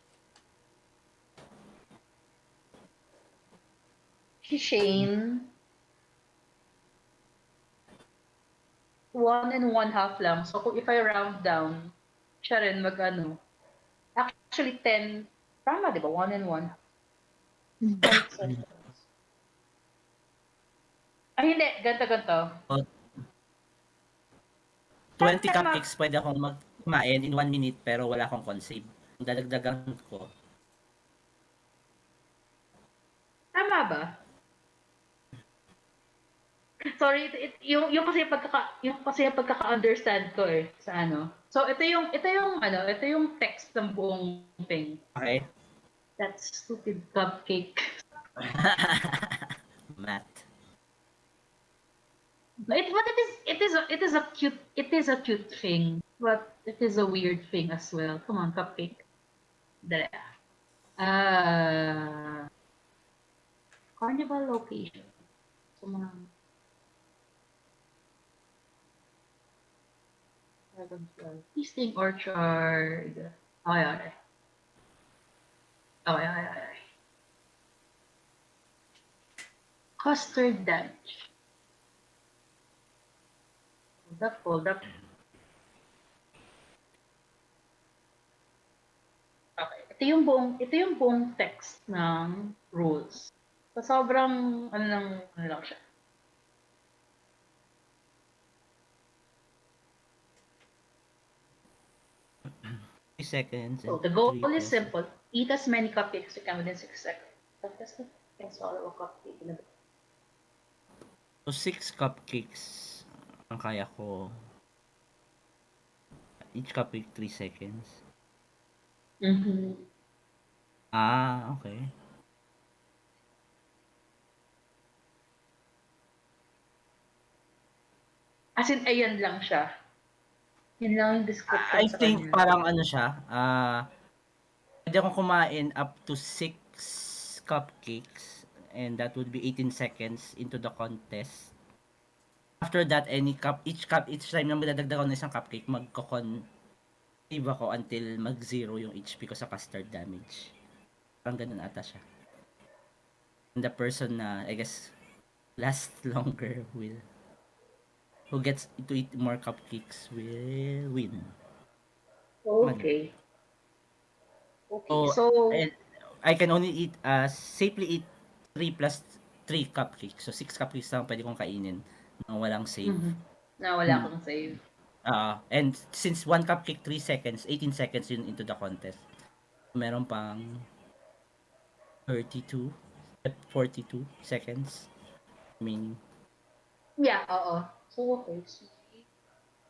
Si Shane, 1 1/2 lang. So kung if I round down, siya rin actually 10, tama di ba? 1 1/2. 5 seconds. Ay hindi, ganto. O, 20 Tama, cupcakes pwede akong kumain in 1 minute pero wala akong con-save. Ang dadagdagan ko, tama ba? Sorry, yung kasi pagkaka-understand ko sa ano. So ito yung text ng buong thing. okay? That stupid cupcake. Math. It is a cute thing, but it is a weird thing as well. Come on, cupcake. Dali. Carnival location. So mga Feasting Orchard. Okay. Custard damage. Hold up. Okay. Ito yung buong text ng rules. So, sobrang, ano lang siya. Seconds. So, the goal is simple. Eat as many cupcakes as you can within 6 seconds. That's it. Can swallow a cupcake in a bit. So, 6 cupcakes ang kaya ko. Each cupcake 3 seconds. Mm-hmm. Okay. As in, ayan lang siya. Yun lang yung description I sa think kanya. parang ano siya, pwede akong kumain up to 6 cupcakes and that would be 18 seconds into the contest. After that, each time na magdadagdag ako ng isang cupcake, save ako until mag-zero yung HP ko sa custard damage. Parang ganun ata siya. And the person na, I guess, last longer who gets to eat more cupcakes will win. Okay. So, I can only safely eat 3 plus 3 cupcakes. So, 6 cupcakes lang pwede kong kainin nang walang save. Mm-hmm. Na wala akong save. And since 1 cupcake 3 seconds, 18 seconds yun into the contest. Meron pang 42 seconds remaining. Yeah, oo. So, okay.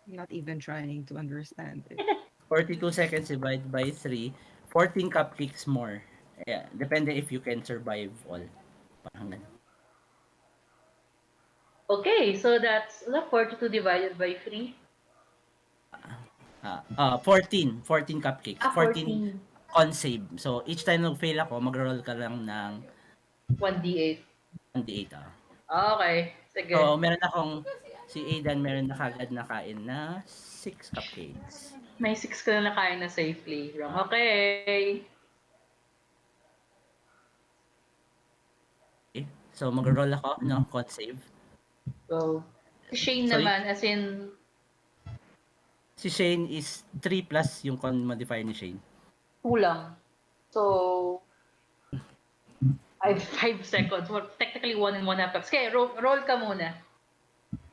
Not even trying to understand it. 42 seconds divided by 3, 14 cupcakes more. Yeah, depende if you can survive all. Parang ganun. Okay, so that's 42 divided by 3. 14 cupcakes. 14 14. on save. So, each time nag-fail ako, mag-roll ka lang ng 1d8. 1d8. Okay, sige. So, si Aidan meron na kagad nakain na 6 cupcakes. May 6 ka na nakain na safely. Okay. Okay. So, mag-roll ako ng con save. Go. Shane Sorry? naman, as in, Si Shane is 3 plus yung con modifier ni Shane. kulang. So, I have 5 seconds. Well, technically 1 and 1 half cups. Okay, roll ka muna.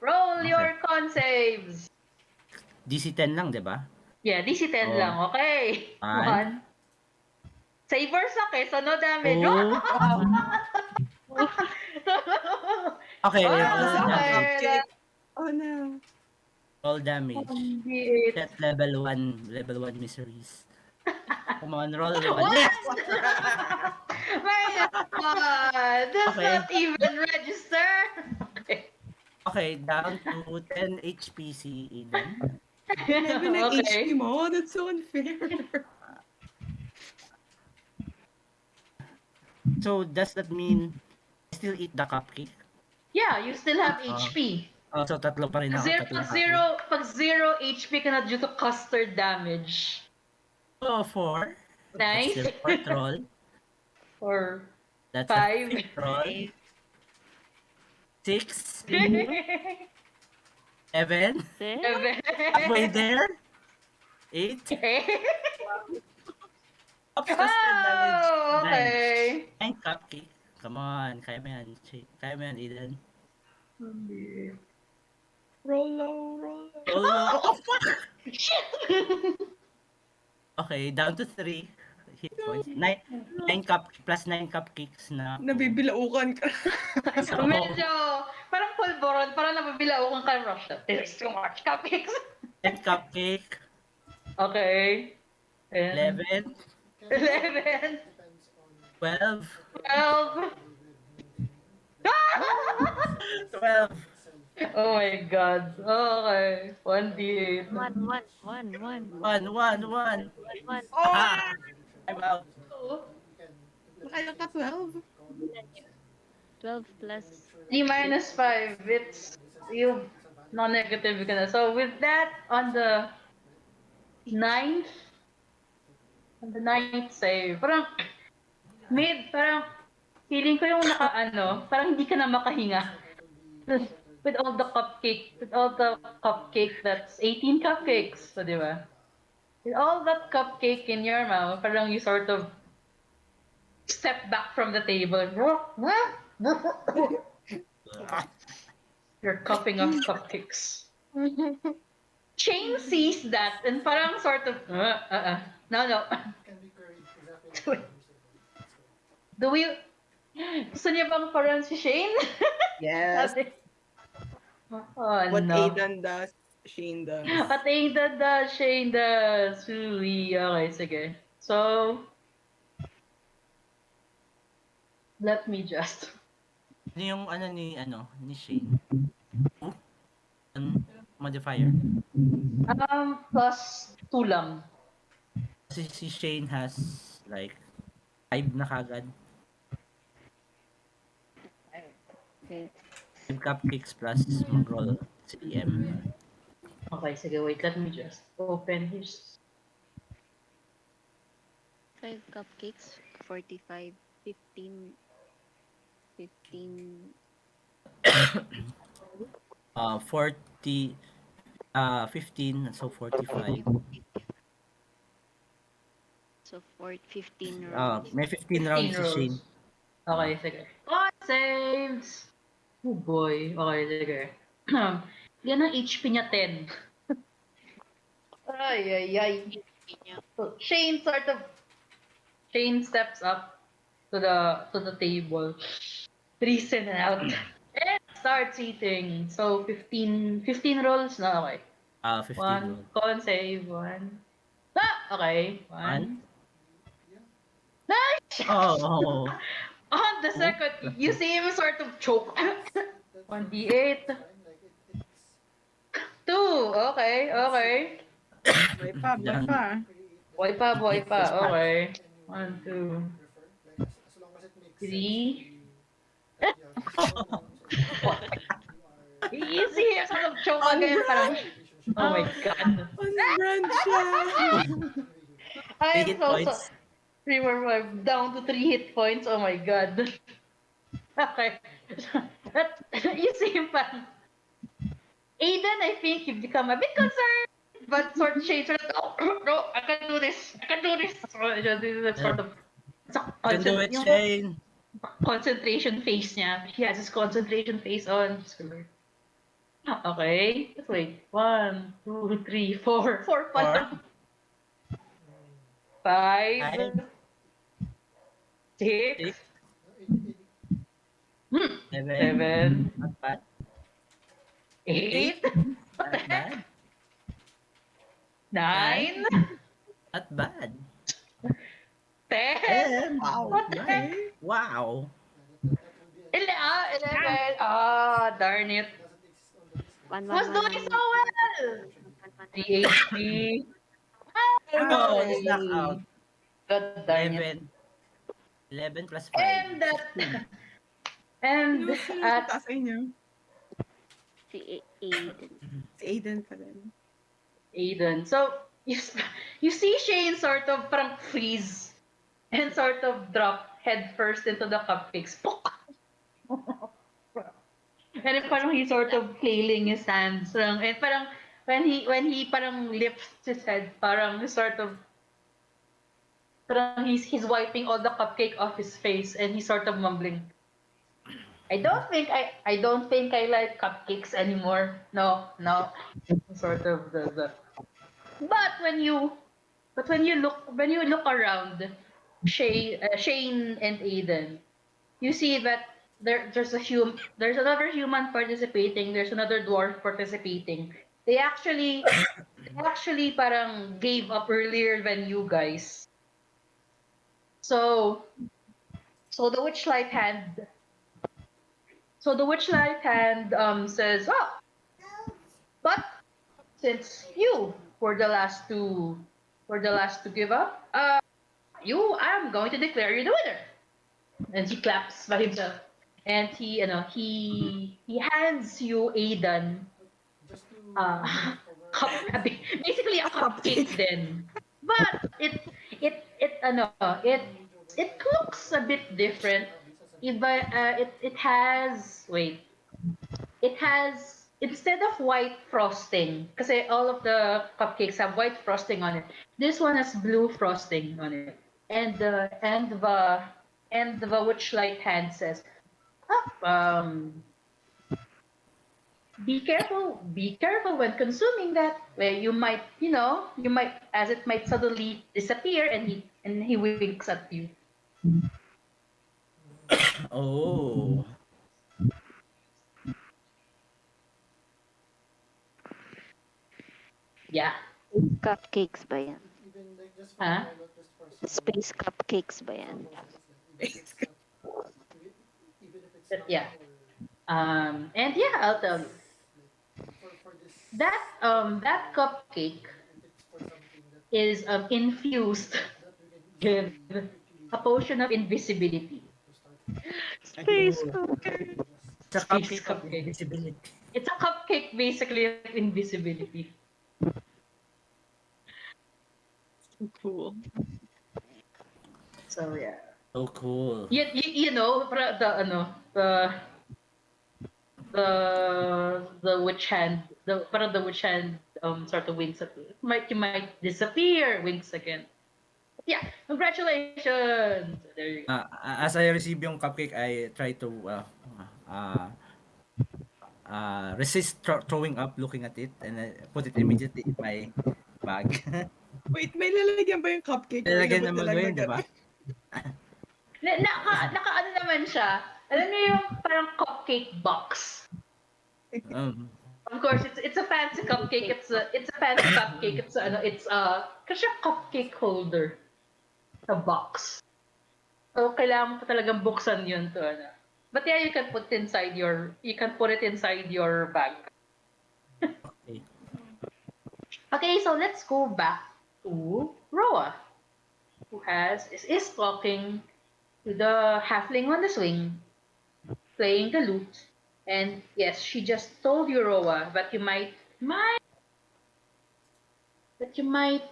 Roll Okay. your con saves. DC 10 lang, di ba? Yeah, DC 10 Oh. lang. Okay. 1. 1. Savers na so no damage. Oh. Okay, Oh, roll Kasi damage. okay. Oh no. Roll damage. 1d8. Set level 1. Level 1 miseries. Come on, roll 1. What? Yes! My God! Does Okay. not even register. Okay. Okay, down to 10 HP si Eden. 11 ang HP Okay. mo? That's so unfair. So, does that mean I still eat the cupcake? Yeah, you still have HP. Oh, so tatlo pa rin ako. Pag zero HP ka na due to custard damage. Oh, 4. Nice. That's your 4th roll. Or That's 5. a 5th roll. 6. 7. Halfway there. 8. Ups, custard damage. Oh, okay. 9 cupcake. Come on, kaya mo yan. Kaya mo yan, Eden. Roll low, roll low. Roll low. Oh, fuck! Shit! Okay, down to 3 hit points. 9 plus 9 cupcakes na. Nabibilaukan ka. So, Medyo, parang pulboron, parang nababilao kang ka-rush. There's too much cupcakes. 10 cupcake. Okay. 11. 11. 12. 12. 12. Oh my God. Okay. 1d8. 1, 1, 1, 1, 1, 1, 1. 1. Ah! I'm out. Kaya ka 12? 12 plus 3 minus 5. It's you non-negative ka na. So with that, on the 9th save, parang feeling ko yung parang hindi ka na makahinga. With all the cupcake, that's 18 cupcakes, so di ba? With all that cupcake in your mouth, parang you sort of step back from the table. You're cupping up cupcakes. Shane sees that and parang sort of, no. Do we, gusto niya bang parang si Shane? Yes. Oh, What no. Aidan does, Shane does. At Aidan does, Shane does. Uy, okay, sige. So, let me just. Ano yung ni Shane? Modifier. Plus 2 lang. Si Shane has like 5 na kagad. Okay. 5 cupcakes plus mag-roll si EM. Okay, sige, wait. Let me just open his. 5 cupcakes, 45, 15, 15. 40, 15, so 45. So 15 rolls. May 15 rounds si Shane. Okay, sige. Con saves! Oh boy. Okay, sige. Yan ang HP niya 10. Ay. So, Shane steps up to the table, reason out, and starts eating. So 15 rolls na, okay. 15 1 roll. con save, 1. Okay. 1. Nice! Oh. On the second, you see him sort of choke. 1d8. 2. Okay. Boy pa. Boy pa. Okay. 1, 2, 3. You see him sort of choke again. Parang, oh my God. On brand siya. I'm Hit so points. 3 more 5. Down to 3 hit points. Oh my God. Okay. You see him parang, Aiden, I think you've become a bit concerned, but sort of shades sort of, oh, no, I can do this. I can do this. So, this is Yeah. sort of, it's a You can do it, yung Shane. concentration face niya. He has his concentration face on. Okay. Let's wait. 1, 2, 3, 4. 4 pa Or lang. 5, 5, 6, 6, 7. 7, Not bad. 8, 8. Not bad. 9, 9. Not bad. 10. 10. Wow. What the heck? Okay. Wow. 11. Ah, darn it. One, Who's one, one, doing one, so one. well? One, one, The one. HP. Oh Oh, no. it's knocked out. Hey. God darn it. 11. 11 plus 5. And 16. and Sino at sa inyo? Si Aiden. Si Aiden pa din. Aiden. So you see Shane sort of parang freeze and sort of drop head first into the cupcakes. Pok! And then parang he sort of flailing his hands. And parang when he parang lifts his head, parang sort of parang he's wiping all the cupcake off his face and he's sort of mumbling. I don't think I like cupcakes anymore. No, no. Sort of the. But when you look around Shane and Aiden, you see that there's another human participating, there's another dwarf participating. They actually parang gave up earlier than you guys. So so the witchlight hand so the witchlight hand says, oh, but since you were the last to give up, I'm going to declare you the winner. And he claps by himself. And he hands you Aidan basically a cupcake then. But it looks a bit different. It has instead of white frosting, because all of the cupcakes have white frosting on it. This one has blue frosting on it, and the witchlight hand says, oh, be careful when consuming that. Where you might, as it might suddenly disappear, and he winks at you. Oh. Yeah. Cupcakes ba yan? Huh? Space cupcakes ba yan? But yeah. And yeah, I'll tell you. That cupcake is infused with a potion of invisibility. Space Oh. cupcake. It's a Space cupcake of cupcake. invisibility. It's a cupcake basically of invisibility. Cool. So yeah. So cool. The witch hand, the witch hand sort of winks at you. You might disappear, winks again. Yeah, congratulations. There you go. As I receive yung cupcake, I try to resist throwing up looking at it, and I put it immediately in my bag. Wait, may lalagyan ba yung cupcake? Or Lalagyan inabot naman na lang ko na yun, di ba? Naka ano naman siya. Alam niyo yung parang cupcake box. Of course, it's a fancy cupcake. It's a fancy cupcake. Kasi cupcake holder. A box. So kailangan mo pa talagang buksan yun to ano. But yeah, you can put it inside your bag. Okay. Okay, so let's go back to Roa, who is talking to the halfling on the swing, playing the lute. And yes, she just told you, Roa, that you might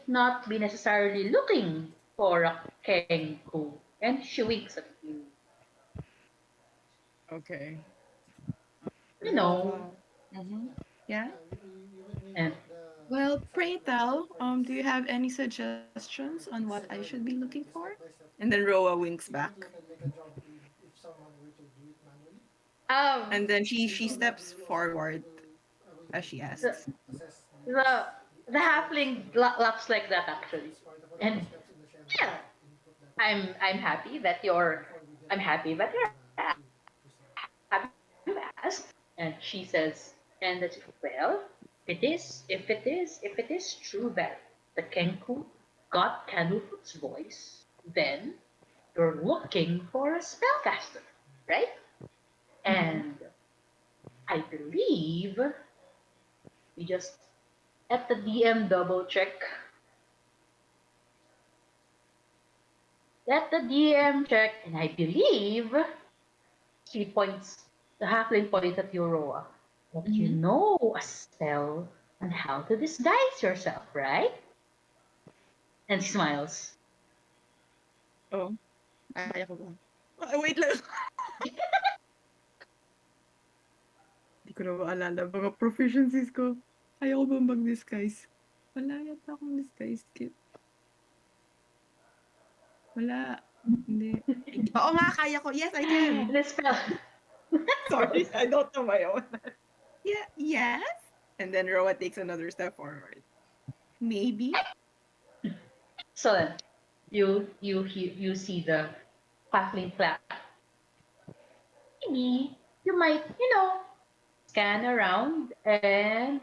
not be necessarily looking for a kenku. And she winks at you. Okay. You know, Mhm. Yeah. And Well, pray tell, do you have any suggestions on what I should be looking for? And then Roa winks back. um, And then she steps forward as she the asks. the the halfling laughs like that actually, and yeah, I'm happy that you're I'm happy that you're happy you asked. And she says, and that's well, if it is true that the Kenku got Kanufu's voice, then you're looking for a spellcaster, right? Mm-hmm. And I believe we just let the DM double check. Let the DM check, and I believe she points. The halfling points at Euroa. But you Mm-hmm. know a spell on how to disguise yourself, right? And she smiles. Oh, kaya ko ba? Wait lang. Di ko na maalala mga proficiencies ko. Kaya ko ba mag-disguise? Wala yata akong disguise kit. Wala. Hindi. Oo nga, kaya ko. Yes, I can. The spell. Sorry, I don't know my own. Yeah, yes. And then Roa takes another step forward. Maybe. So then, you see the halfling flap. Maybe you might, scan around and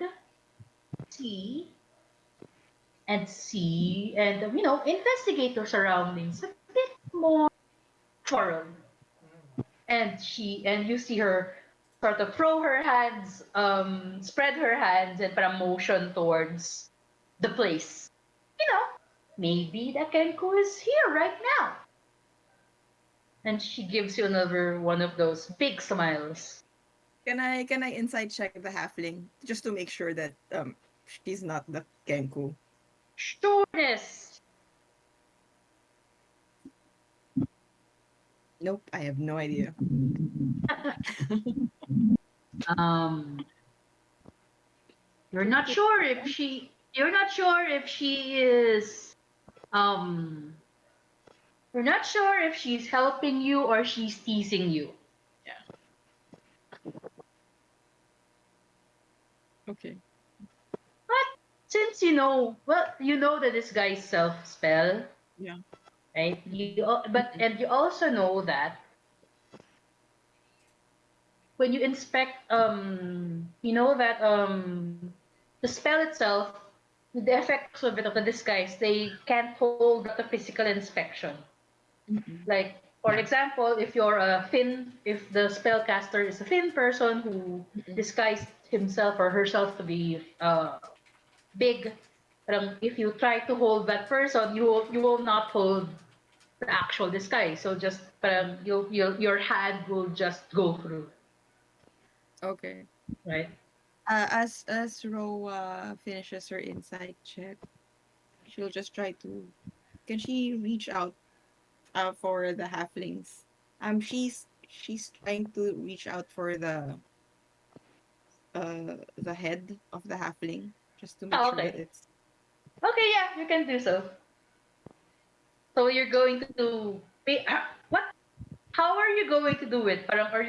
see and investigate your surroundings a bit more thorough. And you see her sort of throw her hands, spread her hands, and put a motion towards the place. You know, maybe the Kenku is here right now. And she gives you another one of those big smiles. Can I inside check the halfling just to make sure that she's not the Kenku? Sureness. Nope, I have no idea. um, you're not sure if she. You're not sure if she is. Um, you're not sure if she's helping you or she's teasing you. Okay. But since you know that this guy's self spell, Yeah. right? And you also know that when you inspect, the spell itself, the effects of the disguise, they can't hold up to physical inspection. Mm-mm. Like, for example, if the spellcaster is a thin person who Mm-mm. disguised himself or herself to be big, if you try to hold that person, you will not hold the actual disguise. So just your hand will just go through, Okay. right? As Roa finishes her insight check, she'll just try to. Can she reach out for the halflings? She's trying to reach out for the head of the halfling just to make Oh, sure that okay. it's Okay, yeah, you can do so. So you're going to what? How are you going to do it? Parang are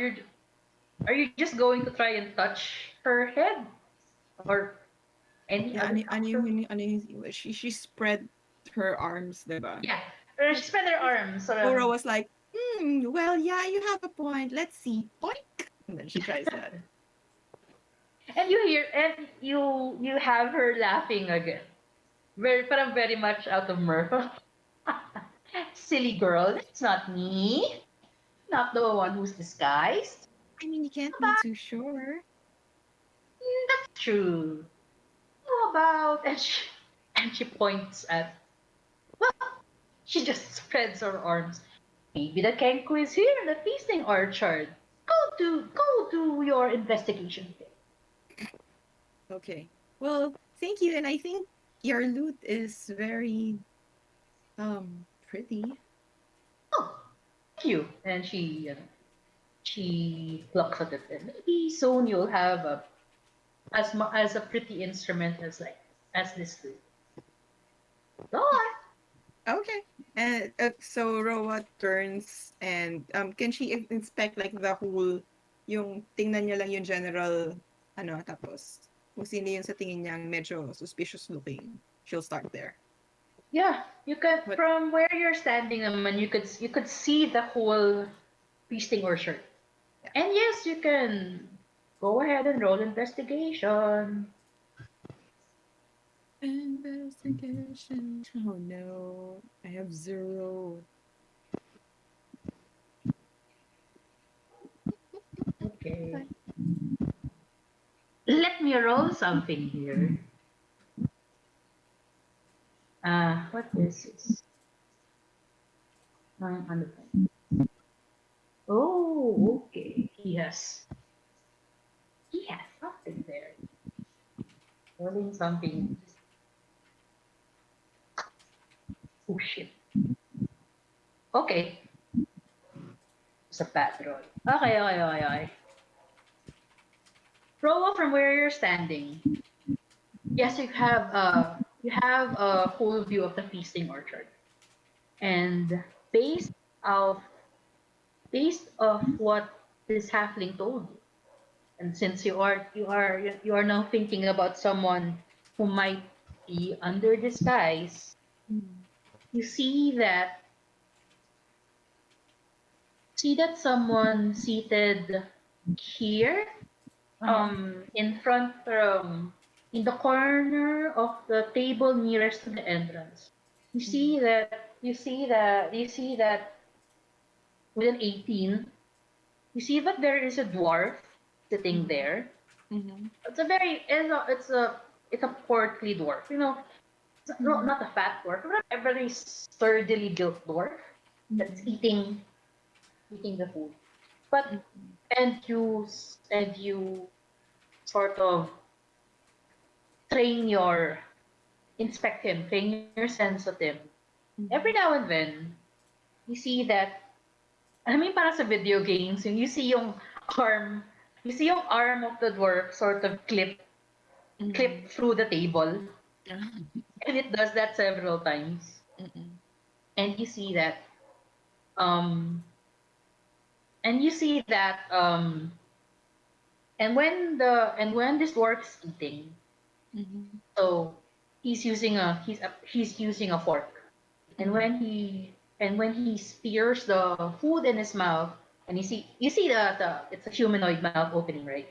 you just going to try and touch her head or any yeah, other action? she spread her arms, diba? Yeah, or she spread her arms. Laura was like, well, yeah, you have a point. Let's see. Boink. And then she tries that. And you have her laughing again. Very much out of mirth. Silly girl, that's not me. Not the one who's disguised. I mean, you can't be But too sure. that's true. How about and she points at she just spreads her arms. Maybe the Kenku is here in the feasting orchard. Go do your investigation. Okay. Well, thank you. And I think your loot is very pretty. Oh, thank you. And she looks at it and maybe soon you'll have as a pretty instrument as this flute. Go on. Okay. And so Roa turns and can she inspect like the whole yung tingnan niya lang yung general ano tapos kung sino yung sa tingin niyang medyo suspicious looking, she'll start there. Yeah, you could What? from where you're standing, naman, you could see the whole feasting orchard. Yeah. And yes, you can go ahead and roll investigation. Investigation. Oh no, I have 0. Okay. Let me roll something here. What is this? Ano to? Oh, okay. He has something there. Rolling something. Oh shit. Okay. It's a bad roll. Okay. Roll up from where you're standing. Yes, you have a whole view of the feasting orchard. And based of based of what this halfling told you, and since you are now thinking about someone who might be under disguise, you see that someone seated here, in front, in the corner of the table nearest to the entrance. You see that with an 18, you see that there is a dwarf sitting there. Mm-hmm. It's a portly dwarf. Not a fat dwarf, but a very sturdily built dwarf that's eating the food. But and you sort of train your train your sense of him. Every now and then, you see that, I mean, para sa video games, you see arm, yung arm of the dwarf sort of clip through the table, and it does that several times. And you see that, um, and you see that, and when this dwarf is eating, so he's using a fork. And when he spears the food in his mouth, and you see the it's a humanoid mouth opening, right?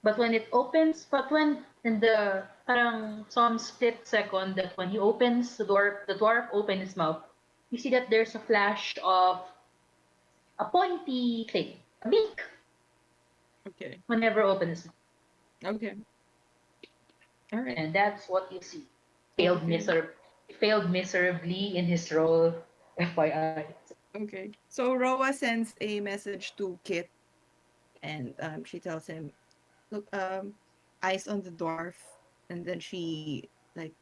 But when it opens, but when in the parang some split second that when he opens the dwarf opens his mouth, you see that there's a flash of a pointy thing, a beak, Okay. whenever opens, Okay. All right. and that's what you see. Failed Okay. miser failed miserably in his role, FYI. Okay. So Roa sends a message to Kit and she tells him, look, eyes on the dwarf, and then she like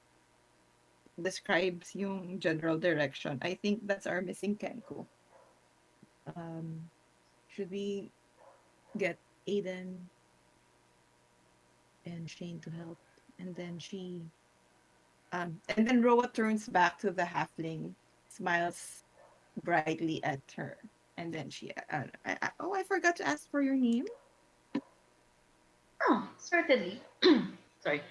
describes yung general direction. I think that's our missing Kenko. Um, should we get Aiden and Shane to help? And then Roa turns back to the halfling, smiles brightly at her, and then I forgot to ask for your name. Oh, certainly. Sorry.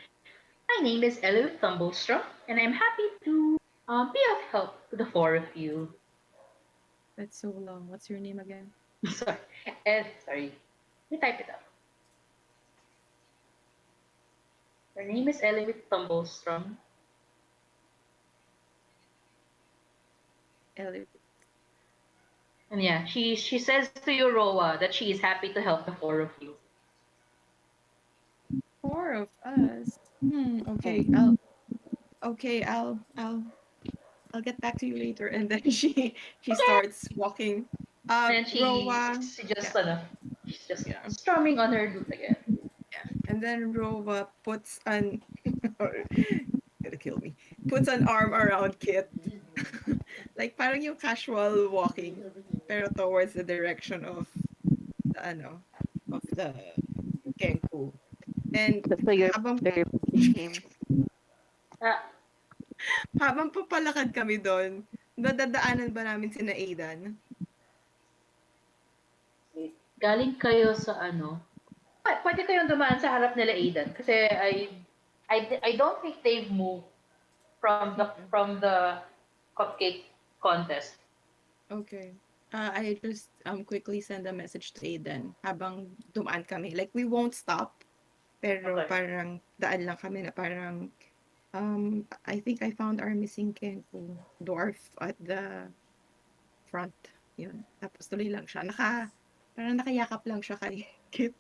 My name is Elliot Tumblestrom, and I'm happy to be of help to the four of you. That's so long. What's your name again? Sorry. Sorry. Let me type it up. Her name is Elliot Tumblestrom. Elliot. And yeah, she says to you, Roa, that she is happy to help the four of you. 4 of us. Okay. I'll get back to you later. And then she Okay. starts walking. And she Rowa. she just Yeah, she's just yeah, strumming on her lute again. yeah. And then Rowa puts an gonna kill me. Puts an arm around Kit. Like parang yung casual walking, pero towards the direction of the ano, of the Kenku. And So you're habang pushing him. Ah, habang papalakad kami doon, dadaanan ba namin sina Aidan? galing kayo sa ano? Pwede kayong dumaan sa harap nila Aidan kasi I don't think they've moved Okay. from the cupcake contest. Okay. I just quickly send a message to Aidan habang dumaan kami. Like, we won't stop, pero Okay. parang daan lang kami na parang I think I found our missing Kenku dwarf at the front. Yun. Tapos tuloy lang siya. Parang nakayakap lang siya kay Kit.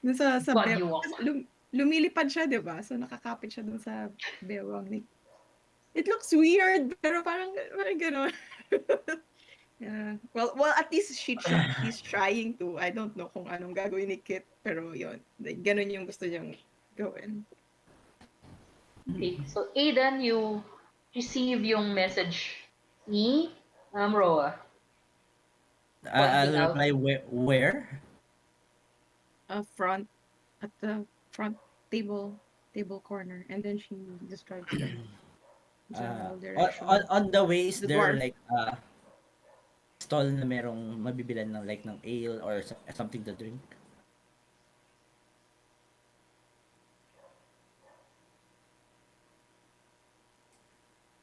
Dun sa God, you walk. kasi lumilipad siya, di ba? So, nakakapit siya dun sa bewang ni It looks weird, pero parang gano'n. Yeah. Well, at least he's trying to. I don't know kung anong gagawin ni Kit, pero yun. Ganun yung gusto niyang gawin. Okay. So, Aidan, you receive yung message ni Roa. I'll Pointing out. reply where? Front, at the front table corner. And then she describes the general direction. On the way, is The there dwarf. like a stall na merong mabibilan ng like ng ale or something to drink?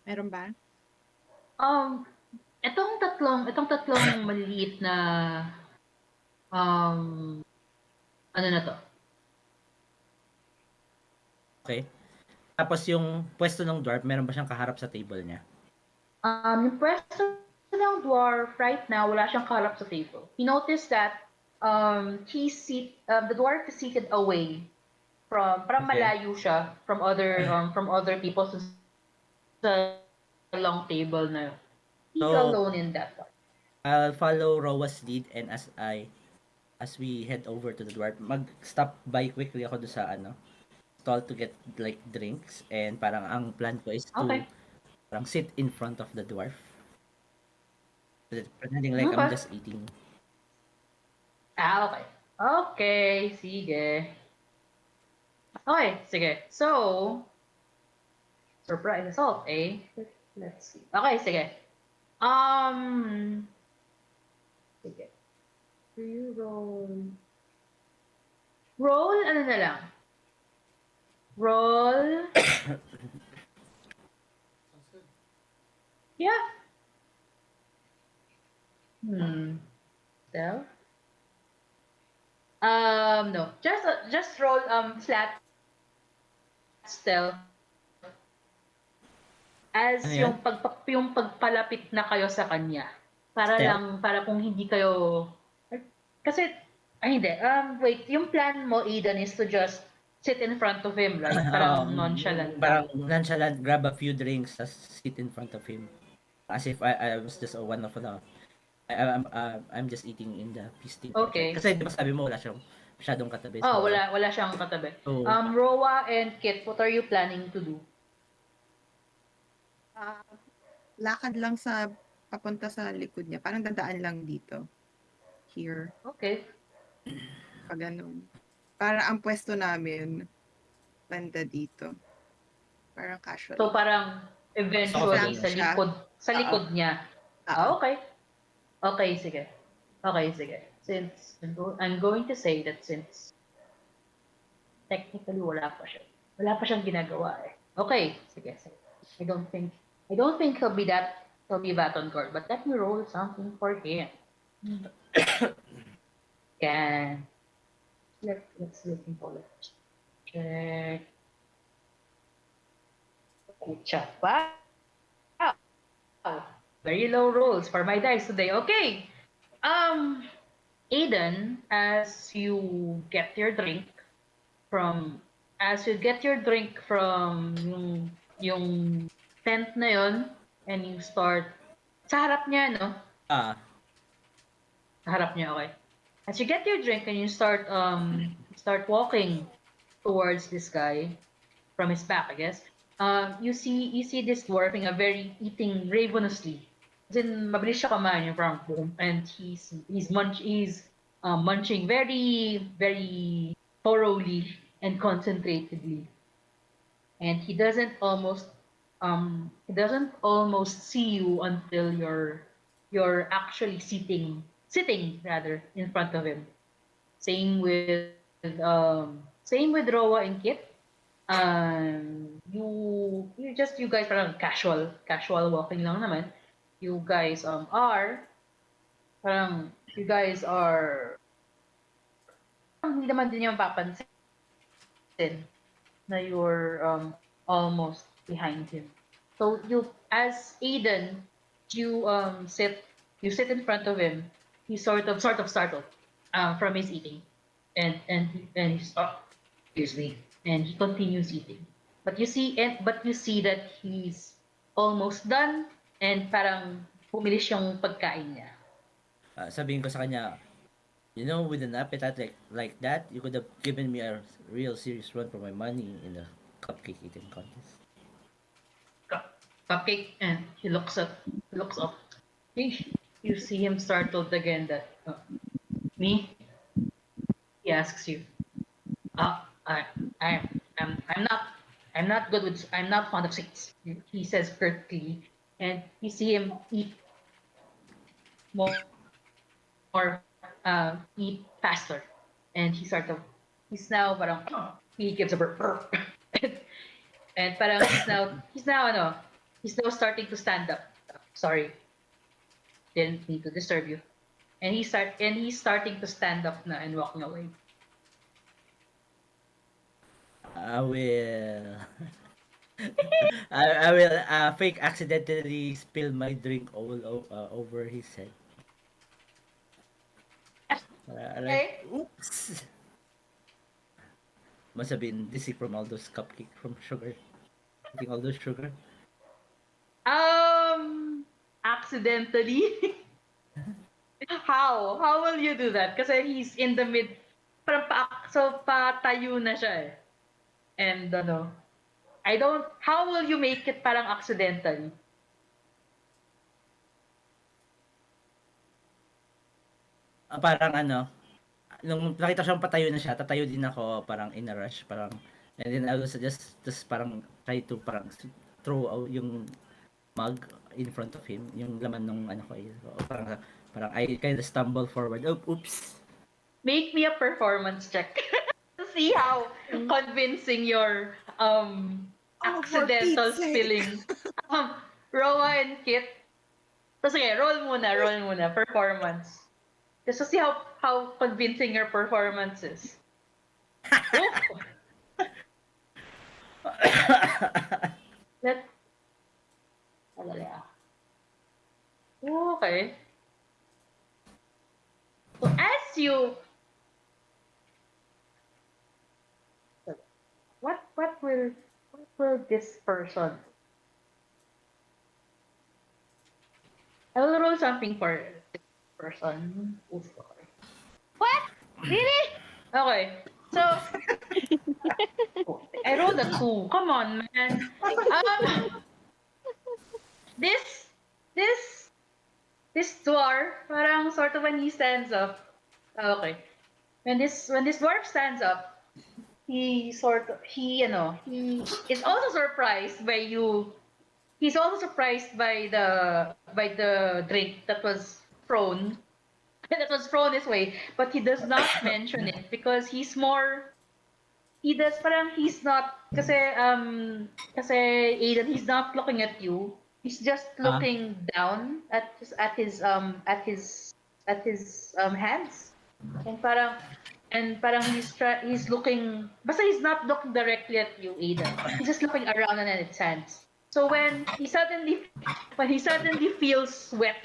Meron ba? Itong tatlong maliliit na um ano na to? Okay. Tapos yung pwesto ng dwarf, meron ba siyang kaharap sa table niya? Yung pwesto ng dwarf right now, wala siyang kaharap sa table. He noticed that the dwarf is seated away from Okay. malayo siya from other people sa long table na yun. He's So, alone in that one. I'll follow Rowa's lead, and as we head over to the dwarf, mag-stop by quickly ako doon sa stall to get like drinks, and parang ang plan ko is to Okay. parang sit in front of the dwarf. Pretending like I'm Okay. just eating. Okay. Okay, sige. Okay, sige. So, surprise assault, eh? Let's see. Okay, sige. Sige. Do you roll? Roll, ano na lang? Roll. Yeah. Stealth? No. Just roll flat stealth as Ano yan? yung pagpalapit na kayo sa kanya. Para Stealth? lang para kung hindi kayo kasi hindi. Wait, yung plan mo, Eden, is to just sit in front of him, right? Parang nonchalant Parang lang. nonchalant, grab a few drinks, as sit in front of him. As if I was just one of the I'm just eating in the feasting. Okay. Kasi di ba sabi mo wala siyang masyadong katabi. Oh, So, wala siyang katabi. So, Roa and Kit, what are you planning to do? Lakad lang papunta sa likod niya. Parang dadaan lang dito. Here. Okay. Pag ganun. Para ang pwesto namin, banda dito. Parang casual. So parang eventually So, sa likod niya. Okay. Okay, sige. Okay, sige. Since I'm going to say that since technically wala pa siyang ginagawa eh. Okay, sige. I don't think he'll be that on guard, but let me roll something for him. Can let's look for it. Check. Kucha. Wow. Very low rolls for my dice today. Okay. Aiden, as you get your drink from yung tent na yon, and you start sa harap niya, no? Sa harap niya, okay. As you get your drink and you start walking towards this guy from his back, I guess. You see this dwarf eating ravenously. As in, mabilis siya kumain, yung parang boom, and he's munching very, very thoroughly and concentratedly. And he doesn't almost see you until you're actually sitting rather in front of him. Same with Roa and Kit. You guys parang casual walking lang naman. You guys you guys are hindi naman din yung papansin na you're almost behind him. So as Aiden, you you sit in front of him. He's sort of startled from his eating, and he's excuse me, and he continues eating. But you see that he's almost done, and parang pumilis yung pagkain niya. Sabihin ko sa kanya, with an appetite like that, you could have given me a real serious run for my money in the cupcake eating contest. Cupcake, and he looks up. You see him startled again. That me? He asks you. Uh, I, I, I'm not. I'm not fond of sweets. He says curtly, and you see him eat more, eat faster, and he's now parang he gives a burp, and, and parang he's now starting to stand up. Sorry, didn't mean to disturb you. And he's starting to stand up na and walking away. I will. I will fake accidentally spill my drink over his head. Okay. Oops. Must have been dizzy from all those cupcake from sugar. Eating all those sugar. Accidentally. How will you do that? Kasi he's in the mid, so patayo na siya eh. And how will you make it parang accidentally? Parang nung nakita siyang patayo na siya, tatayo din ako parang in a rush, parang, and then I was just parang try to parang throw out yung mug in front of him, yung laman nung ko, parang I kind of stumble forward. Oh, oops. Make me a performance check to see how convincing your For accidental Pete's sake. spilling. Roa and Kit. So sige, roll muna, performance. Just to see how convincing your performance is. Oh, let okay. So as you what will this person, I will roll something for this person. Oof, okay. What? Really? Okay. So I rolled a 2. Come on, man. This this this dwarf, parang sort of when he stands up. Okay. When this dwarf stands up, he is also surprised by you. He's also surprised by the drink that was thrown this way, but he does not mention it because he's not kasi Aiden, he's not looking at you. He's just looking down at his hands. And parang he's looking, basta he's not looking directly at you, Aiden. He's just looking around and at its hands. So when he suddenly feels wet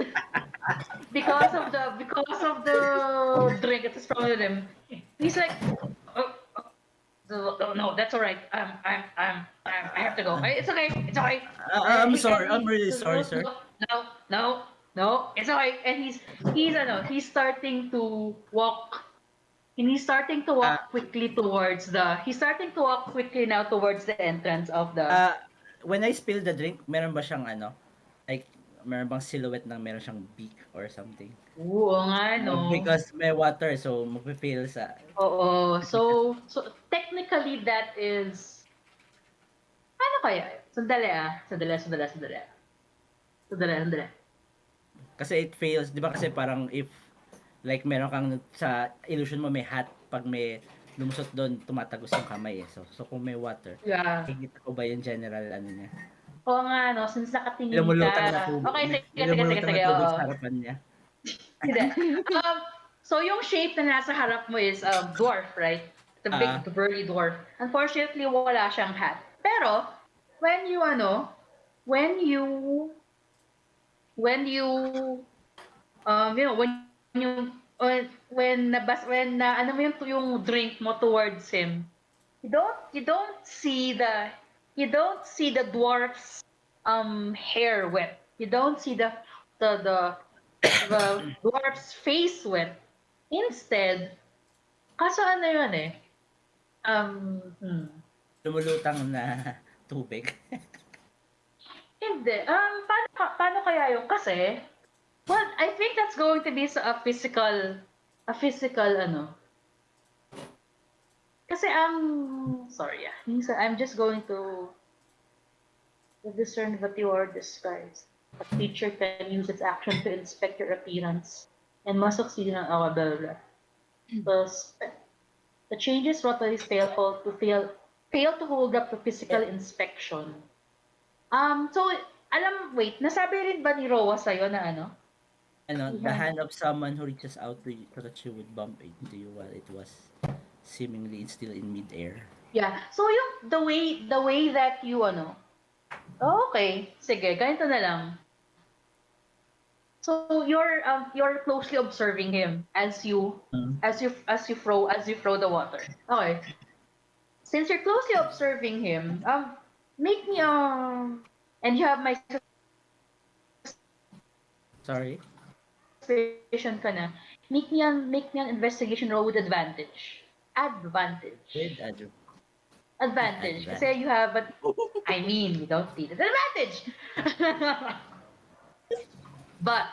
because of the drink that's from him, he's like, oh, no, that's all right. I have to go. It's okay. It's okay. I'm sorry. I'm really sorry, sir. No. It's okay. And he's starting to walk. And he's starting to walk quickly now towards the entrance of the. When I spill the drink, meron ba siyang like, meron bang silhouette ng meron siyang beak or something? Oo nga, no? Because may water, so mafe-feel sa... Oo. So technically that is, ano kaya? Sandali ah. Sandali. Kasi it feels, di ba kasi parang if like meron kang sa illusion mo may hat, pag may lumusot doon, tumatagos yung kamay eh. So kung may water, Yeah. higit ko ba yung general ano niya? Oo nga, no? Since nakatingin ka. Lumulutang na tubig, Okay, lumulutang sige. na tubig Oo. sa harapan niya. Hindi. Um, so yung shape na nasa harap mo is dwarf, right? The big, Ah, the burly dwarf. Unfortunately, wala siyang hat. Pero, when you, when you, when na, ano mo yung drink mo towards him, you don't see the dwarf's hair wet. You don't see the the dwarf's face wet. Instead, kaso ano yun eh, hmm, lumulutang na tubig. hindi, paano kaya yun? Kasi, well, I think that's going to be a physical ano, kasi sorry minsan I'm just going to discern what you are describes. A creature can use its action to inspect your appearance and must succeed in an hour. Thus, the changes wrought by this fail to hold up to physical inspection. So, wait, nasabi rin ba ni Roa sa'yo na ano? Ano, the Yeah. hand of someone who reaches out to touch you would bump into you while it was seemingly still in midair. Yeah. So, the way that you, oh, okay, sige, ganito na lang. So, you're closely observing him Mm. as you throw the water. Okay. Since you're closely observing him, make me and you have my Sorry? suspicion ka na. Make me an investigation roll with advantage. With Advantage. advantage. Kasi you have you don't need an advantage. But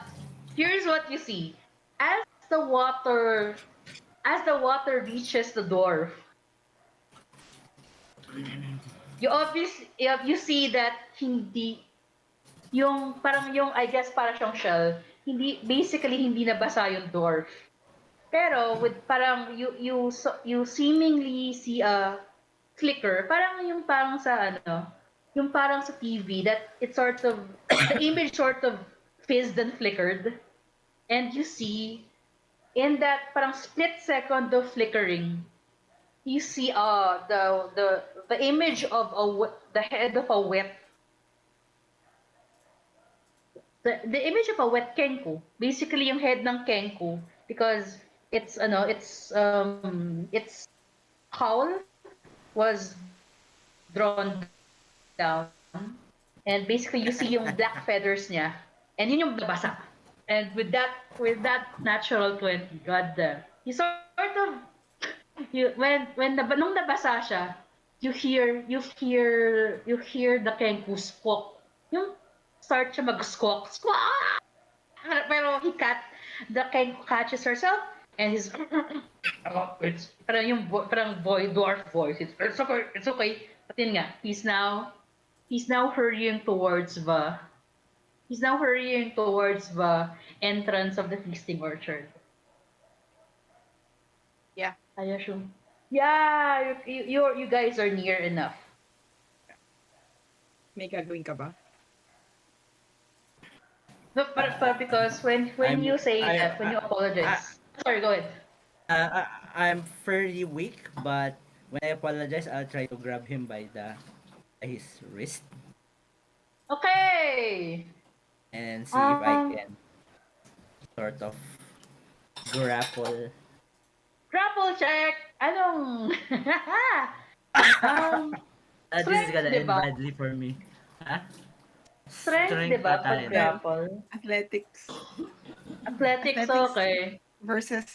here's what you see. As the water as the water reaches the dwarf, you see that hindi yung parang yung I guess para siyang shell, hindi nabasa yung dwarf. Pero with parang you seemingly see a flicker, yung parang sa TV that it sort of the image sort of fizzed and flickered, and you see in that parang split second of flickering, you see the image of the head of a wet the image of a wet kenku, basically yung head ng kenku, because its howl was drawn down, and basically you see yung black feathers niya, and yun yung nabasa. And with that natural 20, god damn, you sort of nung nabasa siya, you hear the kenku squawk. Yung start siya mag-squawk, squawk. Pero the kenku catches herself, and he's it's parang parang dwarf voice. It's okay. But yun nga, he's now hurrying towards the entrance of the feasting orchard. Yeah. I assume. Yeah, you guys are near enough. May gagawin ka ba? But because when you say that, when you apologize. Sorry, go ahead. I'm fairly weak, but when I apologize, I'll try to grab him by his wrist Okay. and see if I Um, can sort of grapple. grapple check. Anong? um, This is strength, gonna di end ba? badly for me. Huh? Strength, di ba? ata Pag yun. grapple. Athletics. Athletics, okay. Versus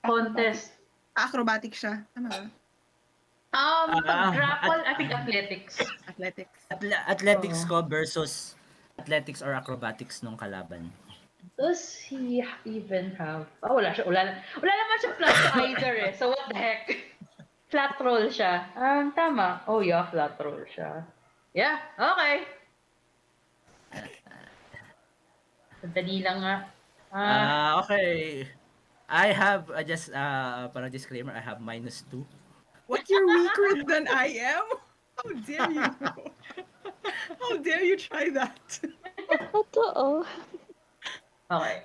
Contest. acrobatic siya. Tama ba? Pag Ah, grapple, I think athletics. Athletics. Athletics Oo. ko versus athletics or acrobatics nung kalaban. Does he even have... Oh, wala siya. Wala naman siya plus to either eh. So what the heck? Flat roll siya. Tama. Oh yeah, flat roll siya. Yeah, okay. Sandali lang nga. Okay. I have just para disclaimer, I have -2. What, you're weaker than I am? How dare you? How dare you try that? Totoo. Okay.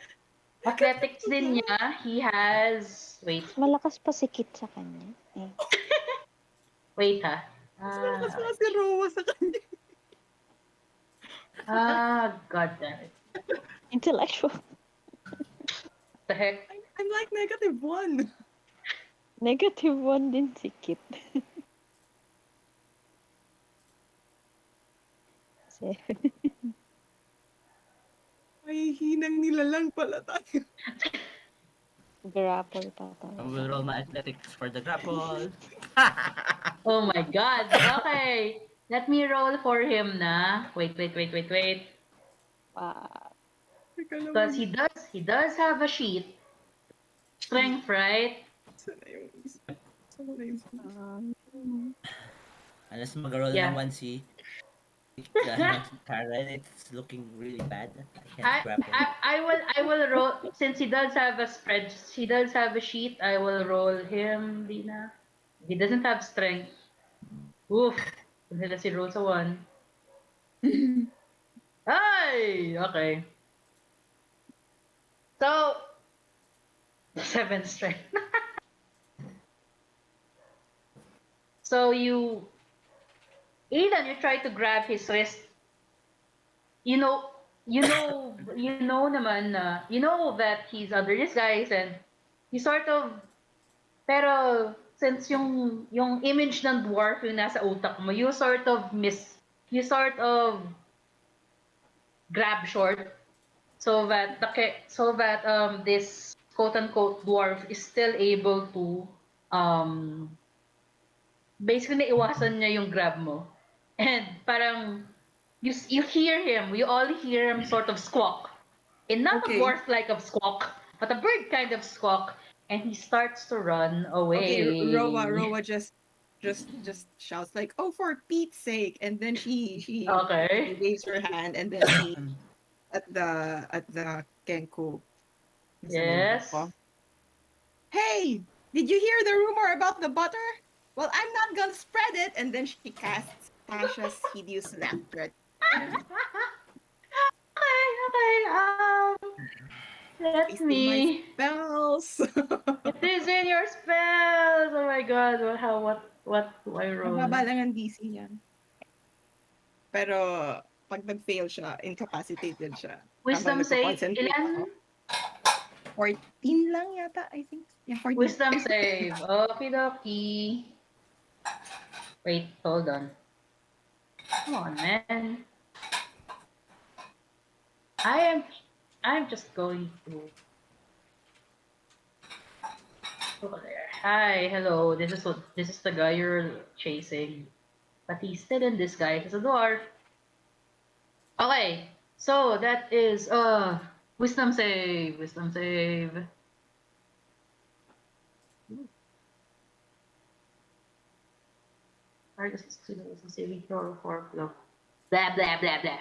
Ikaw Athletics ba? din niya, he has... Wait. Mas malakas pa si Kit sa kanya. Eh. Wait ha. Mas malakas pa Okay. si Rowa sa kanya. God damn it. Intellectual. The heck? I'm like -1. -1 din si Kit. Kasi, Ay, hinang nilalang pala tayo. grapple pa I will talaga. roll my athletics for the grapple. Oh my god. Okay. Let me roll for him na. Wait. Wow. Teka lang, Because he does have a sheet. Strength, right? Saan na yung isa? Saan na yung isa? Unless mag-roll Yeah. ng 1C. Karen, it's looking really bad. I can't grapple. I will roll since he does have a spread. He does have a sheet. I will roll him, Dina. He doesn't have strength. Oof. Sila si Rosa 1. Ay! Okay. So, 7 strength. So Aidan, you try to grab his wrist. You know, naman na, you know that he's under disguise and you sort of, pero since yung image ng dwarf yung nasa utak mo, you sort of grab short so that this quote unquote dwarf is still able to um basically naiwasan niya yung grab mo. And parang you hear him, we all hear him sort of squawk. And not a Okay. dwarf like of squawk, but a bird kind of squawk. And he starts to run Okay, away. Rowa just shouts like, "Oh, for Pete's sake!" And then she Okay. waves her hand, and then she at the Kenko. Yes. Hey, did you hear the rumor about the butter? Well, I'm not gonna spread it. And then she casts Tasha's hideous laughter. Okay. Let Wasting my me. spells. It is in your spells. Oh my god. What do I roll? Mababa lang ang DC niya. Pero pag nag-fail siya, incapacitated siya. Wisdom Habang save. nagko-concentrate ako. Ilan? 14 lang yata, I think. Yeah, 14. Wisdom save. Okie dokie. Wait, hold on. Come on, man. I'm just going to go there. Hi, hello. This is the guy you're chasing. But he's still in disguise as a dwarf. Okay. So that is wisdom save. Wisdom save. Target wisdom saving throw for blah blah blah blah.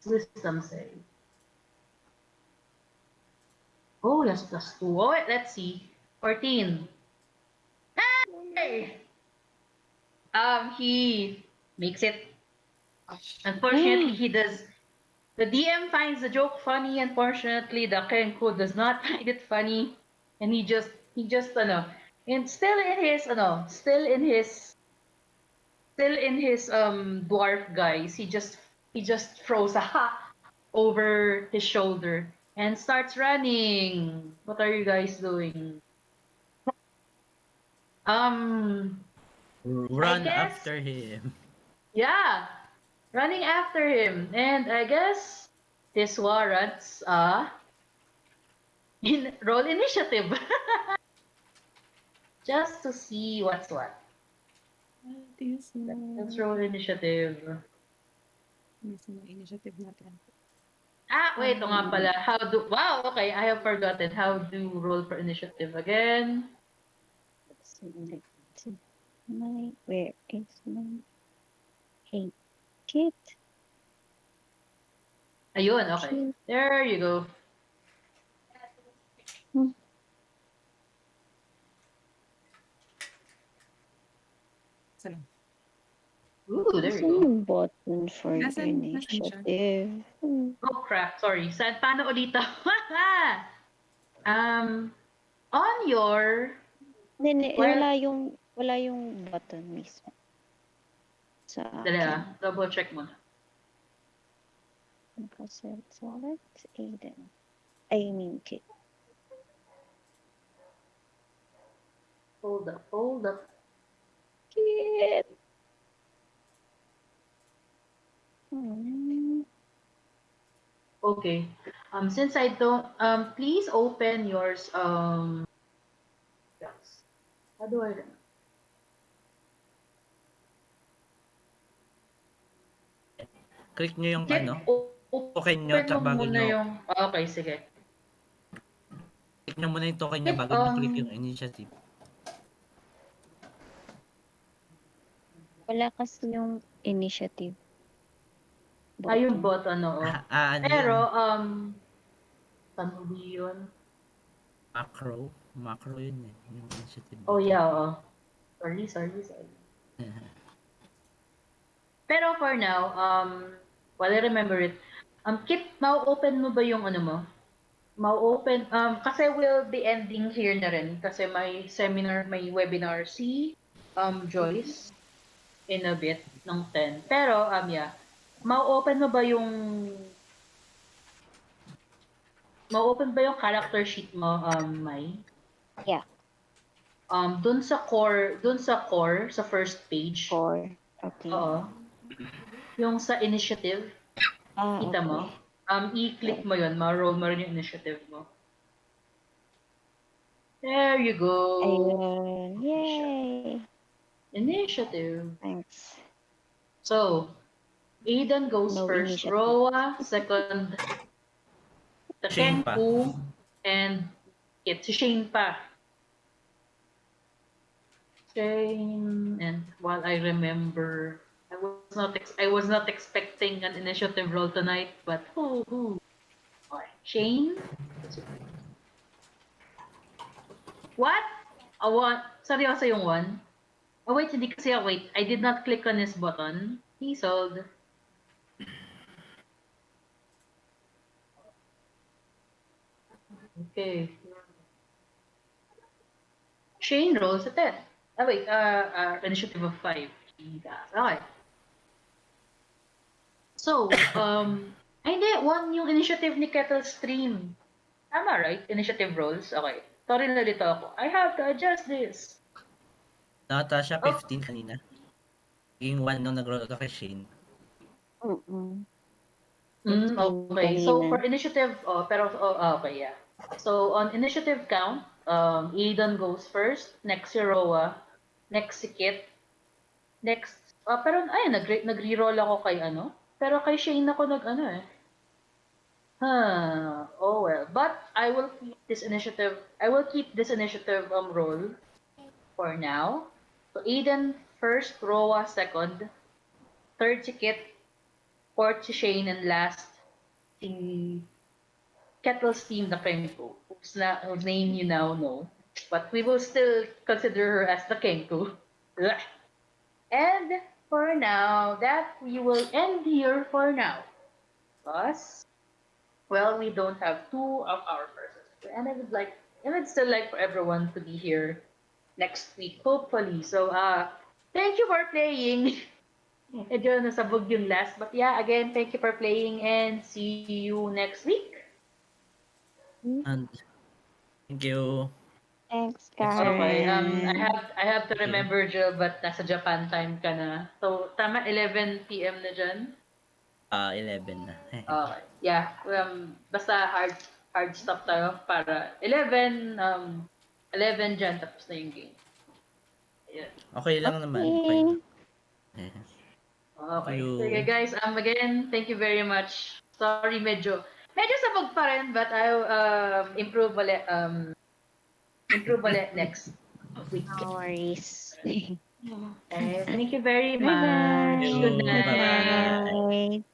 Wisdom save. Oh, that's +2. Oh, wait, let's see. 14. Hey! He makes it. Unfortunately, he does. The DM finds the joke funny. Unfortunately, the Kenko does not find it funny, and he just and still in his dwarf guise, he just throws a ha over his shoulder and starts running. What are you guys doing? Run guess- after him. Yeah, running after him, and I guess this warrants roll initiative just to see what's what. Let's roll initiative. Initiative natin. Wait, ito nga pala. Wow, okay, I have forgotten. How do roll for initiative again? Let's see. Where is my hey kit? Ayun, okay. Kit. There you go. Hmm. Saan? Ooh, there you Saan go. yung button for Nasaan siya? initiative? Oh, crap. Sorry. Paano ulit to? um, on your... Hindi, Well, wala yung button mismo sa dali akin. double check muna. Select Aiden. I mean kit. Hold up. Kit! Hmm. Okay. Since I don't, please open yours, yes. How do I... Click nyo yung Kit, ano, token nyo, open mo bago muna nyo, yung... Okay, sige. click nyo muna yung token nyo Kit, bago nyo click yung initiative. Wala kasi yung initiative yung button. button, oo. Ano Pero, yun? Ano ba yun? Macro yun eh, yung initiative Oh, button. yeah, oo. Sorry. Pero for now, while I remember it, Kit, ma-open mo ba yung ano mo? Ma-open, kasi we'll be ending here na rin. Kasi may seminar, may webinar si Joyce in a bit ng 10. Pero, yeah. Ma-open mo ba yung character sheet mo, Mai? Yeah, Dun sa core, sa first page. 4. Okay. Oo. Yung sa initiative, kita Okay. mo? I-click mo yun, ma-roll mo rin yung initiative mo. There you go. Ayun. Yay! Initiative. Thanks. So, Aiden goes No first, initiative. Roa, second, Shane pa. Takenku, and si Shane pa. Shane, and while I remember, I was not expecting an initiative roll tonight, but who? Okay. Shane? What? A one? Seryoso yung one? Oh wait, hindi kasi wait. I did not click on his button. He sold. Okay. Shane rolls a 10. Wait, initiative of 5. Okay. So, hindi, 1 yung initiative ni Kettle Stream. Tama, right? Initiative rolls. Okay. Sorry na dito ako. I have to adjust this. Nata siya Oh. 15 kanina. Yung 1 nung nag-roll ka kay Shane. Okay. So, for initiative, okay, yeah. So, on initiative count, Aiden goes first, next si Roa, next si Kit, next, pero ayun, nag-reroll ako kay ano, pero kay Shane ako nag-ano eh. Oh well. But I will keep this initiative, role for now. So, Aiden first, Roa second, third si Kit, fourth si Shane, and last si Kettle's team, the Kenku, whose name you now know. But we will still consider her as the Kenku. Ugh. And for now, that we will end here for now. Because, well, we don't have 2 of our persons. And I would still like for everyone to be here next week, hopefully. So, thank you for playing. Medyo nasabog yung last. But yeah, again, thank you for playing and see you next week. And thank you. Thanks, Thanks, Okay, Karen. I have to Thank you. remember, Jill, but nasa Japan time ka na. So, tama, 11 p.m. na dyan? 11 na. Okay. Yeah, basta hard stop tayo para 11 dyan, tapos na yung game. Ayan. Okay lang naman. Okay lang. Okay. You. Sige guys, again, thank you very much. Sorry, medyo Medyo sabog pa rin, but I'll improve ulit next week. No worries. Okay, thank you very Bye much. Good bye. Hello, Good bye night. bye. night.